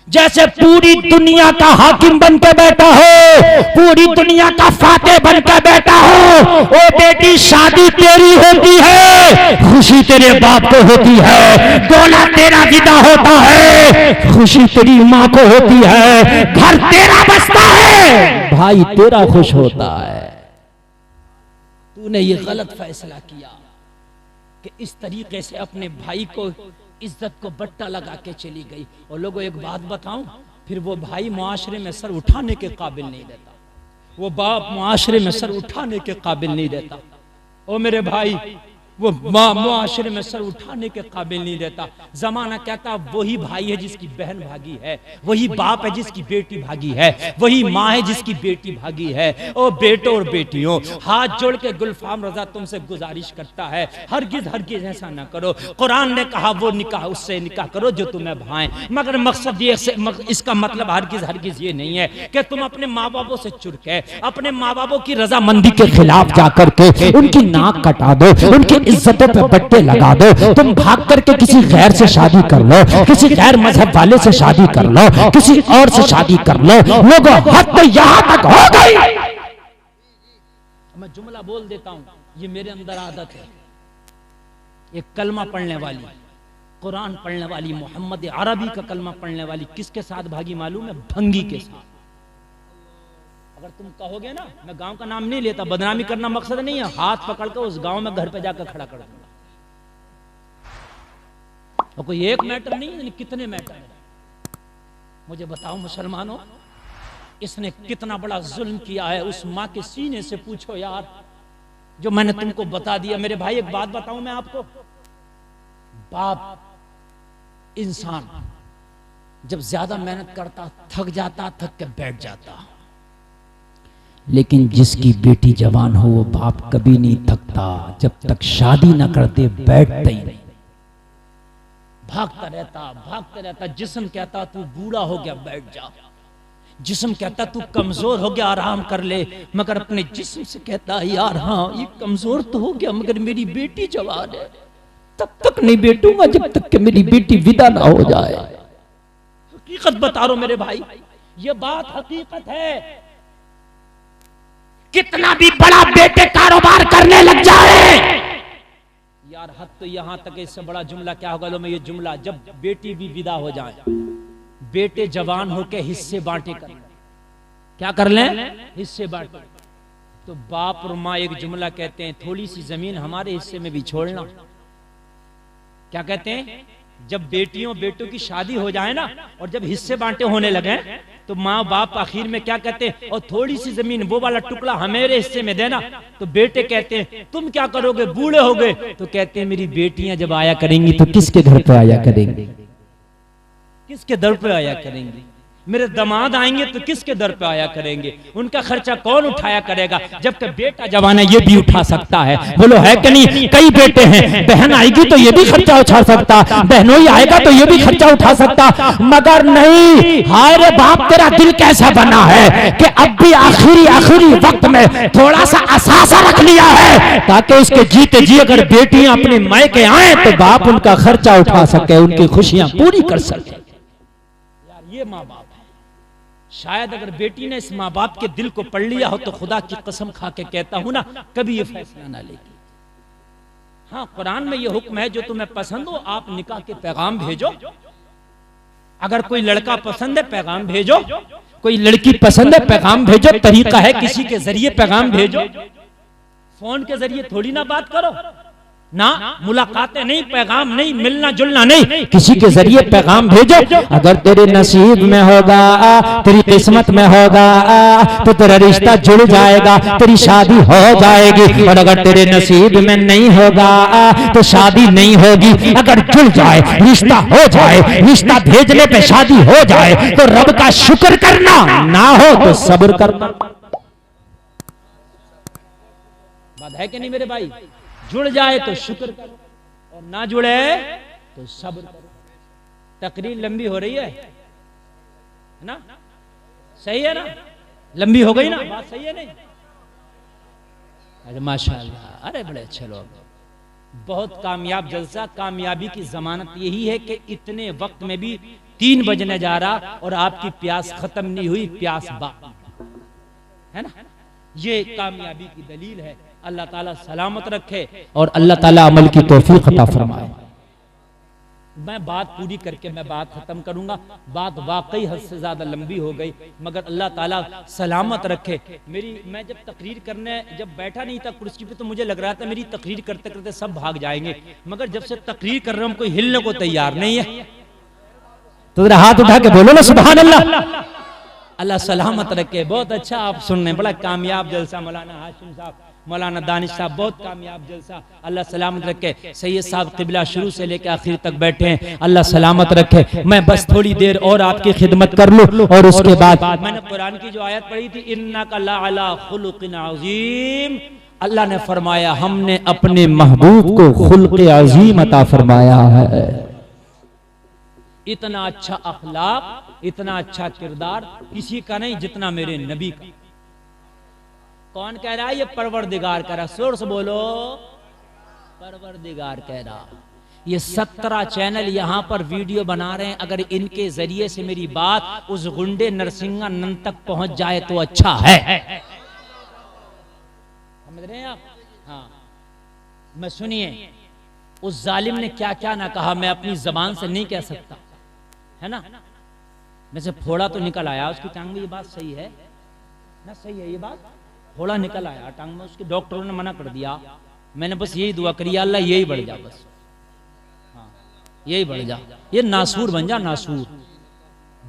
जैसे पूरी दुनिया का हाकिम बनकर बैठा हो, पूरी दुनिया का फातेह बनकर बैठा हो। ओ बेटी, शादी तेरी होती है, खुशी तेरे बाप को होती है। डोला तेरा विदा होता है, खुशी तेरी माँ को होती है। घर तेरा बसता है, भाई तेरा खुश होता है। तूने ये गलत फैसला किया कि इस तरीके से अपने भाई को इज्जत को बट्टा लगा के चली गई। और लोगों एक बात बताऊं, फिर वो भाई मुआशरे में सर उठाने के काबिल नहीं रहता, वो बाप मुआशरे में सर उठाने के काबिल नहीं रहता। ओ मेरे भाई, वो माँ मुआशरे में सर उठाने के काबिल नहीं रहता। जमाना कहता वही भाई है जिसकी बहन भागी है, वही बाप है जिसकी बेटी भागी है, वही माँ है जिसकी बेटी भागी है। ओ बेटो और बेटियों, हाथ जोड़ के गुलफाम रजा तुमसे गुजारिश करता है, हरगिज हरगिज ऐसा ना करो। कुरान ने कहा वो निकाह उससे निकाह करो जो तुम्हें भाएं, मगर मकसद ये इसका मतलब हरगिज हरगिज ये नहीं है कि तुम अपने माँ बापों से चुर के अपने माँ बापों की रजामंदी के खिलाफ जाकर के उनकी नाक कटा दो, उनकी इज्जतों पे बट्टे लगा दो। तुम भाग करके किसी गैर से शादी कर लो, किसी गैर मजहब वाले से शादी कर लो, किसी और से शादी कर लो। लोगों हद तो यहां तक हो गई। मैं जुमला बोल देता हूं, ये मेरे अंदर आदत है। एक कलमा पढ़ने वाली, कुरान पढ़ने वाली, मोहम्मद अरबी का कलमा पढ़ने वाली किसके साथ भागी मालूम है? भंगी के साथ। अगर तुम कहोगे ना, मैं गांव का नाम नहीं लेता, बदनामी करना मकसद नहीं है, हाथ पकड़ कर उस गांव में घर पे जाकर खड़ा कर दूंगा। और कोई एक मैटर नहीं, कितने मैटर है। मुझे बताओ मुसलमानों, इसने कितना बड़ा जुल्म किया है उस माँ के सीने से पूछो यार, जो मैंने तुमको बता दिया। मेरे भाई एक बात बताऊं मैं आपको, बाप इंसान जब ज्यादा मेहनत करता थक जाता, थक के बैठ जाता, लेकिन जिसकी बेटी जवान हो वो बाप कभी नहीं थकता, जब तक शादी ना करते बैठता ही नहीं, भागता रहता। जिस्म कहता तू बूढ़ा हो गया बैठ जा, जिस्म कहता तू कमजोर हो गया, आराम कर ले, मगर अपने जिस्म से कहता यार हाँ ये कमजोर तो हो गया मगर मेरी बेटी जवान है, तब तक नहीं बैठूंगा जब तक कि मेरी बेटी विदा ना हो जाए। हकीकत बता रहा हूं मेरे भाई, ये बात हकीकत है। कितना भी बड़ा बेटे कारोबार करने लग जाए यार, हद तो यहां तक, इससे बड़ा जुमला क्या होगा। लो मैं ये जुमला, जब बेटी भी विदा हो जाए, बेटे जवान होके हिस्से बांटे कर, क्या कर लें, हिस्से बांटे, तो बाप और माँ एक जुमला कहते हैं, थोड़ी सी जमीन हमारे हिस्से में भी छोड़ना। क्या कहते हैं, जब बेटियों बेटों की शादी हो जाए ना और जब हिस्से बांटे होने लगे तो माँ बाप आखिर में क्या कहते हैं, और थोड़ी सी जमीन वो वाला टुकड़ा हमारे हिस्से में देना। तो बेटे कहते हैं तुम क्या करोगे, बूढ़े हो गए, तो कहते हैं मेरी बेटियां जब आया करेंगी तो किसके घर पे आया करेंगी, किसके दर पे आया करेंगी, मेरे दामाद आएंगे तो किसके दर पे आया करेंगे, उनका खर्चा कौन उठाया करेगा, जबकि बेटा जवान है ये भी उठा सकता है। बोलो है कि नहीं, कई बेटे हैं, बहन आएगी तो ये भी खर्चा उठा सकता, बहनोई आएगा तो ये भी खर्चा उठा सकता, मगर नहीं। हाय रे बाप, तेरा दिल कैसा बना है कि अब भी आखिरी वक्त में थोड़ा सा असासा रख लिया है ताकि उसके जीते जी अगर बेटियां अपने मायके आए तो बाप उनका खर्चा उठा सके, उनकी खुशियां पूरी कर सके। यार ये माँ बाप, शायद अगर बेटी ने इस माँ बाप के दिल को पढ़ लिया हो तो खुदा की कसम खा के कहता हूं ना, कभी ये फैसला ना लेगी। हाँ, कुरान में ये हुक्म है जो तुम्हें पसंद हो आप निकाह के पैगाम भेजो। अगर कोई लड़का पसंद है पैगाम भेजो, कोई लड़की पसंद है पैगाम भेजो। तरीका है किसी के जरिए पैगाम भेजो, फोन के जरिए थोड़ी ना बात करो ना, मुलाकातें नहीं, पैगाम नहीं, मिलना जुलना नहीं, किसी के जरिए पैगाम भेजो। अगर तेरे नसीब में होगा, तेरी किस्मत में होगा तो तेरा रिश्ता जुड़ जाएगा, तेरी शादी हो जाएगी। और अगर तेरे नसीब में नहीं होगा तो शादी नहीं होगी। अगर जुड़ जाए, रिश्ता हो जाए, रिश्ता भेजने पे शादी हो जाए तो रब का शुक्र करना, ना हो तो सब्र करना। बात है कि नहीं मेरे भाई, जुड़ जाए तो शुक्र करो और ना जुड़े तो सब्र करो। तकरीर लंबी हो रही है ना, सही है ना, लंबी हो गई ना, बात सही है नहीं। अरे माशाल्लाह, अरे बड़े अच्छे लोग, बहुत कामयाब जलसा। कामयाबी की जमानत यही है कि इतने वक्त में भी 3 बजने जा रहा और आपकी प्यास खत्म नहीं हुई, प्यास बाकी है ना, ये कामयाबी की दलील है। अल्लाह ताला सलामत रखे और अल्लाह ताला अमल की तौफीक अता फरमाए। मैं बात पूरी करके मैं बात खत्म करूंगा। बात वाकई हद से ज्यादा लंबी हो गई, मगर अल्लाह ताला सलामत रखे। मैं जब तकरीर करने जब बैठा नहीं था कुर्सी पे तो मुझे लग रहा था मेरी तकरीर करते करते सब भाग जाएंगे, मगर जब से तकरीर कर रहा हूं कोई हिलने को तैयार नहीं है। तो जरा हाथ उठा के बोलो ना सुभान अल्लाह। अल्लाह सलामत रखे। बहुत अच्छा आप सुनने, बड़ा कामयाब जलसा। मौलाना हाशिम साहब, मौलाना दानिश साहब, बहुत कामयाब जलसा। अल्लाह सलामत रखे। सैयद साहब किबला शुरू से लेकर आखिर तक बैठे हैं, अल्लाह सलामत रखे। मैं बस थोड़ी देर और आपकी खिदमत कर लूं और उसके बाद मैंने कुरान की जो आयत पढ़ी थी, इन्नका लअला खुलुकिन अज़ीम, अल्लाह ने फरमाया हमने अपने महबूब को खुल्क़ अज़ीम अता फरमाया है। इतना अच्छा अखलाक, इतना अच्छा किरदार किसी का नहीं जितना मेरे नबी का। कौन कह रहा है? ये परवरदिगार कह रहा। जोर से बोलो, परवरदिगार कह रहा। ये 17 चैनल यहाँ पर वीडियो बना रहे हैं, अगर इनके जरिए से मेरी बात उस गुंडे नरसिंगा नंद तक पहुंच जाए तो अच्छा है। समझ रहे हैं आप? हाँ, मैं सुनिए, उस जालिम ने क्या क्या ना कहा, मैं अपनी जबान से नहीं कह सकता, है ना। वैसे फोड़ा तो निकल आया उसकी टांग में, ये बात सही है ना, सही है ये बात, फोड़ा निकल आया टांग में उसके, डॉक्टरों ने मना कर दिया। मैंने बस यही दुआ करी, अल्लाह यही बढ़ जा, बस हाँ यही बढ़ जा, ये नासूर बन जा, नासूर।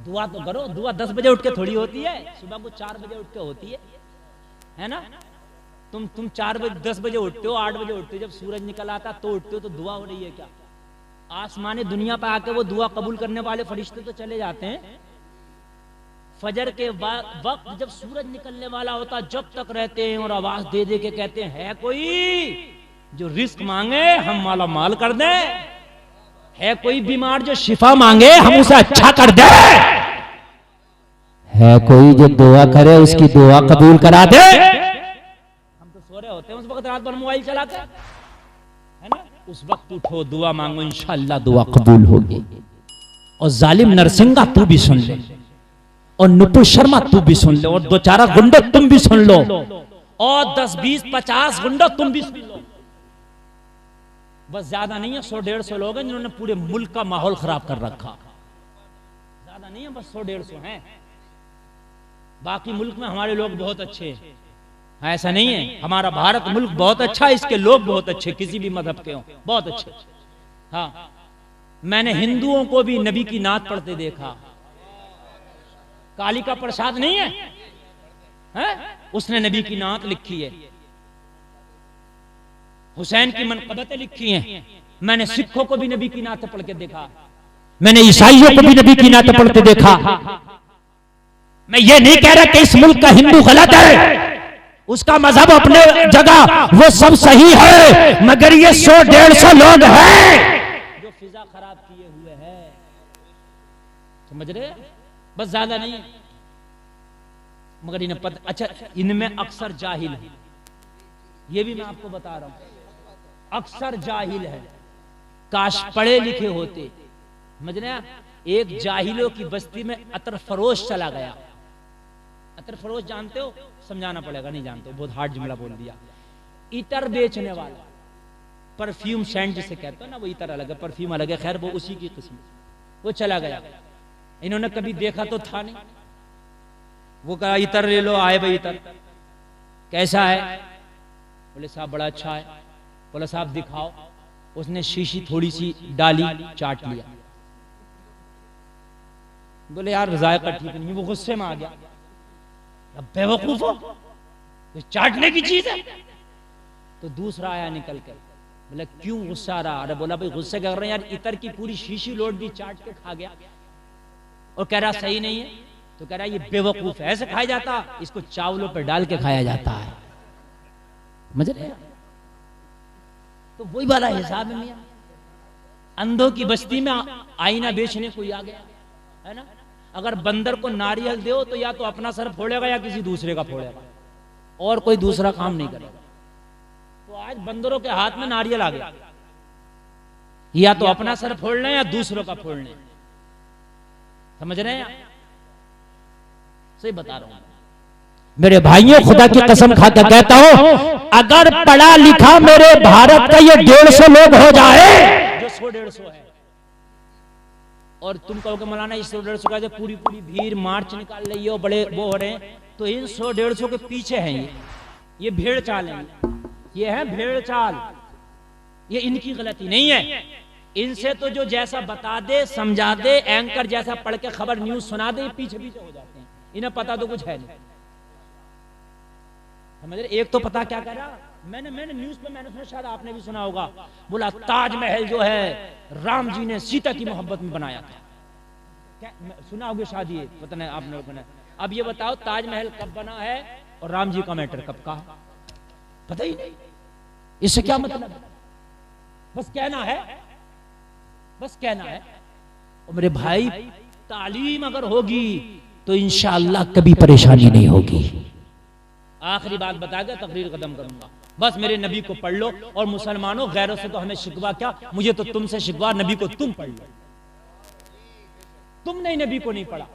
दुआ तो करो, दुआ 10 बजे उठ के थोड़ी होती है, सुबह को 4 बजे उठ के होती है ना। तुम 4 बजे 10 बजे उठते हो, 8 बजे उठते हो, जब सूरज निकल आता तो उठते हो, तो दुआ हो रही है क्या? आसमानी दुनिया पर आके वो दुआ कबूल करने वाले फरिश्ते तो चले जाते हैं। फजर के वक्त जब सूरज निकलने वाला होता, जब तक रहते हैं और आवाज दे दे के कहते हैं, है कोई जो रिस्क मांगे हम माला माल कर दें, है कोई बीमार जो शिफा मांगे हम उसे अच्छा कर दे, है कोई जो दुआ करे उसकी दुआ कबूल करा दे? हम तो सो रहे होते हैं उस वक्त रात भर मोबाइल चला कर, है ना? उस वक्त उठो, दुआ मांगो, इंशाअल्लाह दुआ कबूल होगी। और जालिम नरसिंगा तू भी सुन ले, और नुपुर शर्मा तू भी सुन ले, और दो चार गुंडे तुम भी सुन लो, और 10, 20, 50 गुंडे तुम भी सुन लो। बस ज्यादा नहीं है, 100-150 लोग हैं जिन्होंने पूरे मुल्क का माहौल खराब कर रखा। ज्यादा नहीं है, बस 100-150 हैं। बाकी मुल्क में हमारे लोग बहुत अच्छे हैं, ऐसा नहीं है। हमारा भारत मुल्क बहुत अच्छा है, इसके लोग बहुत अच्छे, किसी भी मजहब के हों, बहुत अच्छे। हाँ, मैंने हिंदुओं को भी नबी की नात पढ़ते देखा। काली का प्रसाद नहीं है, उसने नबी की नात लिखी है, हुसैन की मनक़बतें लिखी हैं। मैंने सिखों को भी नबी की नात पढ़ के देखा, मैंने ईसाइयों को भी नबी की नात पढ़ते देखा। मैं ये नहीं कह रहा कि इस मुल्क का हिंदू गलत है, उसका मजहब अपने जगह वो सब सही है, मगर ये 100-150 लोग हैं जो फिजा खराब किए हुए हैं, समझ रहे? बस ज्यादा नहीं है, मगर इन्हें पता। अच्छा, इनमें अक्सर जाहिल है, ये भी मैं आपको बता रहा हूं, अक्सर जाहिल है। काश पढ़े लिखे होते, समझ रहे हैं? एक जाहिलों की बस्ती में अतर फरोश चला गया। अतर फरोश जानते हो? समझाना पड़ेगा, नहीं जानते हो, बहुत हार्ड जुमला बोल दिया। इतर बेचने वाला, परफ्यूम सेंट जिसे कहते हो ना, वो इतर अलग है, परफ्यूम अलग है, खैर वो उसी की किस्म। वो चला गया, इन्होंने कभी देखा तो था नहीं। वो कहा इतर ले लो, आए भाई इतर, कैसा है? बोले साहब बड़ा अच्छा है। बोला साहब दिखाओ। उसने शीशी थोड़ी सी डाली, चाट लिया। बोले यार जायका ठीक नहीं, वो गुस्से में आ गया, अब बेवकूफ हो, ये चाटने की चीज है। तो दूसरा आया निकल कर, बोला क्यों गुस्सा आ रहा? अरे बोला भाई गुस्से कर रहे हैं यार, इतर की पूरी शीशी लोट दी, चाट के खा गया, और कह रहा सही नहीं है। तो कह रहा ये बेवकूफ है, ऐसे खाया जाता, इसको चावलों पे डाल के खाया जाता है, समझ रहे? तो वही वाला हिसाब है मियां। अंधों की बस्ती में आईना बेचने कोई आ गया, है ना? अगर बंदर को नारियल दो तो या तो अपना सर फोड़ेगा या किसी दूसरे का फोड़ेगा, और कोई दूसरा काम नहीं करेगा। तो आज बंदरों के हाथ में नारियल आ गया, या तो अपना सर फोड़ लें या दूसरों का फोड़ लें, समझ रहे हैं? सही बता रहा हूं मेरे भाइयों, खुदा की कसम खा कर कहता हूं, अगर पढ़ा लिखा मेरे भारत का ये 150 लोग हो जाए, जो 100-150 है, और तुम कहोगे मौलाना इस 100-150 का पूरी पूरी भीड़ मार्च निकाल रही है, बड़े वो हो रहे हैं, तो इन 100-150 के पीछे हैं ये भेड़ चाल है, ये है भेड़ चाल, ये इनकी गलती नहीं है। इनसे तो जो जैसा बता दे, समझा दे, एंकर जैसा पढ़ के खबर न्यूज सुना दे, पीछे पीछे हो जाते हैं, इन्हें पता तो कुछ है नहीं, समझ रहे? एक तो पता क्या कह रहा, मैंने न्यूज पे मैंने सुना, शायद आपने भी सुना होगा, बोला ताजमहल जो है राम जी ने सीता की मोहब्बत में बनाया था। क्या सुना होगा? शादी पता नहीं आपने बनाया। अब ये बताओ ताजमहल कब बना है और राम जी का मैटर कब का, पता ही नहीं। इससे क्या मतलब? बस कहना है, बस कहना है। और मेरे भाई, तालीम अगर होगी तो इंशाअल्लाह कभी परेशानी नहीं होगी। आखिरी बात बता के तकरीर खत्म करूंगा। बस मेरे नबी को पढ़ लो, और मुसलमानों गैरों से तो हमें शिकवा क्या, मुझे तो तुमसे शिकवा, नबी को तुम पढ़ लो। तुमने नबी को नहीं पढ़ा।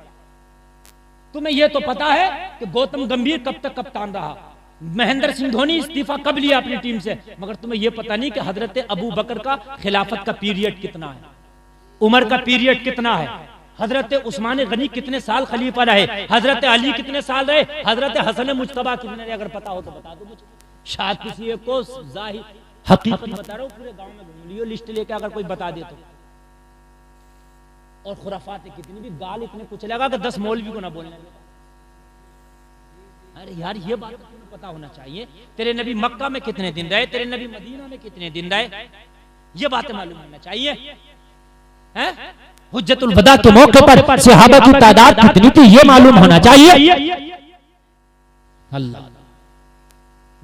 तुम्हें यह तो पता है कि गौतम गंभीर कब तक कप्तान रहा, महेंद्र सिंह धोनी इस्तीफा कब लिया अपनी टीम से, मगर तुम्हें यह पता नहीं कि हजरत अबू बकर का खिलाफत का पीरियड कितना है, उमर का पीरियड कितना है, हजरत उस्मान गनी कितने साल खलीफा रहे, हजरत अली कितने साल रहे, हजरत हसन मुज्तबा कितने रहे। अगर पता हो तो बता दो मुझे, शायद किसी एक को जाहिर हकीकत बता रहा हूं, पूरे गांव में घूम लियो लिस्ट लेके, अगर कोई बता दे तो। और खुराफात कितनी भी, गाल इतने कुछ लगा कि 10 मौलवी को ना बोलने। अरे यार ये बात तुम्हें पता होना चाहिए, तेरे नबी मक्का में कितने दिन रहे, तेरे नबी मदीना में कितने दिन रहे, ये बातें मालूम होना चाहिए। हैं? हुज्जतुल वदा के मौके पर सहाबा की तादाद कितनी थी ये मालूम होना चाहिए। अल्लाह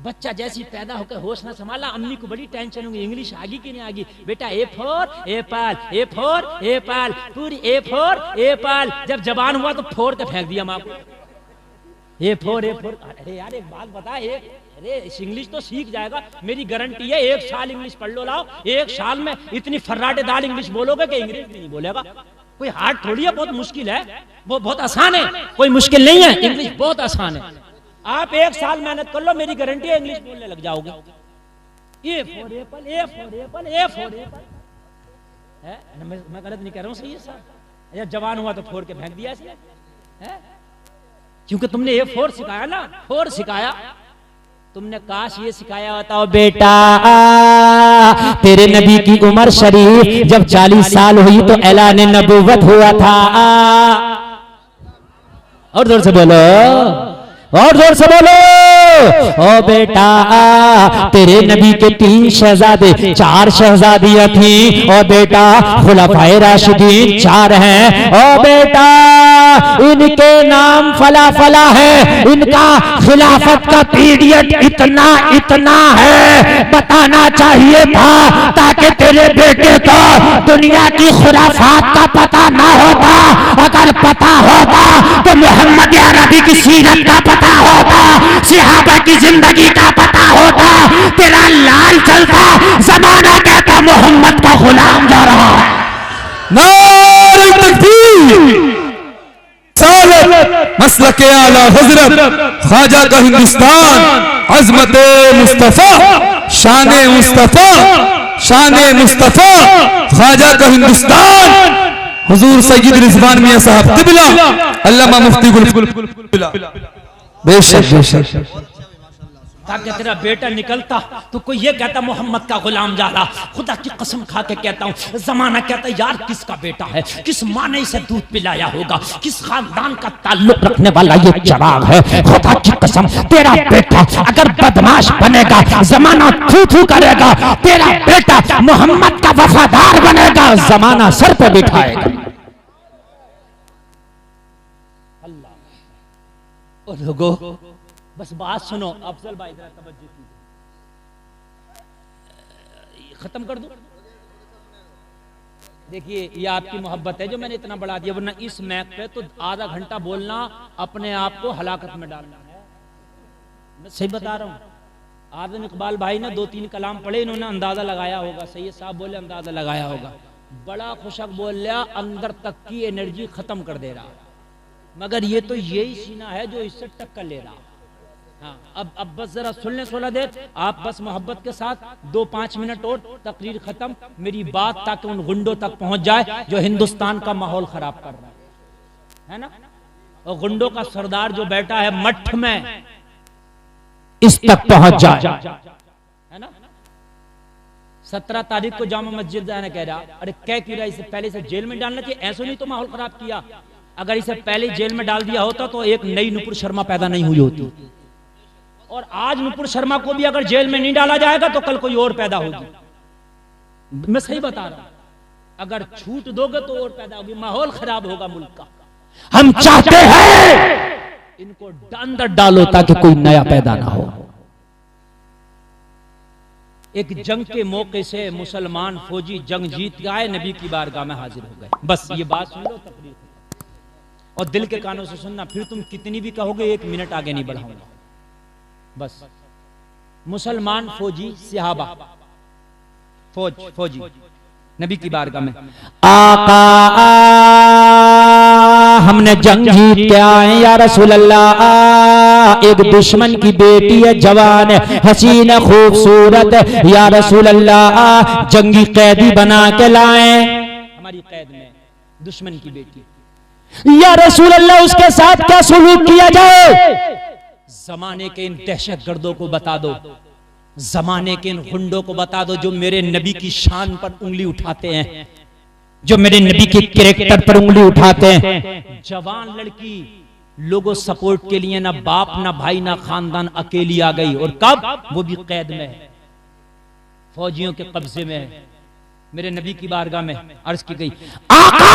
बच्चा जैसी पैदा होकर होश ना संभाला, अम्मी को बड़ी टेंशन होगी, इंग्लिश आगी कि नहीं आगी। बेटा A for Apple, A for Apple, पूरी ए फॉर एपल। जब जबान हुआ तो फोड़ के फेंक दिया माँ को, ए फॉर ए फॉर। अरे यार एक बात बता, अरे इंग्लिश तो सीख जाएगा, मेरी गारंटी है। 1 साल इंग्लिश पढ़ लो, लाओ 1 साल में इतनी फर्राटेदार इंग्लिश बोलोगे कि इंग्लिश भी नहीं बोलेगा। कोई हार्ड थोड़ी है, बहुत मुश्किल है, वो बहुत आसान है, कोई मुश्किल नहीं है, इंग्लिश बहुत आसान है। आप 1 साल मेहनत कर लो, मेरी गारंटी है इंग्लिश बोलने लग जाओगे। A for Apple, A for Apple, A for Apple है। मैं गलत नहीं कह रहा हूँ, सही है सर। जवान हुआ तो फोड़ के फेंक दिया इसने, है? क्योंकि तुमने ए फॉर सिखाया ना, फोर सिखाया। तुमने काश ये सिखाया होता, हो बेटा तेरे नबी की उम्र शरीफ जब 40 साल हुई तो ऐलान नबूवत हुआ था। और जोर से बोलो, और जोर से बोलो। ओ बेटा तेरे नबी के 3 शहजादे, 4 शहजादियां थी। ओ बेटा खुलाफाए राशिदीन 4 हैं। ओ बेटा इनके नाम फला फला है, इनका खिलाफत का पीरियड इतना इतना है। बताना चाहिए था ताकि तेरे बेटे को दुनिया की खुराफात का पता ना होता। अगर पता होता तो मोहम्मद अरबी की सीरत का पता होता, सहाबा की जिंदगी का पता होता। तेरा लाल चलता, जमाना कहता मोहम्मद का गुलाम जा रहा है। नारे तकबीर, मसलके आला हजरत ख्वाजा का हिंदुस्तान, अजमत मुस्तफा, शान मुस्तफा, शान मुस्तफा, ख्वाजा का हिंदुस्तान, हुजूर सैयद रिजवान मियां साहब क़िबला, अल्लामा मुफ्ती गुल। बेशक बेशक। ताकि तेरा बेटा निकलता तो कोई ये कहता मोहम्मद का गुलाम जा रहा। खुदा की कसम खा के कहता हूँ, जमाना कहता है यार किसका बेटा है, किस माँ ने इसे दूध पिलाया होगा, किस खानदान का ताल्लुक रखने वाला ये चिराग है। खुदा की कसम तेरा बेटा अगर बदमाश बनेगा, जमाना थू थू करेगा। तेरा बेटा मोहम्मद का वफादार बनेगा, जमाना सर पे बिठाएगा। अल्लाह। और लोगों बस बात सुनो, अफजल भाई जरा तवज्जो कीजिए, खत्म कर दूं। देखिए ये आपकी मोहब्बत है जो मैंने इतना बढ़ा दिया, वरना इस मैक पे तो आधा घंटा बोलना अपने आप को हलाकत में डालना है। मैं सही बता रहा हूँ। आदम इकबाल भाई ने 2-3 कलाम पढ़े, इन्होंने अंदाजा लगाया होगा, सैयद साहब बोले अंदाजा लगाया होगा। बड़ा खुशक बोल लिया, अंदर तक की एनर्जी खत्म कर दे रहा, मगर ये तो यही सीना है जो इससे टक्कर ले रहा। हाँ, अब बस जरा सुन लें 16 देर, आप बस मोहब्बत के साथ 2-5 मिनट और, तकरीर खत्म। मेरी बात ताकि उन गुंडों तक पहुंच जाए जो हिंदुस्तान का माहौल खराब कर रहा है ना। और गुंडों का सरदार जो बैठा है मठ में, इस तक पहुंच जाए, है ना। 17 तारीख को जामा मस्जिद जाने कह रहा, अरे क्या क्यों रहा, इसे पहले से जेल में डालना चाहिए, ऐसा नहीं तो माहौल खराब किया। अगर इसे पहले जेल में डाल दिया होता तो एक नई नुपुर शर्मा पैदा नहीं हुई होती। और आज नुपुर शर्मा को भी अगर जेल में नहीं डाला जाएगा तो कल कोई और पैदा होगी। मैं सही बता रहा हूं, अगर छूट दोगे तो और पैदा होगी, माहौल खराब होगा मुल्क का। हम चाहते हैं इनको अंदर डालो ताकि कोई नया पैदा ना हो। एक जंग के मौके से मुसलमान फौजी जंग जीत गए, नबी की बारगाह में हाजिर हो गए। बस ये बात सुन लो, तकरीर और दिल के कानों से सुनना, फिर तुम कितनी भी कहोगे 1 मिनट आगे नहीं बढ़ाऊंगा। बस मुसलमान फौजी सहाबा, फौजी नबी की बारगाह में, आका हमने जंग जीत के आए या रसूल अल्लाह। एक दुश्मन की बेटी है, जवान है, हसीन है, खूबसूरत है, या रसूल अल्लाह जंगी कैदी बना के लाए हमारी कैद में दुश्मन की बेटी। या रसूल अल्लाह उसके साथ क्या सलूक किया जाए? जमाने के इन दहशतगर्दों को बता दो, जमाने के इन गुंडों को बता दो जो मेरे नबी की शान पर उंगली उठाते हैं, जो मेरे नबी के कैरेक्टर पर उंगली उठाते हैं। जवान लड़की लोगों सपोर्ट के लिए, ना बाप ना भाई ना खानदान, अकेली आ गई। और कब? वो भी कैद में है, फौजियों के कब्जे में है। मेरे नबी की बारगाह में अर्ज की गई, आका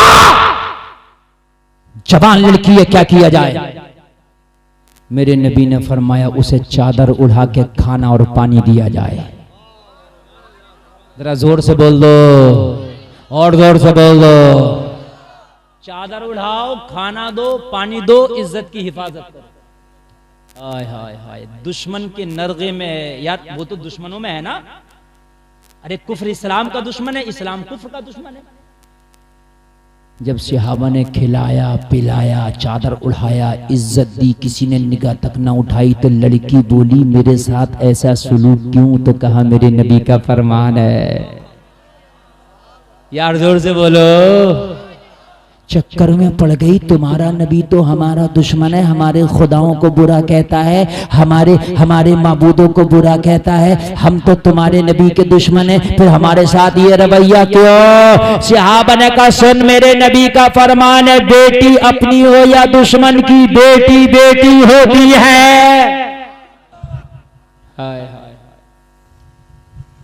जवान लड़की है, क्या किया जाए? मेरे नबी ने फरमाया उसे चादर उड़ा के खाना और पानी दिया जाए। जरा जोर से बोल दो, और जोर से बोल दो। चादर उड़ाओ, खाना दो, पानी दो, इज्जत की हिफाजत करो। हाय हाय हाय, दुश्मन के नरगे में है यार, वो तो दुश्मनों में है ना। अरे कुफ्र इस्लाम का दुश्मन है, इस्लाम कुफ्र का दुश्मन है। जब सहाबा ने खिलाया पिलाया, चादर उड़ाया, इज्जत दी, किसी ने निगाह तक ना उठाई, तो लड़की बोली मेरे साथ ऐसा सुलूक क्यों? तो कहा मेरे नबी का फरमान है। यार जोर से बोलो। चक्कर में पड़ गई, तुम्हारा नबी तो हमारा दुश्मन है, हमारे खुदाओं को बुरा कहता है, हमारे माबूदों को बुरा कहता है, हम तो तुम्हारे नबी के दुश्मन है, फिर हमारे साथ ये रवैया क्यों? सहाबा ने कहा सुन, मेरे नबी का फरमान है, बेटी अपनी हो या दुश्मन की, बेटी बेटी होती है। हाय हाय,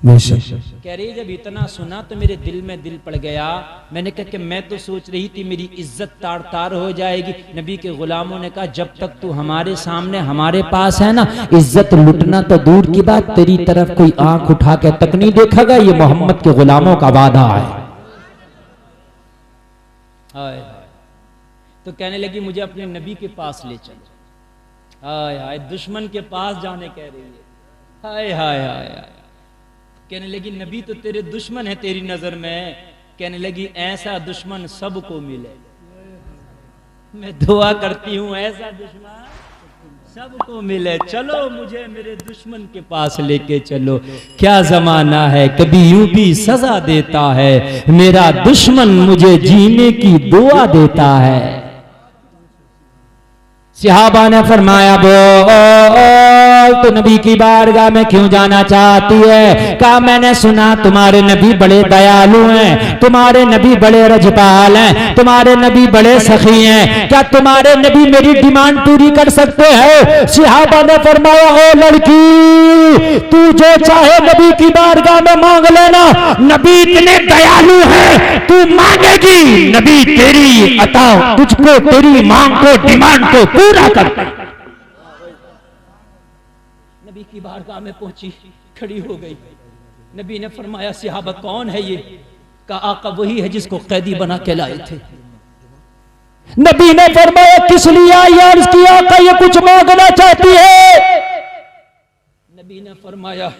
बेशक। कह रही जब इतना सुना तो मेरे दिल में दिल पड़ गया। मैंने कहा कि मैं तो सोच रही थी मेरी इज्जत तार तार हो जाएगी। नबी के गुलामों ने कहा जब तक तू हमारे सामने हमारे पास है ना, इज्जत लुटना तो दूर की बात, तेरी तरफ कोई आंख उठा के तक नहीं देखेगा। ये मोहम्मद के गुलामों का वादा है। हाय हाय, तो कहने लगी मुझे अपने नबी के पास ले चलो। हाय हाय, दुश्मन के पास जाने कह रही है। हाय हाय हाय हाय, कहने लगी नबी तो तेरे दुश्मन है तेरी नजर में। कहने लगी ऐसा दुश्मन सबको मिले। मैं दुआ करती हूं ऐसा दुश्मन सबको मिले। चलो मुझे मेरे दुश्मन के पास लेके चलो। क्या जमाना है, कभी यूं भी सजा देता है, मेरा दुश्मन मुझे जीने की दुआ देता है। सहाबा ने फरमाया बोल, तो नबी की बारगाह में क्यों जाना चाहती है? कहा मैंने सुना तुम्हारे नबी बड़े दयालु हैं, तुम्हारे नबी बड़े रजपाल हैं, तुम्हारे नबी बड़े सखी हैं, क्या तुम्हारे नबी मेरी डिमांड पूरी कर सकते हैं? सहाबा ने फरमाया ओ लड़की, तू जो चाहे नबी की बारगाह में मांग लेना, नबी इतने दयालु हैं, तू मांगेगी नबी तेरी अता तुझको तेरी मांग को डिमांड को पूरा करता है। नबी की बारगाह में पहुंची, खड़ी हो गई। नबी ने फरमाया सहाबा कौन है ये? कहा आका वही है जिसको कैदी बना के लाए थे। नबी ने फरमाया किस लिए आई यार इसकी आका ये कुछ मांगना चाहती है? नबी ने फरमाया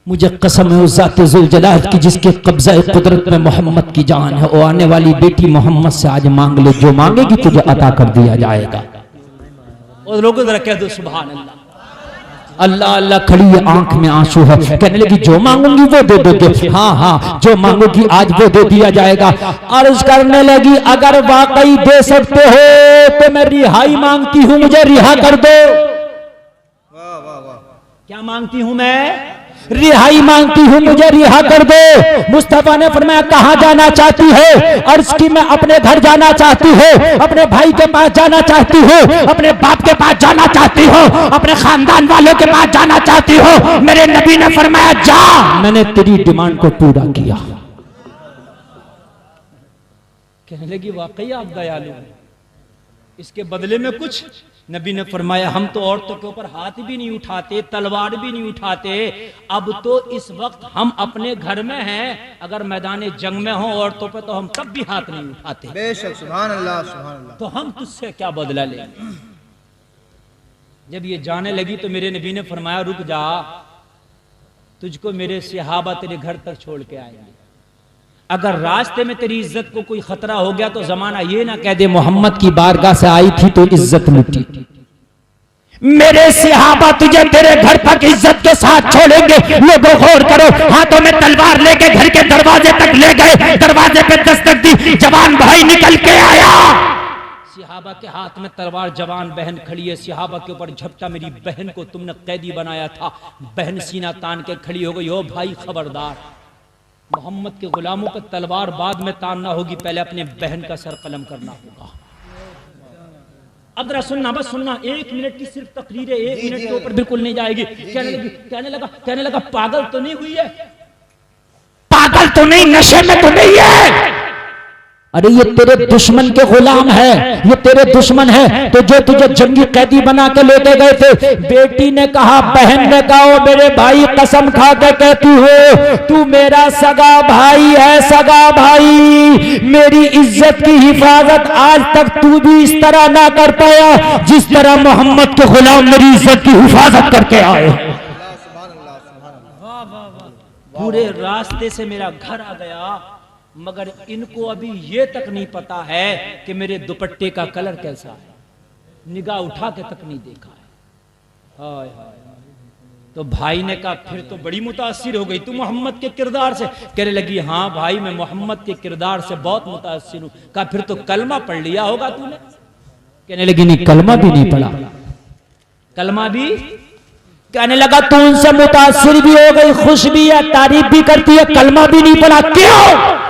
मुझे कसम है उस ज़ात ज़ुल जलाल की जिसके कब्ज़ा कुदरत में मोहम्मद की जान है, वो आने वाली बेटी मोहम्मद से आज मांग ले, जो मांगेगी तुझे अता कर दिया जाएगा। और लोगों जरा कह दो सुभान अल्लाह। अल्लाह अल्लाह, खड़ी है, आंख में आंसू है, कहने लगी जो मांगूंगी वो दे दोगे। हाँ हाँ, जो मांगोगी आज वो दे दिया जाएगा। अर्ज करने लगी अगर वाकई दे सकते हो तो मैं रिहाई मांगती हूँ, मुझे रिहा कर दो। क्या मांगती हूं मैं? रिहाई मांगती हूँ, मुझे रिहा कर दो। मुस्तफा ने फरमाया कहाँ जाना चाहती है? अर्ज की मैं अपने घर जाना चाहती हूँ, अपने भाई के पास जाना चाहती हूँ, अपने बाप के पास जाना चाहती हूँ, अपने खानदान वालों के पास जाना चाहती हूँ। मेरे नबी ने फरमाया जा, मैंने तेरी डिमांड को पूरा किया। कहने लगी वाकई आप दयालु हैं, इसके बदले में कुछ? नबी ने फरमाया हम तो औरतों के ऊपर हाथ भी नहीं उठाते, तलवार भी नहीं उठाते। अब तो इस वक्त हम अपने घर में हैं, अगर मैदान जंग में हो औरतों पे तो हम तब भी हाथ नहीं उठाते। बेशक, सुभान अल्लाह सुभान अल्लाह। तो हम तुझसे क्या बदला लेंगे? जब ये जाने लगी तो मेरे नबी ने फरमाया रुक जा, तुझको मेरे सहाबा तेरे घर तक छोड़ के आएंगे। अगर रास्ते में तेरी इज्जत को कोई खतरा हो गया तो जमाना ये ना कह दे मोहम्मद की बारगाह से आई थी तो इज्जत लुटी। मेरे सहाबा तुझे तेरे घर तक इज्जत के साथ छोड़ेंगे। लोगों गौर करो, हाथों में तलवार लेके घर के दरवाजे तक ले गए, दरवाजे पे दस्तक दी, जवान भाई निकल के आया। सहाबा के हाथ में तलवार, जवान बहन खड़ी है, सहाबा के ऊपर झपटा, मेरी बहन को तुमने कैदी बनाया था। बहन सीना तान के खड़ी हो गई, ओ भाई खबरदार, मोहम्मद के गुलामों का तलवार बाद में तानना होगी, पहले अपने बहन का सर कलम करना होगा। अब जरा सुनना, बस सुनना, 1 मिनट की सिर्फ तकरीर है, 1 मिनट के ऊपर बिल्कुल नहीं जाएगी। कहने लगा पागल तो नहीं हुई है? पागल तो नहीं, नशे में तो नहीं है? अरे ये तेरे दुश्मन के गुलाम है, ये तेरे दुश्मन है, तो जो तुझे जंगी कैदी बना के लेके गए थे। बेटी ने कहा, बहन ने कहा, मेरे भाई कसम खा के कहती हो तू मेरा सगा भाई है, सगा भाई। मेरी इज्जत की हिफाजत आज तक तू भी इस तरह ना कर पाया जिस तरह मोहम्मद के गुलाम मेरी इज्जत की हिफाजत करके आए। पूरे रास्ते से मेरा घर आ गया, मगर इनको अभी ये तक नहीं पता है कि मेरे दुपट्टे का कलर कैसा है, निगाह उठा के तक नहीं देखा है। हाय हाय। तो भाई ने कहा, फिर तो बड़ी मुतासिर हो गई तू मोहम्मद के किरदार से। कहने लगी, हाँ भाई मैं मोहम्मद के किरदार से बहुत मुतासिर हूं। कहा, फिर तो कलमा पढ़ लिया होगा तूने। कहने लगी, नहीं कलमा भी नहीं पढ़ा। कलमा भी? कहने लगा, तू उनसे मुतासिर भी हो गई, खुश भी है, तारीफ भी करती है, कलमा भी नहीं पढ़ा, क्यों?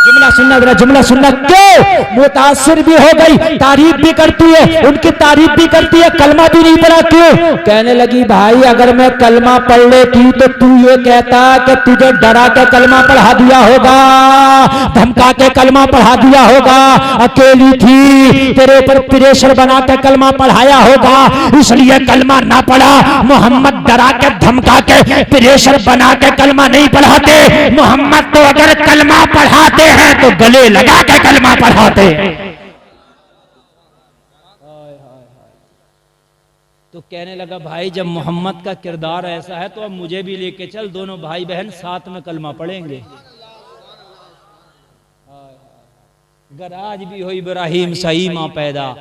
जुमला सुनना जरा, जुमला सुनना। क्यों? मुतासिर भी हो गई, तारीफ भी करती है, उनकी तारीफ भी करती है, कलमा भी नहीं पढ़ा, क्यों? कहने लगी, भाई अगर मैं कलमा पढ़ लेती तो तू ये कहता कि तुझे डरा के कलमा पढ़ा दिया होगा, धमका के कलमा पढ़ा दिया होगा, अकेली थी तेरे ऊपर प्रेशर बना के कलमा पढ़ाया होगा, इसलिए कलमा ना पढ़ा। मोहम्मद डरा के धमका के प्रेशर बना के कलमा नहीं पढ़ाते। मोहम्मद तो अगर कलमा पढ़ाते हैं तो गले लगा के कलमा पढ़ाते। तो कहने लगा, भाई जब मोहम्मद का किरदार ऐसा है तो अब मुझे भी लेके चल, दोनों भाई बहन साथ में कलमा पढ़ेंगे। अगर आज भी हो इब्राहिम सही मां पैदा,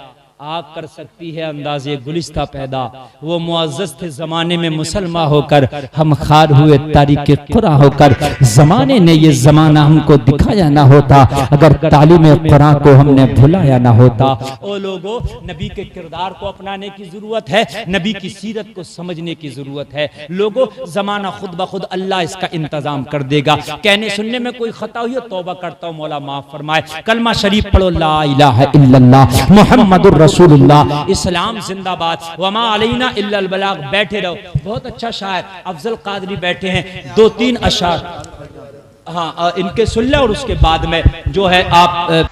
आग कर सकती है अंदाजे गुलिस्ता पैदा। वो मुअज़्ज़ज़ थे जमाने में मुसलमान होकर, हम खार हुए तारीक़े कुरान होकर। जमाने ने ये जमाना हमको दिखाया ना होता अगर तालीम कुरान को हमने भुलाया ना होता। ओ लोगों, नबी के किरदार को अपनाने की जरूरत है, नबी की सीरत को समझने की जरूरत है। लोगों, जमाना खुद ब खुद अल्लाह इसका इंतजाम कर देगा। कहने सुनने में कोई खता हुई हो, तौबा करता हूँ, मौला माफ फरमाए। कलमा शरीफ पढ़ो, ला इलाहा इल्लल्लाह मुहम्मदुर रसूलुल्लाह, इस्लाम जिंदाबाद, वमा अलैना इल्लल बलाग। बैठे रहो। बहुत अच्छा शायर अफजल कादरी बैठे हैं, 2-3 अशार हाँ इनके सुन लो और उसके बाद में जो है आप